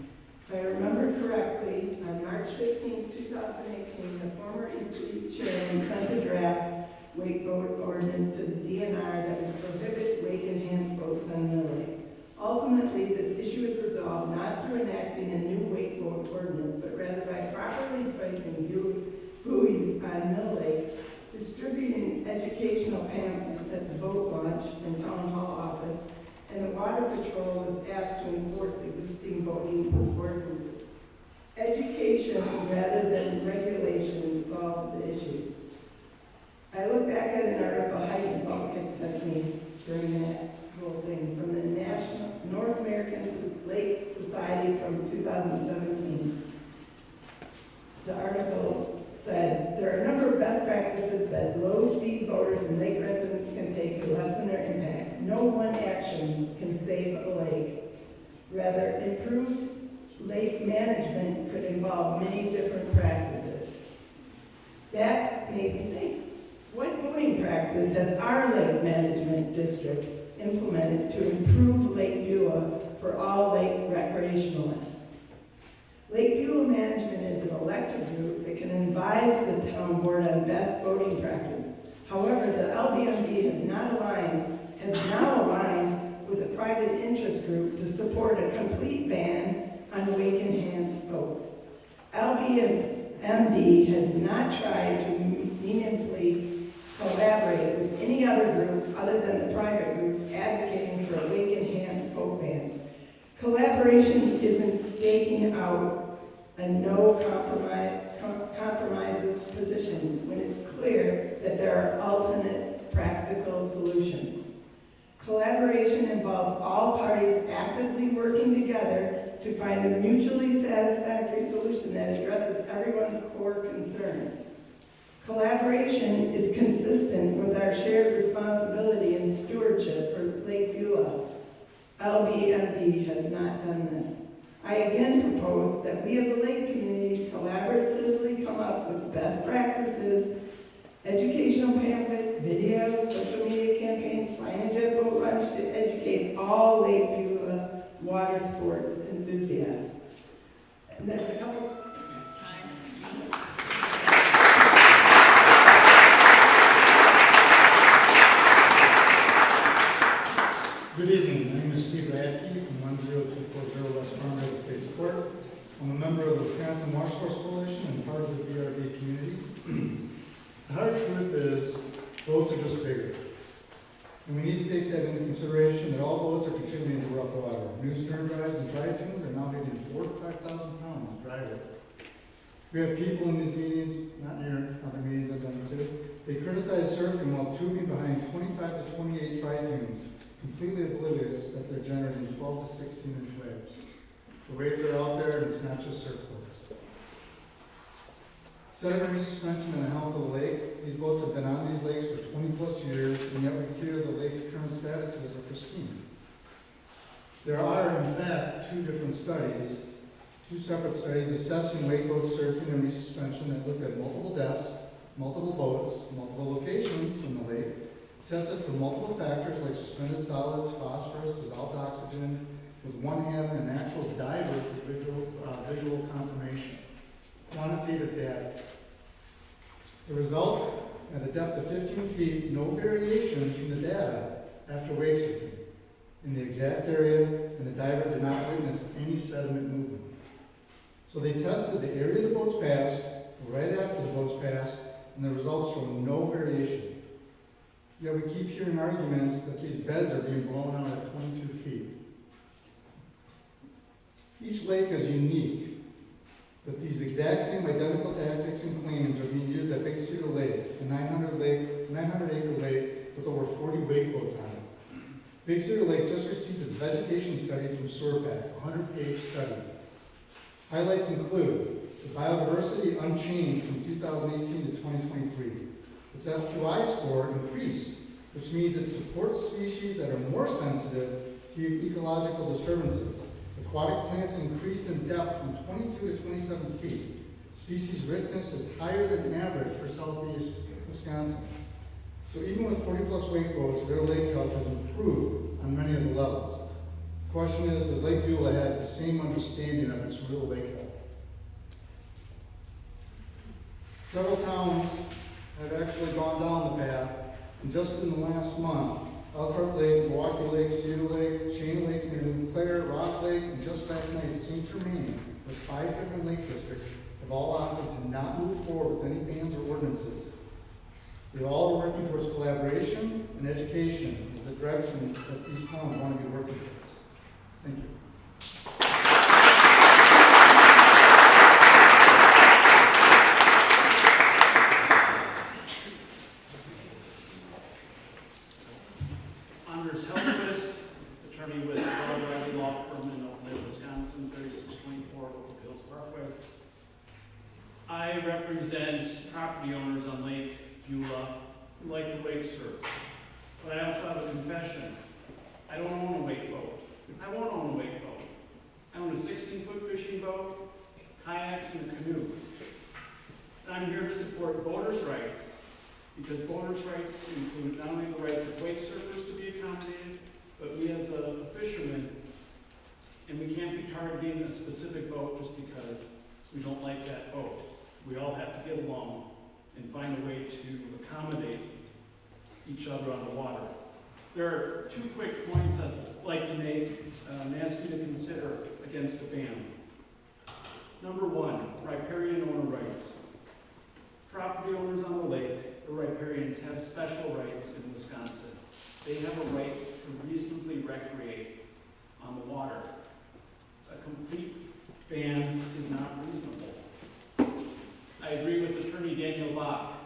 If I remember correctly, on March 15, 2018, the former ETD chairman sent a draft wakeboat ordinance to the DNR that would prohibit wake-enhanced boats on Mill Lake. Ultimately, this issue is resolved not through enacting a new wakeboat ordinance, but rather by properly placing buoys on Mill Lake, distributing educational pamphlets at the boat launch and town hall office, and the Water Patrol was asked to enforce existing boating ordinances. Education rather than regulation solved the issue. I look back at an article Heidi Bulk had sent me during that whole thing from the National North American Lake Society from 2017. The article said, there are a number of best practices that low-speed boaters and lake residents can take to lessen their impact. No one action can save a lake. Rather, improved lake management could involve many different practices. That made me think, what boating practice has our lake management district implemented to improve Lake Beulah for all lake recreationalists? Lake Beulah Management is an elected group that can advise the town board on best boating practice. However, the LBMD has now aligned with a private interest group to support a complete ban on wake-enhanced boats. LBMD has not tried to meaningfully collaborate with any other group other than the private group advocating for a wake-enhanced boat ban. Collaboration isn't staking out a no compromises position when it's clear that there are alternate practical solutions. Collaboration involves all parties actively working together to find a mutually satisfactory solution that addresses everyone's core concerns. Collaboration is consistent with our shared responsibility and stewardship for Lake Beulah. LBMD has not done this. I again propose that we as a lake community collaboratively come up with best practices, educational pamphlet, videos, social media campaigns, signage at boat launch to educate all Lake Beulah water sports enthusiasts. And there's a couple. Good evening, my name is Steve Radke from 10240 West Farmville Estates Court. I'm a member of the Wisconsin Water Sports Coalition and part of the BRB community. The hard truth is, boats are just bigger. And we need to take that into consideration that all boats are contributing to rough water. New stern drives and tri-tunes are now hitting 4,000 to 5,000 pounds dry weight. We have people in these meetings, not near other meetings I've done too, they criticize surfing while tubing behind 25 to 28 tri-tunes, completely oblivious that they're generating 12 to 16-inch waves. The waves are out there, and it's not just surfboards. Sedimentary suspension and the health of the lake. These boats have been on these lakes for 20 plus years, and yet we hear the lake's current statuses are pristine. There are, in fact, two separate studies assessing wakeboat surfing and resuspension that looked at multiple depths, multiple boats, multiple locations in the lake, tested for multiple factors like suspended solids, phosphorus, dissolved oxygen, with one having a natural diver for visual confirmation. Quantitative data. The result, at a depth of 15 feet, no variations from the data after wake surfing in the exact area, and the diver did not witness any sediment movement. So they tested the area the boats passed, right after the boats passed, and the results show no variation. Yet we keep hearing arguments that these beds are being blown out at 22 feet. Each lake is unique, but these exact same identical tactics and claims are being used at Big Cedar Lake, a 900-acre lake with over 40 wakeboats on it. Big Cedar Lake just received its vegetation study from SORPAC, a 100-page study. Highlights include the biodiversity unchanged from 2018 to 2023. Its FQI score increased, which means it supports species that are more sensitive to ecological disturbances. Aquatic plants increased in depth from 22 to 27 feet. Species richness is higher than average for southeast Wisconsin. So even with 40-plus wakeboats, their lake health has improved on many of the levels. The question is, does Lake Beulah have the same understanding of its real lake health? Several towns have actually gone down the path, and just in the last month, Elkhart Lake, Milwaukee Lake, Cedar Lake, Shane Lakes near New Clare, Rock Lake, and just last night, St. Germain, with 5 different lake districts, have all opted to not move forward with any bans or ordinances. They all are working towards collaboration and education is the direction that these towns want to be working towards. Thank you. Anders Helmquist, attorney with Riley Law Firm in Oakland, Wisconsin, 3624 Oak Hills Parkway. I represent property owners on Lake Beulah who like to wake surf. But I also have a confession. I don't own a wakeboat. I won't own a wakeboat. I own a 16-foot fishing boat, kayaks, and a canoe. And I'm here to support boaters' rights, because boaters' rights include not only the rights of wake surfers to be accommodated, but we as a fisherman, and we can't be targeting a specific boat just because we don't like that boat. We all have to get along and find a way to accommodate each other on the water. There are 2 quick points I'd like to make and ask you to consider against a ban. Number 1, riparian owner rights. Property owners on the lake, the riparians, have special rights in Wisconsin. They have a right to reasonably recreate on the water. A complete ban is not reasonable. I agree with Attorney Daniel Bach.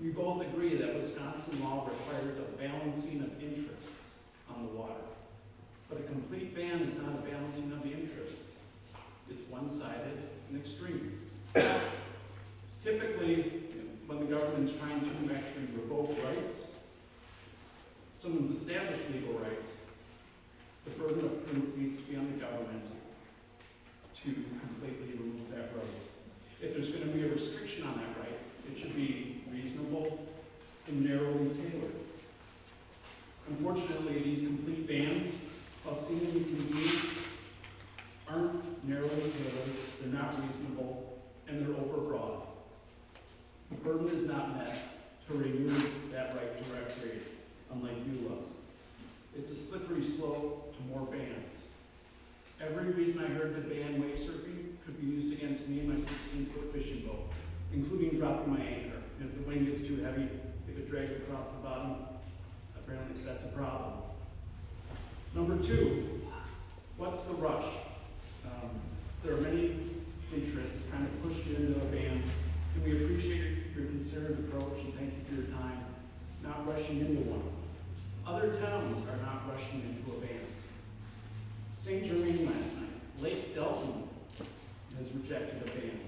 We both agree that Wisconsin law requires a balancing of interests on the water. But a complete ban is not a balancing of the interests. It's one-sided and extreme. Typically, when the government's trying to actually revoke rights, someone's established legal rights, the burden of proof needs to be on the government to completely remove that right. If there's going to be a restriction on that right, it should be reasonable and narrowly tailored. Unfortunately, these complete bans, while seemingly convenient, aren't narrowly tailored, they're not reasonable, and they're overbroad. The burden is not met to remove that right to recreate on Lake Beulah. It's a slippery slope to more bans. Every reason I heard to ban wake surfing could be used against me and my 16-foot fishing boat, including dropping my anchor. And if the wind gets too heavy, if it drags across the bottom, apparently that's a problem. Number 2, what's the rush? There are many interests trying to push you into a ban, and we appreciate your considered approach and thank you for your time, not rushing into one. Other towns are not rushing into a ban. St. Germain last night, Lake Delton has rejected a ban.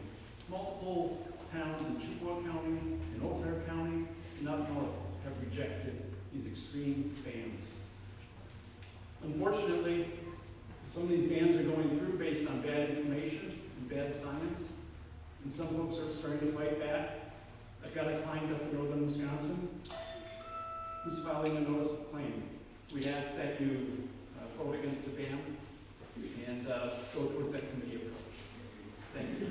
Multiple towns in Chippewa County, in Eau Claire County, and up north have rejected these extreme bans. Unfortunately, some of these bans are going through based on bad information and bad science, and some folks are starting to fight back. I've got a client up in northern Wisconsin who's filing a notice of claim. We ask that you vote against a ban and go towards that committee approach. Thank you.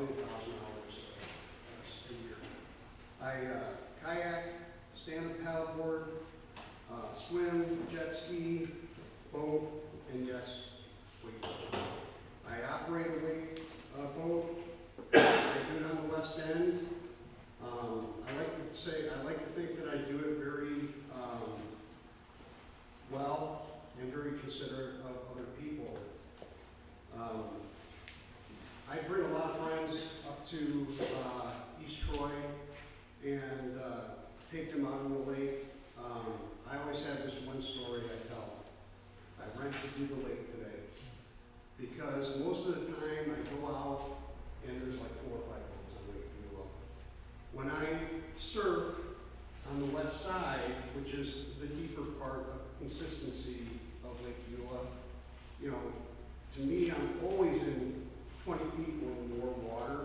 roughly 1,000 hours a year. I kayak, stand-up paddleboard, swim, jet ski, boat, and yes, wake surf. I operate a wake boat. I do it on the West End. I like to think that I do it very well and very considerate of other people. I bring a lot of friends up to East Troy and take them out on the lake. I always have this one story I tell. I rent to do the lake today because most of the time I go out and there's like 4 or 5 boats on Lake Beulah. When I surf on the west side, which is the deeper part of consistency of Lake Beulah, you know, to me, I'm always in 20 feet or more water.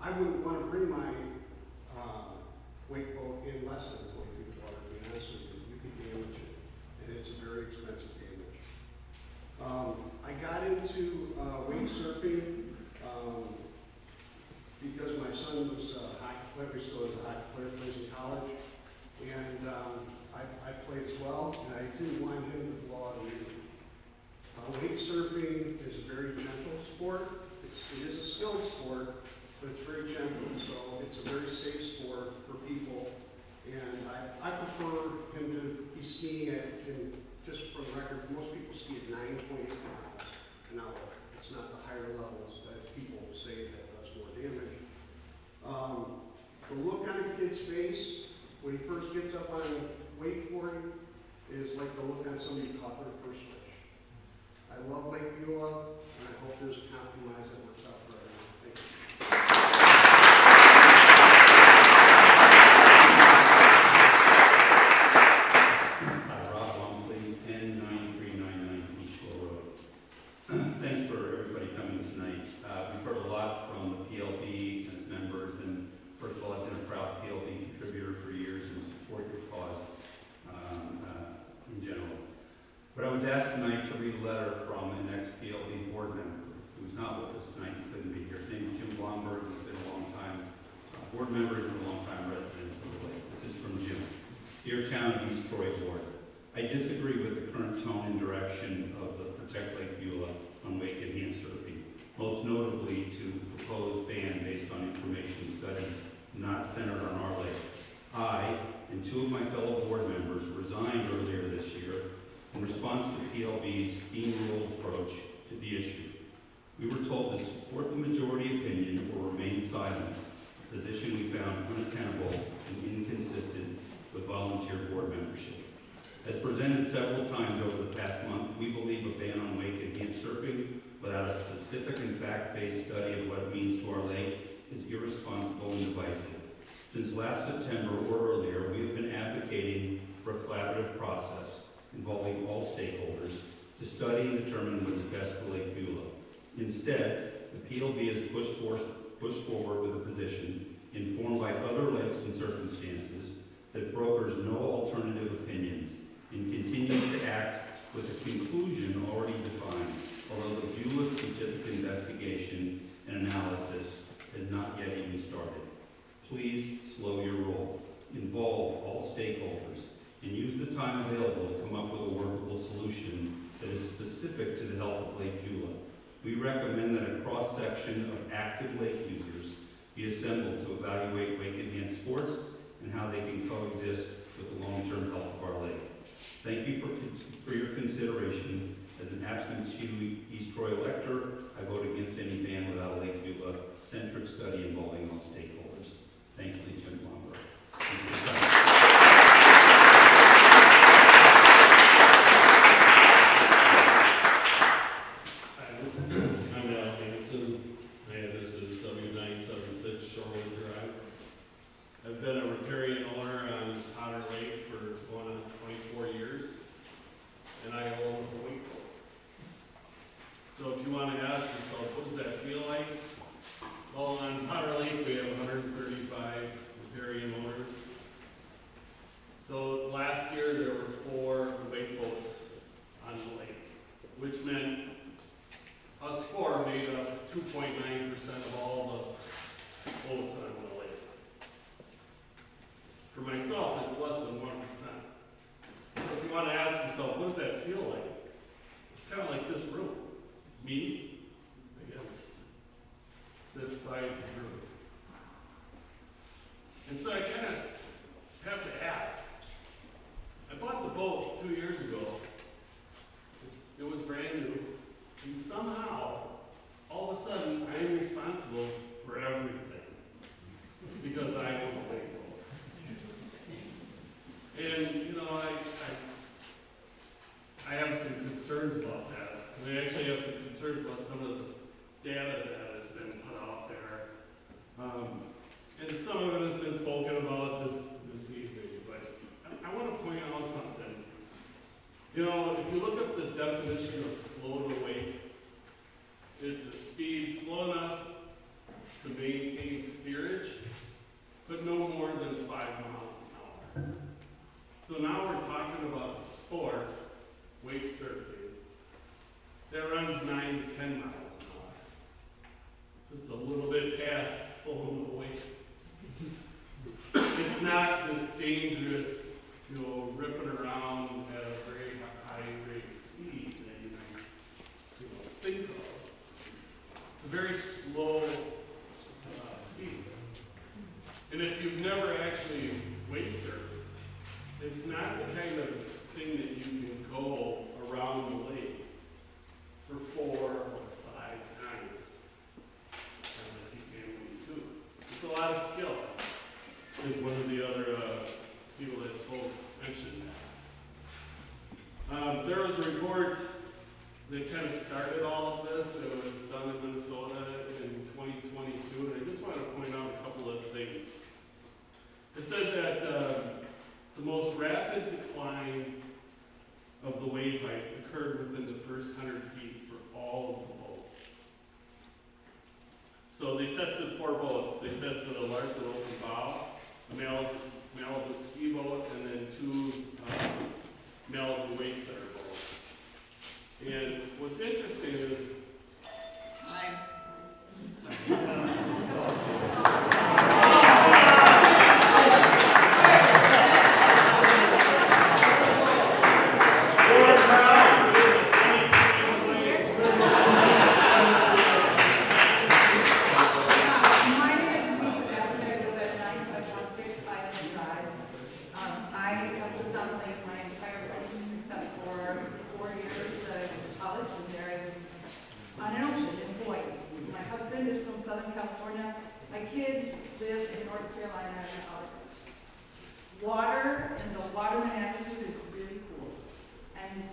I wouldn't want to bring my wake boat in less than 20 feet of water, to be honest with you. You could damage it, and it's a very expensive damage. I got into wake surfing because my son was a hockey player, he still is a hockey player, plays in college, and I played as well, and I didn't want him to blow out a knee. Wake surfing is a very gentle sport. It is a skilled sport, but it's very gentle, so it's a very safe sport for people. And I prefer him to be skiing at, and just for the record, most people ski at 9.8 miles an hour. It's not the higher levels that people say that does more damage. The look on a kid's face when he first gets up on wakeboarding is like the look on somebody who caught their first fish. I love Lake Beulah, and I hope there's a compromise that works out for everyone. Thank you. Hi, Rob Lumsley, N9399 East Shore Road. Thanks for everybody coming tonight. We've heard a lot from the PLB and its members, and first of all, I've been a proud PLB contributor for years and support your cause in general. But I was asked tonight to read a letter from an ex-PLB board member who's not with us tonight. He couldn't be here. His name is Jim Blomberg. He's been a long time board member. He's been a long time resident of the lake. This is from Jim. Dear Town of East Troy Board, I disagree with the current tone and direction of the Protect Lake Beulah on wake and hand surfing, most notably to proposed ban based on information studies not centered on our lake. I and 2 of my fellow board members resigned earlier this year in response to PLB's steamrolled approach to the issue. We were told to support the majority opinion or remain silent, a position we found untenable and inconsistent with volunteer board membership. As presented several times over the past month, we believe a ban on wake and hand surfing without a specific and fact-based study of what it means to our lake is irresponsible and divisive. Since last September or earlier, we have been advocating for a collaborative process involving all stakeholders to study and determine what is best for Lake Beulah. Instead, the PLB has pushed forward with a position informed by other lakes and circumstances that brokers no alternative opinions and continues to act with a conclusion already defined, although the Beulah-specific investigation and analysis has not yet even started. Please slow your roll, involve all stakeholders, and use the time available to come up with a workable solution that is specific to the health of Lake Beulah. We recommend that a cross-section of active lake users be assembled to evaluate wake and hand sports and how they can coexist with the long-term health of our lake. Thank you for your consideration. As an absentee East Troy elector, I vote against any ban without a Lake Beulah-centric study involving all stakeholders. Thank you, Jim Blomberg. I'm Al Hanson. This is W976 Shorewood Drive. I've been a riparian owner on Otter Lake for going on 24 years, and I own a wakeboat. So if you want to ask yourself, what does that feel 2.9% of all the boats on the lake. For myself, it's less than 1%. So if you want to ask yourself, what does that feel like? It's kind of like this room. Me against this size of room. And so I kind of have to ask. I bought the boat 2 years ago. It was brand new. And somehow, all of a sudden, I am responsible for everything. Because I own a wakeboat. And, you know, I have some concerns about that. And I actually have some concerns about some of the data that has been put out there. And some of it has been spoken about this evening. But I want to point out something. You know, if you look up the definition of slow to wake, it's a speed slow enough to maintain steerage, but no more than 5 miles an hour. So now we're talking about a sport, wake surfing, that runs 9 to 10 miles an hour. Just a little bit past pulling the wake. It's not this dangerous, you know, ripping around at a very high rate of speed that you might, you know, think of. It's a very slow speed. And if you've never actually wake surfed, it's not the kind of thing that you can go around the lake for 4 or 5 times like you can when you do. It's a lot of skill. I think one of the other people that spoke mentioned that. There was a report that kind of started all of this. It was done in Minnesota in 2022, and I just want to point out a couple of things. It said that the most rapid decline of the wave height occurred within the first 100 feet for all of the boats. So they tested 4 boats. They tested a Larson open bow, a Malibu ski boat, and then 2 Malibu wake center boats. And what's interesting is Time. Sorry. Southern California. My kids live in North Carolina and Electors. Water and the waterman attitude is really cool. And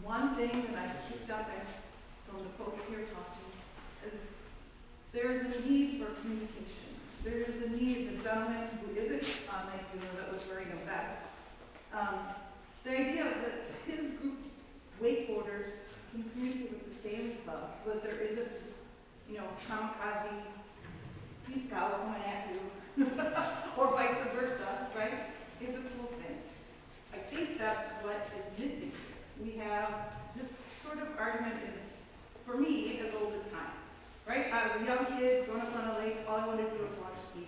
one thing that I picked up from the folks here talking is there is a need for communication. There is a need, the gentleman who isn't on that that was wearing a vest, the idea that his group wakeboarders can communicate with the sailing club so that there isn't this, you know, kamikaze sea scow coming at you, or vice versa, right? It's a cool thing. I think that's what is missing. We have this sort of argument is, for me, as old as time, right? I was a young kid growing up on a lake. All I wanted to do was water ski.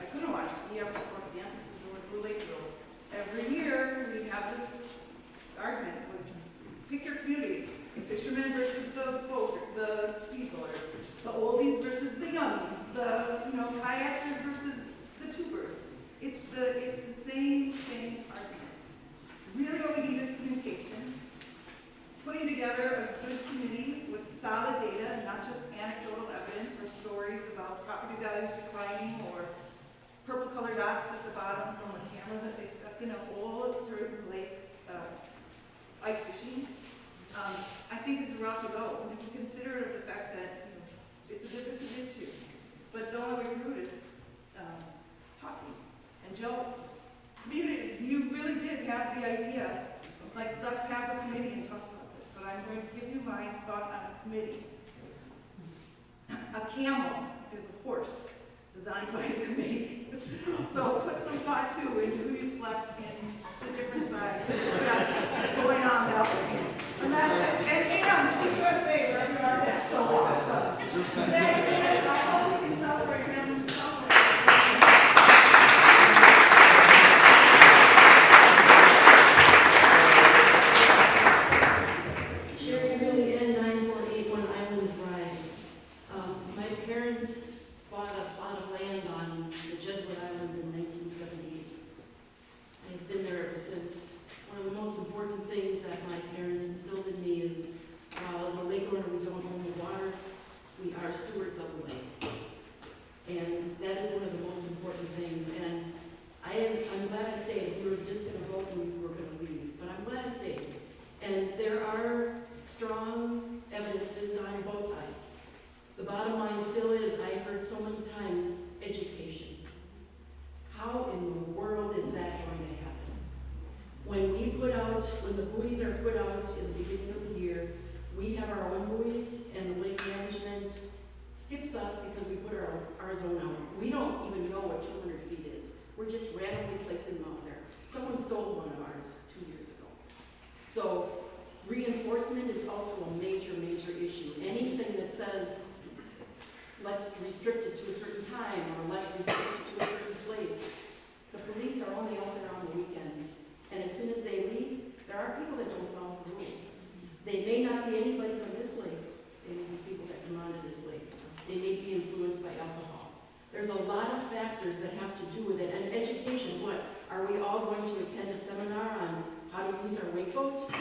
I couldn't water ski up to 4 p.m. because it was the lake road. Every year we have this argument. It was pick your community. The fishermen versus the boat, the speedboaters, the oldies versus the youngies, the kayakers versus the tubers. It's the same argument. Really, what we need is communication. Putting together a good committee with solid data and not just anecdotal evidence or stories about property values declining or purple colored dots at the bottoms on the camera that they stuck in a hole during the lake ice fishing. I think is the route to go. And if you consider the fact that it's a divisive issue, but the only way through it is talking. And Joe, you really did have the idea of like, let's have a committee and talk about this. But I'm going to give you my thought on a committee. A camel is a horse designed by a committee. So put some thought too in who's left in the different sizes going on that way. And that's it. And CUSA, where we are next. So Sherry Billy N. 9481 Island Drive. My parents bought a plot of land on the Jesuit Island in 1978. I've been there ever since. One of the most important things that my parents instilled in me is, as a lake owner, we don't own the water, we are stewards of the lake. And that is one of the most important things. And I'm glad I stayed. We were just going to vote and we were going to leave, but I'm glad I stayed. And there are strong evidences on both sides. The bottom line still is, I heard so many times, education. How in the world is that going to happen? When the buoys are put out in the beginning of the year, we have our own buoys, and the lake management skips us because we put ours own out. We don't even know what 200 feet is. We're just randomly placing them out there. Someone stole one of ours 2 years ago. So reinforcement is also a major, major issue. Anything that says, let's restrict it to a certain time, or let's restrict it to a certain place. The police are only out there on the weekends. And as soon as they leave, there are people that don't follow the rules. They may not be anybody from this lake. They may be people that come onto this lake. They may be influenced by alcohol. There's a lot of factors that have to do with it. And education, what? Are we all going to attend a seminar on how to use our wakeboats?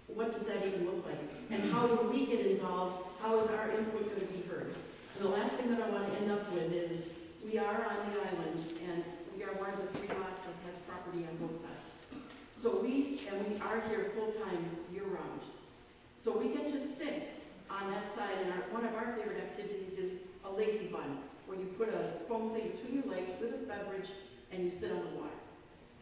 What does that even look like? And how do we get involved? How is our input going to be heard? And the last thing that I want to end up with is, we are on the island, and we are one of the 3 lots that has property on both sides. So we are here full-time, year-round. So we get to sit on that side, and one of our favorite activities is a lazy bun, where you put a foam thing between your legs with a beverage, and you sit on the water.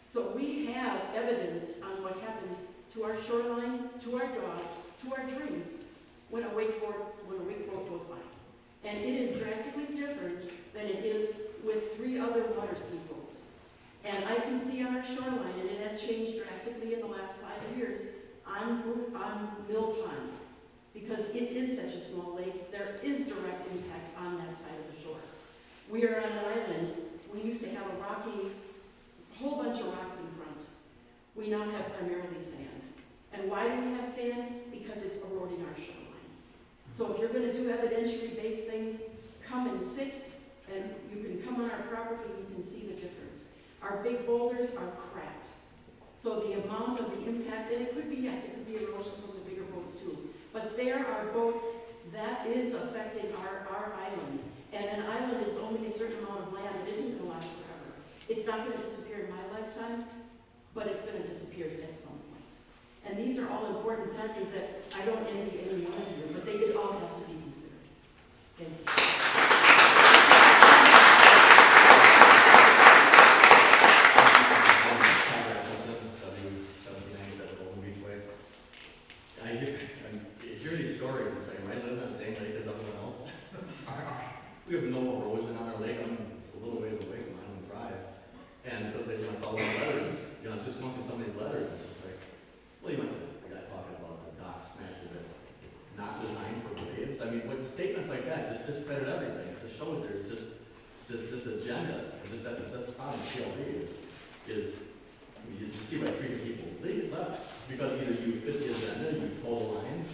So we have evidence on what happens to our shoreline, to our dogs, to our trees, when a wakeboat goes by. And it is drastically different than it is with 3 other water ski boats. And I can see on our shoreline, and it has changed drastically in the last 5 years, on Mill Pond, because it is such a small lake, there is direct impact on that side of the shore. We are on an island. We used to have a whole bunch of rocks in front. We now have primarily sand. And why do we have sand? Because it's eroding our shoreline. So if you're going to do evidentiary-based things, come and sit, and you can come on our property and you can see the difference. Our big boulders are cracked. So the amount of the impact, and it could be, yes, it could be erosion from the bigger boats too, but there are boats that is affecting our island. And an island is only a certain amount of land. It isn't going to last forever. It's not going to disappear in my lifetime, but it's going to disappear at some point. And these are all important factors that I don't envy any one of you, but it all has to be considered. Thank you. I hear these stories and say, I live on the same lake as everyone else. We have no erosion on our lake. I'm just a little ways away from Island Drive. And because I saw one of the letters, it's just going through some of these letters, it's just like, well, the guy talking about the dock smashed it. It's not designed for waves. I mean, with statements like that, just discredit everything. It just shows there's just this agenda. And that's the problem with PLD is you see by 3 people, they left because either you fit the agenda, you toe the line,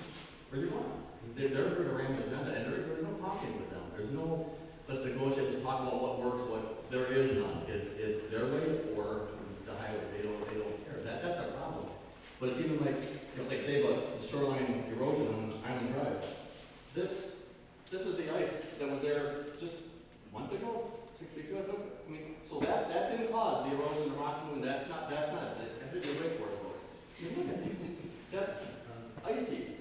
or you're wrong. They're here to ram the agenda, and there's no talking with them. There's no, let's negotiate, let's talk about what works, what there is none. It's their way or the highway. They don't care. That's the problem. But it's even like say about the shoreline erosion on Island Drive. This is the ice that was there just a month ago, 6 weeks ago. I mean, so that didn't cause the erosion, the rocks moving. That's not. It's got to be wakeboard boats. I mean, look at these. That's icy.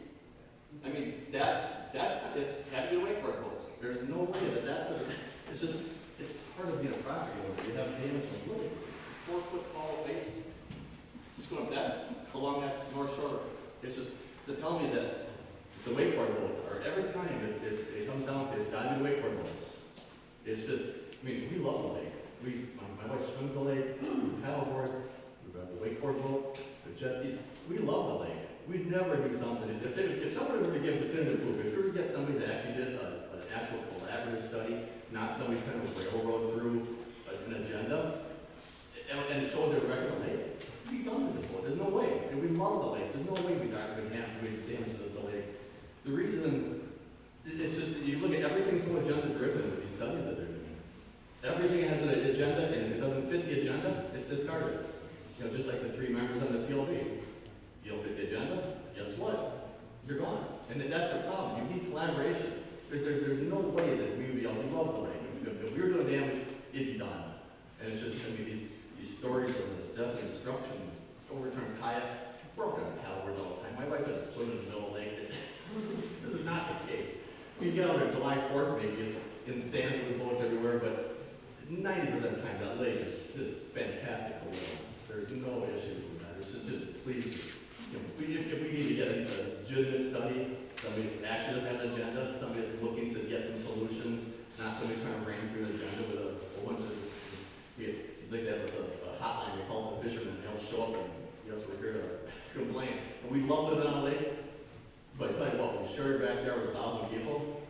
I mean, it's had to be wakeboard boats. There's no way that could. It's part of being a property owner. You have damage from look at this 4-foot tall ice. Just going. That's along that North Shore. It's just to tell me that the wakeboard boats are every time it comes down to it's got to be wakeboard boats. It's just. I mean, we love the lake. My wife swims the lake, we paddleboard, we have the wakeboard boat, the jet skis. We love the lake. We'd never do something. If somebody were to give definitive proof, if you were to get somebody that actually did an an actual collaborative study, not somebody trying to railroad through an agenda, and show their record on lake. We done with the boat. There's no way. And we love the lake. There's no way we're not going to have to damage the lake. The reason, it's just that you look at everything so agenda driven with these studies that they're doing. Everything has an agenda, and if it doesn't fit the agenda, it's discarded. You know, just like the 3 members on the PLB. You don't fit the agenda, guess what? You're gone. And that's the problem. You need collaboration. There's no way that we would be able to love the lake. If we were doing damage, it'd be done. And it's just, I mean, these stories of this death and destruction, overturned kayak, we're all going to paddleboards all the time. My wife's had to swim in the middle of the lake. This is not the case. We get out there July 4th, maybe it's insanity with boats everywhere, but 90% of the time that lake is just fantastic to live on. There's no issues with that. It's just please, you know, if we need to get at least a legitimate study, somebody that actually does have an agenda, somebody that's looking to get some solutions, not somebody's trying to ram through an agenda with a whole bunch of, it's like they have a hotline, they call them the fishermen, they'll show up and, yes, we're here to complain. And we love living on a lake, but I tell you what, we share a backyard with 1,000 people,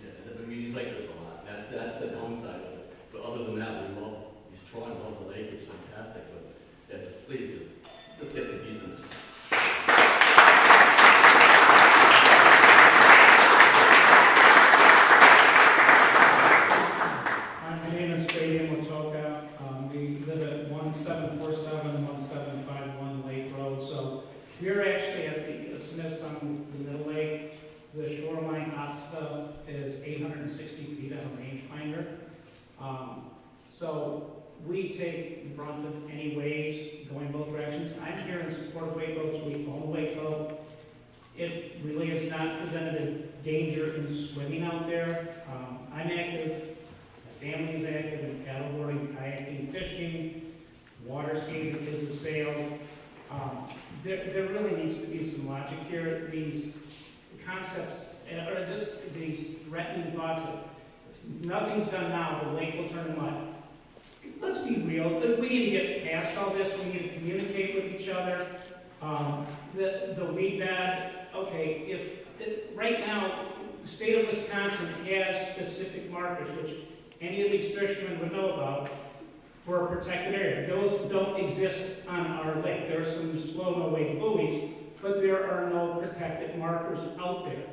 yeah, and there are meetings like this a lot. That's the downside of it. But other than that, we love these trawling, love the lake, it's fantastic. But yeah, just please, let's get some pieces. My name is Fabian Watoka. We live at 1747, 1751 Lake Road. So we're actually at the Smiths on the Middle Lake. The shoreline opsta is 860 feet on a rangefinder. So we take the brunt of any waves going both directions. I'm here in support of wakeboats. We own a wakeboat. It really is not presented a danger in swimming out there. I'm active, my family is active in paddleboarding, kayaking, fishing, water skiing, the kids have sailed. There really needs to be some logic here. These concepts, or just these threatening thoughts of, if nothing's done now, the lake will turn mud. Let's be real. We need to get past all this. We need to communicate with each other. The weed bed, okay, right now, the state of Wisconsin has specific markers, which any of these fishermen would know about, for a protected area. Those don't exist on our lake. There are some slow no-wake buoys, but there are no protected markers out there.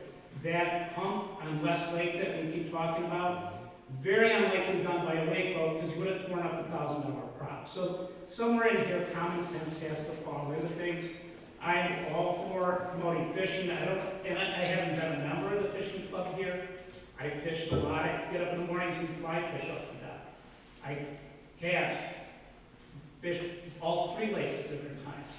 That hump on West Lake that we keep talking about, very unlikely done by a wakeboat because you would have torn up a $1,000 prop. So somewhere in here, common sense has to fall into things. I'm all for promoting fishing. I haven't been a member of the fishing club here. I fished a lot. I get up in the mornings and fly fish up the dock. I cast, fish all 3 lakes at different times.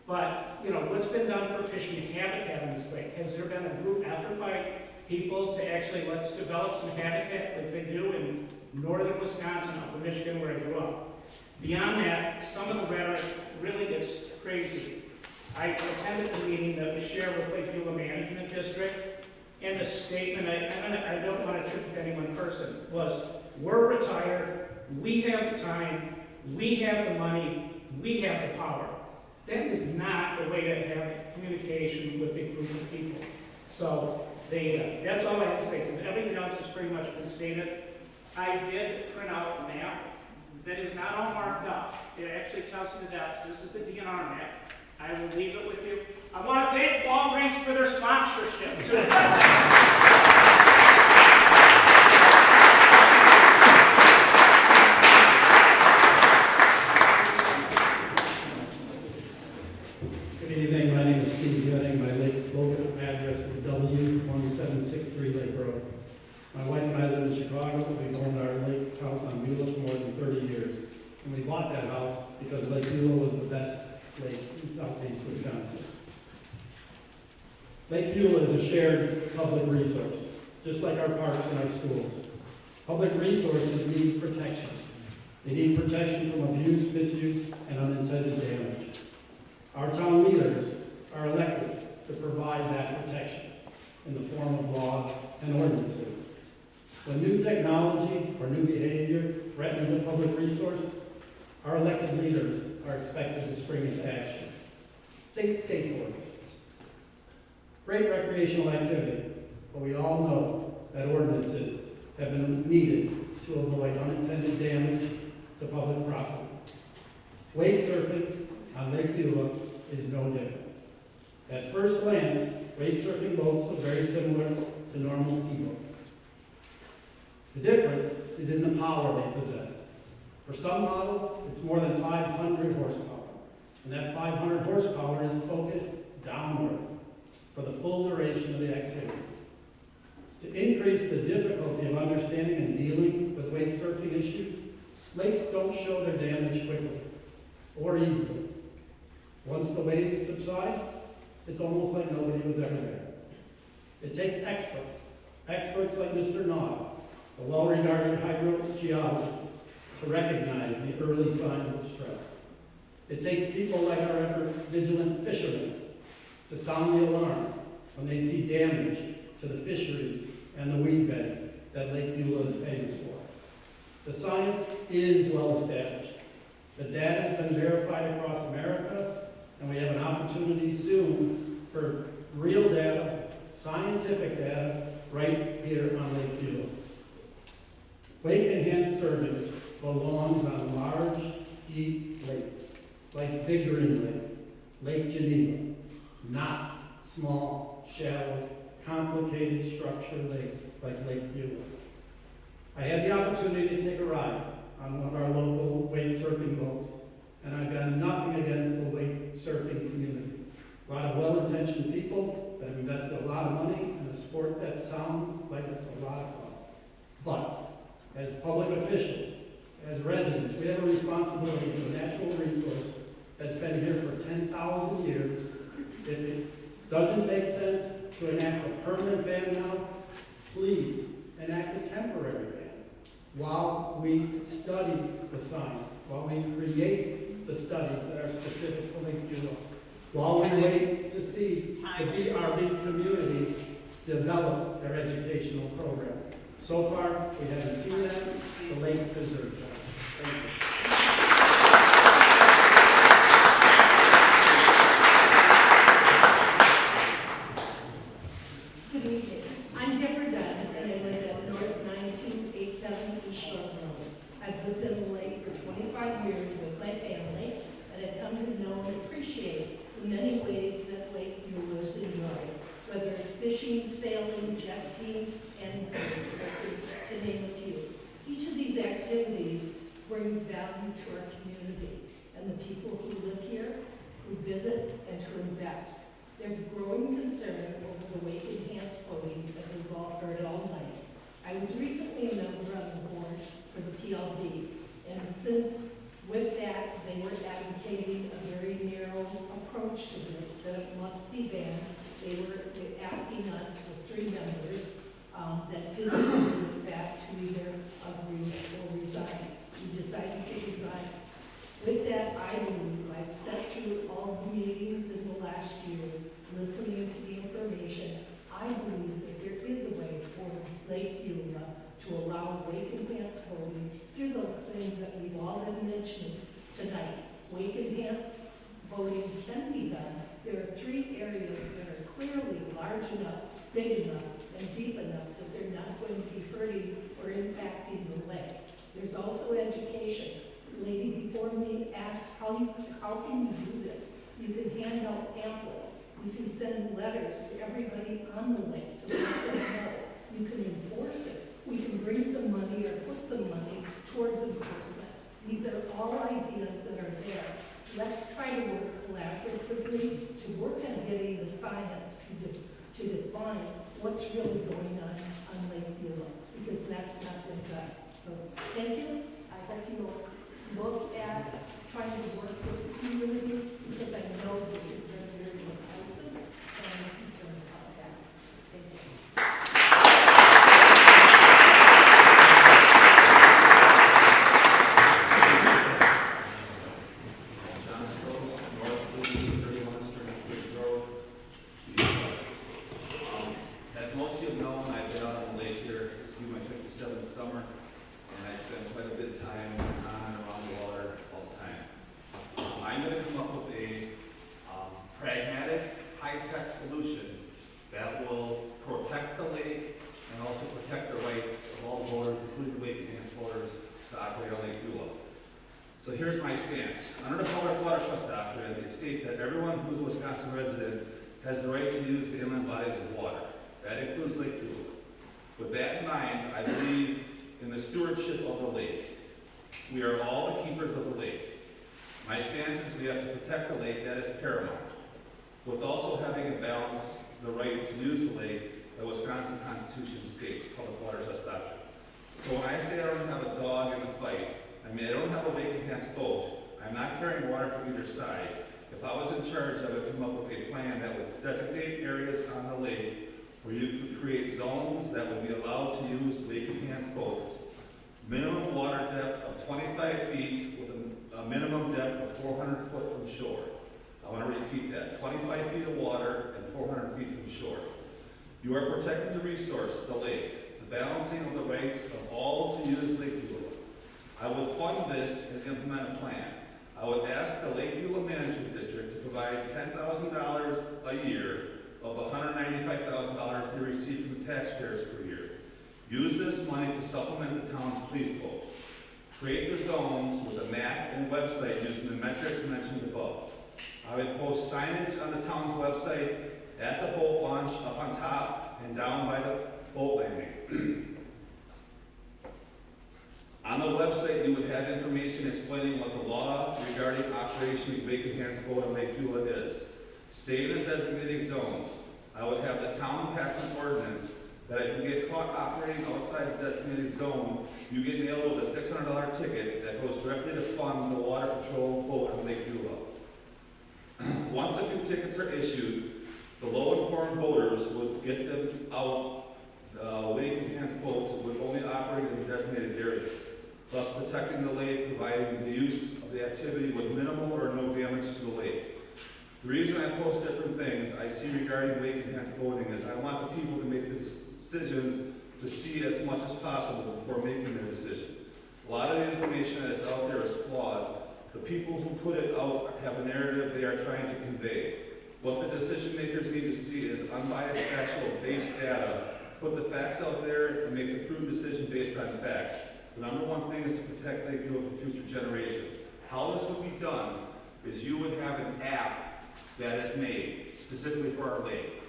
But, you know, what's been done for fishing habitat in this lake? Has there been a group effort by people to actually let's develop some habitat like they do in northern Wisconsin, upper Michigan, where I grew up? Beyond that, some of the rhetoric really gets crazy. I attended a meeting that was shared with Lake Beulah Management District, and the statement, I don't want to trip to any one person, was, we're retired, we have the time, we have the money, we have the power. That is not the way to have communication with a group of people. So that's all I have to say, because everything else has pretty much been stated. I did print out a map that is not all marked up. It actually tells you the depths. This is the DNR map. I will leave it with you. I want to thank Walgreens for their sponsorship, too. Good evening, my name is Steve Gooding. My local address is W1763 Lake Road. My wife and I live in Chicago. We've owned our lake house on Beulah for more than 30 years. And we bought that house because Lake Beulah was the best lake in southeast Wisconsin. Lake Beulah is a shared public resource, just like our parks and our schools. Public resources need protection. They need protection from abuse, misuse, and unintended damage. Our town leaders are elected to provide that protection in the form of laws and ordinances. When new technology or new behavior threatens a public resource, our elected leaders are expected to spring into action. Think skateboards. Great recreational activity, but we all know that ordinances have been needed to avoid unintended damage to public property. Wake surfing on Lake Beulah is no different. At first glance, wake surfing boats look very similar to normal ski boats. The difference is in the power they possess. For some models, it's more than 500 horsepower, and that 500 horsepower is focused downward for the full duration of the activity. To increase the difficulty of understanding and dealing with wake surfing issues, lakes don't show their damage quickly or easily. Once the waves subside, it's almost like nobody was ever there. It takes experts like Mr. Nod, a well-regarded hydrogeologist, to recognize the early signs of stress. It takes people like our ever-vigilant fishermen to sound the alarm when they see damage to the fisheries and the weed beds that Lake Beulah is famous for. The science is well established. The data has been verified across America, and we have an opportunity soon for real data, scientific data, right here on Lake Beulah. Wake-enhanced surfing belongs on large, deep lakes, like Big Green Lake, Lake Geneva, not small, shallow, complicated structured lakes like Lake Beulah. I had the opportunity to take a ride on one of our local wake surfing boats, and I've got nothing against the wake surfing community. A lot of well-intentioned people that have invested a lot of money in a sport that sounds like it's a lot of fun. But as public officials, as residents, we have a responsibility for a natural resource that's been here for 10,000 years. If it doesn't make sense to enact a permanent ban now, please enact a temporary ban while we study the science, while we create the studies that are specific to Lake Beulah, while we wait to see the BRB community develop their educational program. So far, we haven't seen that. The lake deserves that. Thank you. I've lived in the lake for 25 years with my family, and I've come to know and appreciate the many ways that Lake Beulah is enjoyed, whether it's fishing, sailing, jet skiing, and boats, to name a few. Each of these activities brings value to our community and the people who live here, who visit, and who invest. There's growing concern over the wake enhanced boating, as we've all heard all night. I was recently a member of the board for the PLB, and since with that they were advocating a very narrow approach to this, that it must be banned, they were asking us, the 3 members that didn't agree with that, to either agree or resign. We decided to resign. With that, I believe I've sat through all the meetings in the last year, listening to the information. I believe that there is a way for Lake Beulah to allow wake-enhanced boating through those things that we've all been mentioning tonight. Wake-enhanced boating can be done. There are 3 areas that are clearly large enough, big enough, and deep enough that they're not going to be hurting or impacting the lake. There's also education. The lady before me asked, how can you do this? You can hand out pamphlets. You can send letters to everybody on the lake to let them know. You can enforce it. We can bring some money or put some money towards enforcement. These are all ideas that are there. Let's try to work collaboratively to work on getting the science to define what's really going on Lake Beulah, because that's not been done. So thank you. I hope you will look at trying to work with the community, because I know this is very, very divisive, and I'm concerned about that. Thank you. As most of you know, I've been out on the lake here. This will be my 57th summer, and I spend quite a bit of time on and around the water all the time. I'm going to come up with a pragmatic, high-tech solution that will protect the lake and also protect the rights of all voters, including the Wake Enhanced voters, to operate on Lake Beulah. So here's my stance. Under the Public Water Trust Doctrine, it states that everyone who is a Wisconsin resident has the right to use the inland bodies of water. That includes Lake Beulah. With that in mind, I believe in the stewardship of the lake. We are all the keepers of the lake. My stance is we have to protect the lake, that is paramount, with also having a balance, the right to use the lake, the Wisconsin Constitution states, Public Water Trust Doctrine. So when I say I don't have a dog in the fight, I mean I don't have a lake enhanced boat, I'm not carrying water from either side. If I was in charge, I would come up with a plan that would designate areas on the lake where you could create zones that would be allowed to use lake enhanced boats. Minimum water depth of 25 feet with a minimum depth of 400 foot from shore. I want to repeat that, 25 feet of water and 400 feet from shore. You are protecting the resource, the lake, the balancing of the rights of all to use Lake Beulah. I will fund this and implement a plan. I would ask the Lake Beulah Management District to provide $10,000 a year of the $195,000 they receive from the taxpayers per year. Use this money to supplement the town's police boat. Create the zones with a map and website using the metrics mentioned above. I would post signage on the town's website at the boat launch, up on top, and down by the boat landing. On the website, you would have information explaining what the law regarding operation of Wake Enhanced Boat on Lake Beulah is. State and designated zones. I would have the town pass an ordinance that if you get caught operating outside the designated zone, you get nailed with a $600 ticket that goes directly to fund the water patrol boat on Lake Beulah. Once a few tickets are issued, the low-informed boaters would get them out. Lake enhanced boats would only operate in the designated areas, thus protecting the lake, providing the use of the activity with minimal or no damage to the lake. The reason I post different things I see regarding lake enhanced boating is I want the people to make the decisions to see as much as possible before making their decision. A lot of the information that is out there is flawed. The people who put it out have a narrative they are trying to convey. What the decision makers need to see is unbiased, factual-based data. Put the facts out there and make the prudent decision based on facts. The number one thing is to protect Lake Beulah for future generations. How this would be done is you would have an app that is made specifically for our lake.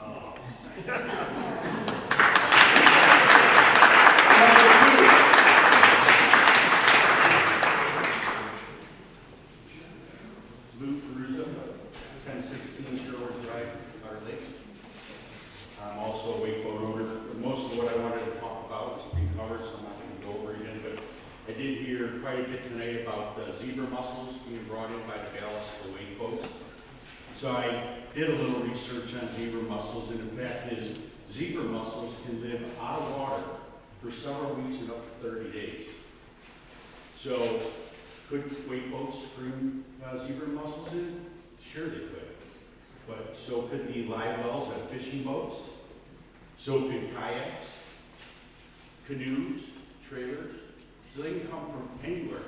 Oh. Lou Caruso, 1016 Sherwood Drive, Our Lake. I'm also a wakeboat owner. Most of what I wanted to talk about has been covered, so I'm not going to go over again. But I did hear quite a bit tonight about the zebra mussels being brought in by the ballast of the wakeboats. So I did a little research on zebra mussels, and the fact is, zebra mussels can live out of water for several weeks and up to 30 days. So could wakeboats bring zebra mussels in? Sure they could. But so could the live wells at fishing boats. So could kayaks, canoes, trailers. So they can come from anywhere.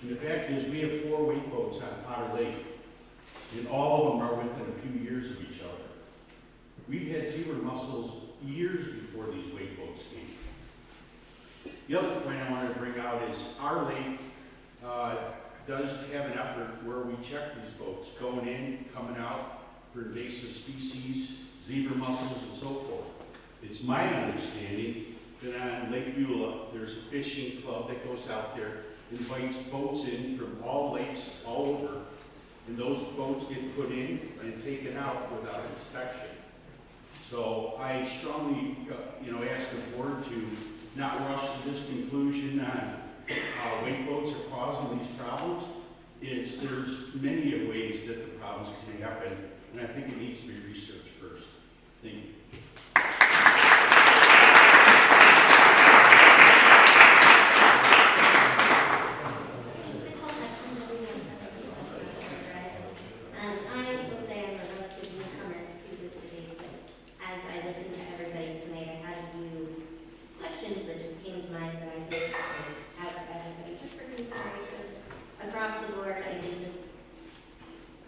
And the fact is, we have 4 wakeboats on Potter Lake, and all of them are within a few years of each other. We've had zebra mussels years before these wakeboats came. The other point I wanted to bring out is our lake does have an effort where we check these boats going in, coming out for invasive species, zebra mussels, and so forth. It's my understanding that on Lake Beulah, there's a fishing club that goes out there, invites boats in from all lakes all over, and those boats get put in and taken out without inspection. So I strongly, ask the board to not rush to this conclusion on wakeboats are causing these problems. There's many ways that the problems can happen, and I think it needs to be researched first. Thank you.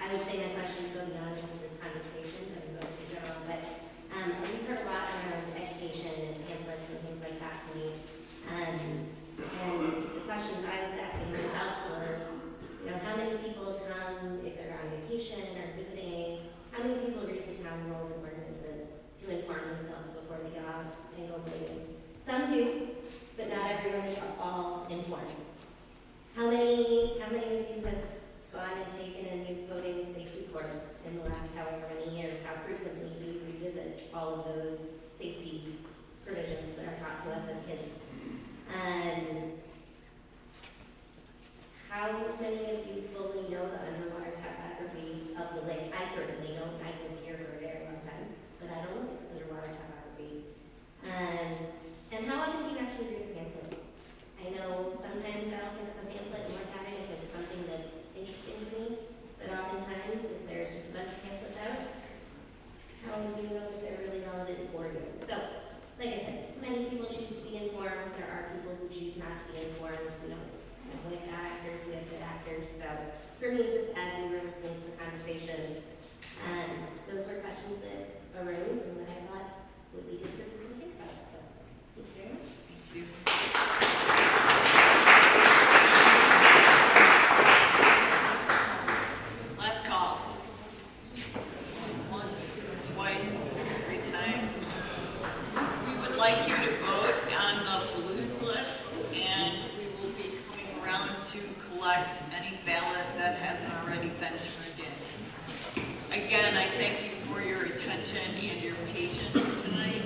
I would say my questions go beyond just this conversation, but we go to general, but questions I was asking myself were, how many people come if they're on vacation or visiting? How many people read the town rules and ordinances to inform themselves before they go out and go boating? Some do, but not everyone is all informed. How many of you have gone and taken a new boating safety course in the last however many years? How frequently do you revisit all of those safety provisions that are taught to us as kids? How many of you fully know the underwater topography of the lake? I certainly don't. I've lived here for a very long time, but I don't look at underwater topography. And how often do you actually read a pamphlet? I know sometimes I'll pick up a pamphlet and look at it if it's something that's interesting to me, but oftentimes if there's just a bunch of pamphlets out, how do you know that they're really relevant for you? So, like I said, many people choose to be informed. There are people who choose not to be informed. We have bad actors, we have good actors. So, for me, just as we were listening to the conversation, those were questions that arose and that I thought would be good for people to think about. So, thank you very much. Thank you. Last call. Once, twice, 3 times. We would like you to vote on the blue slip, and we will be coming around to collect any ballot that hasn't already been turned in. Again, I thank you for your attention and your patience tonight.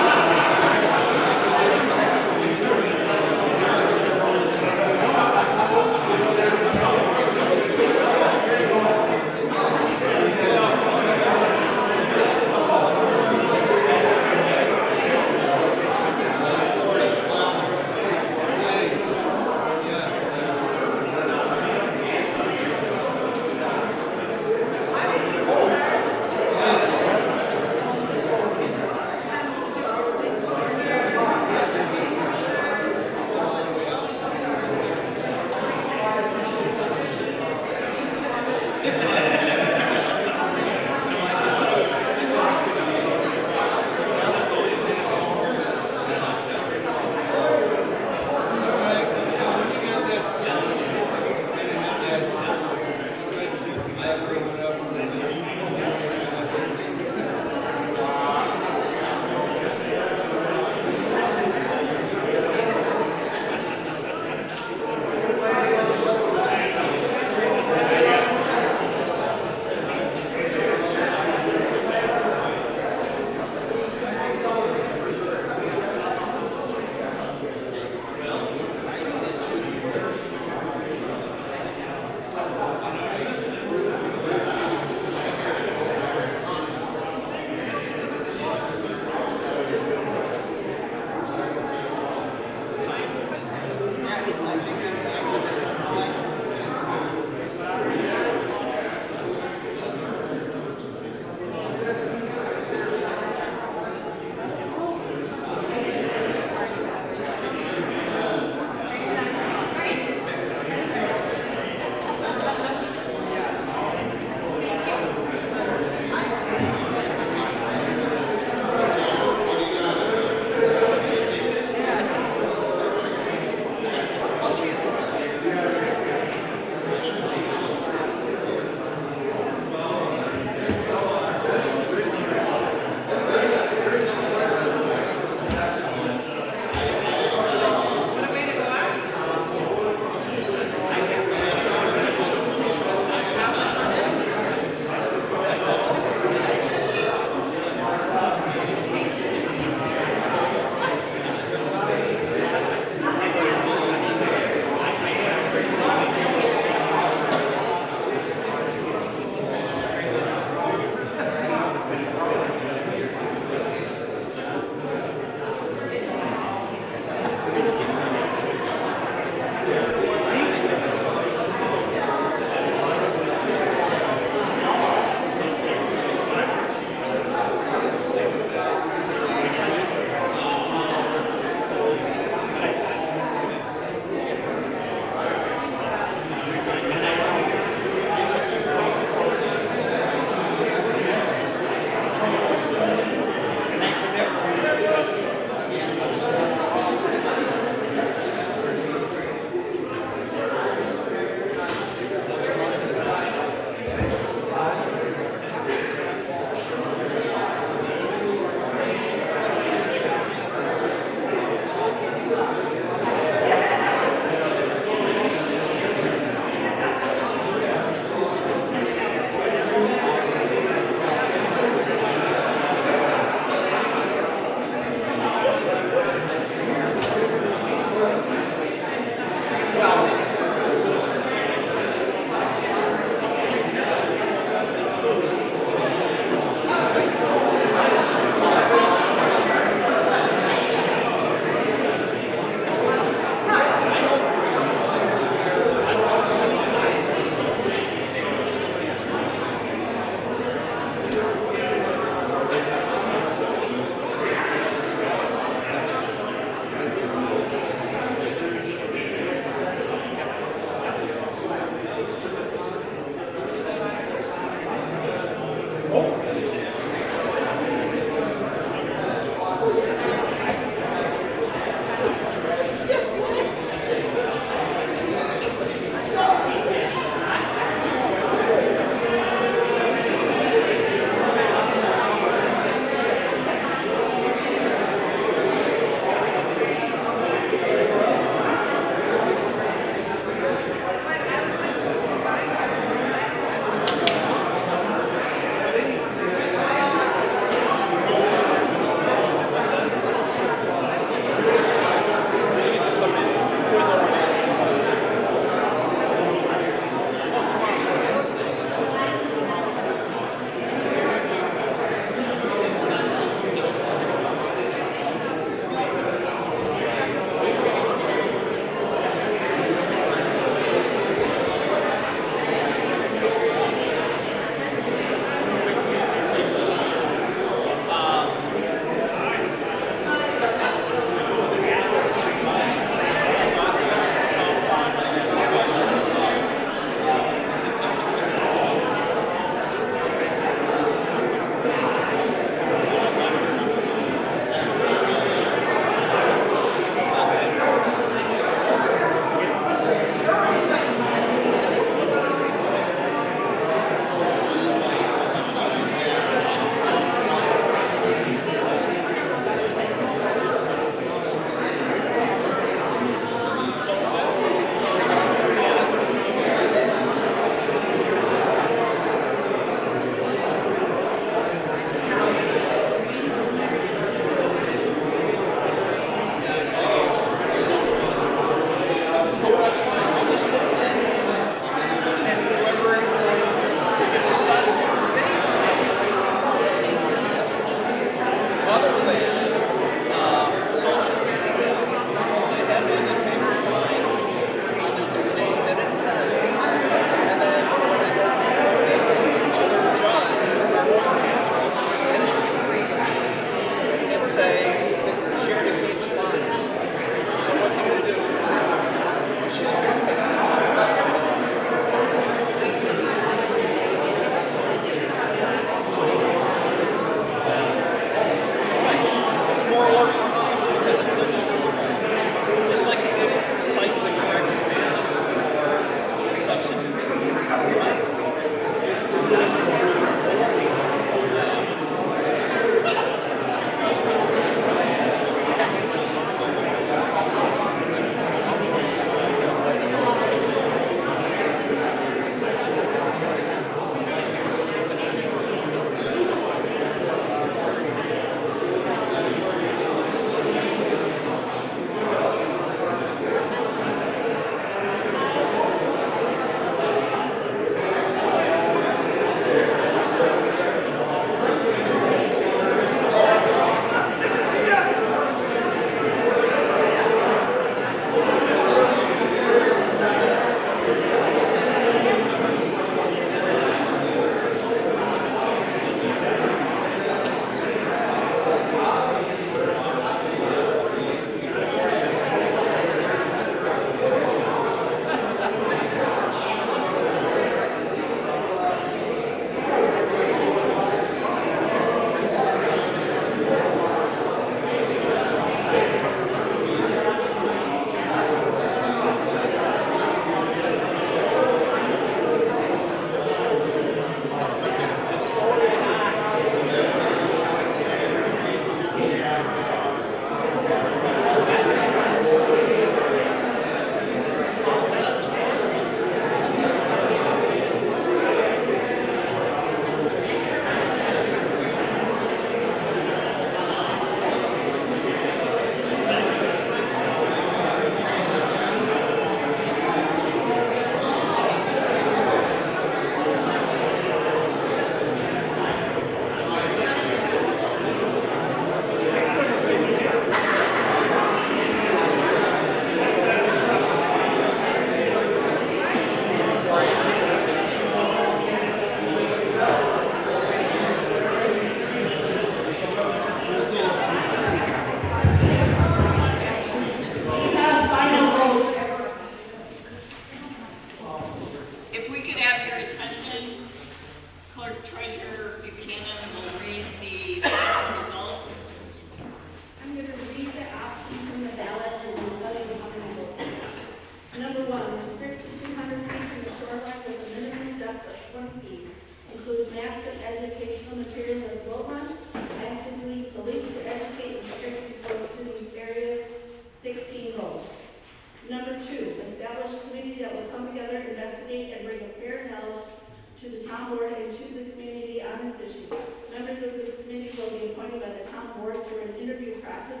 Number 2, establish a committee that will come together, investigate, and bring a fair analysis to the town board and to the community on this issue. Members of this committee will be appointed by the town board through an interview process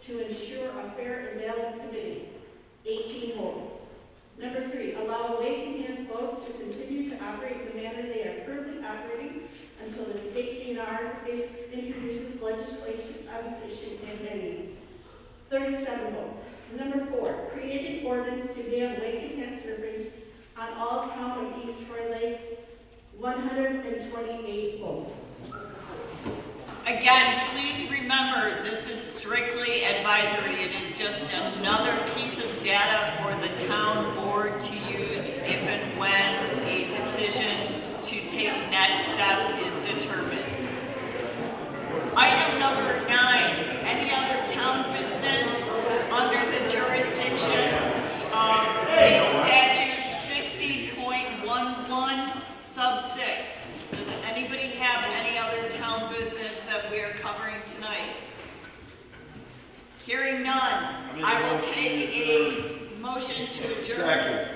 to ensure a fair and balanced committee. 18 votes. Number 3, allow Wake and Hands boats to continue to operate in the manner they are currently operating until the state DNR introduces legislation on this issue and ending. 37 votes. Number 4, create an ordinance to ban Wake and Hands surfing on all town of East Troy lakes. 128 votes. Again, please remember, this is strictly advisory. It is just another piece of data for the town board to use if and when a decision to take next steps is determined. Item number 9, any other town business under the jurisdiction of state statute 60.11 sub 6. Does anybody have any other town business that we are covering tonight? Hearing none, I will take a motion to adjourn. Second.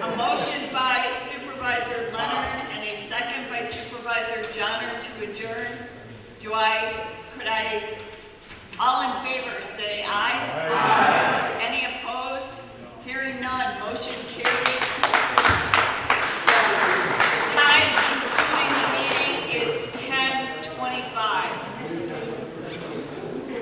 A motion by Supervisor Leonard and a second by Supervisor Johnner to adjourn. Could I, all in favor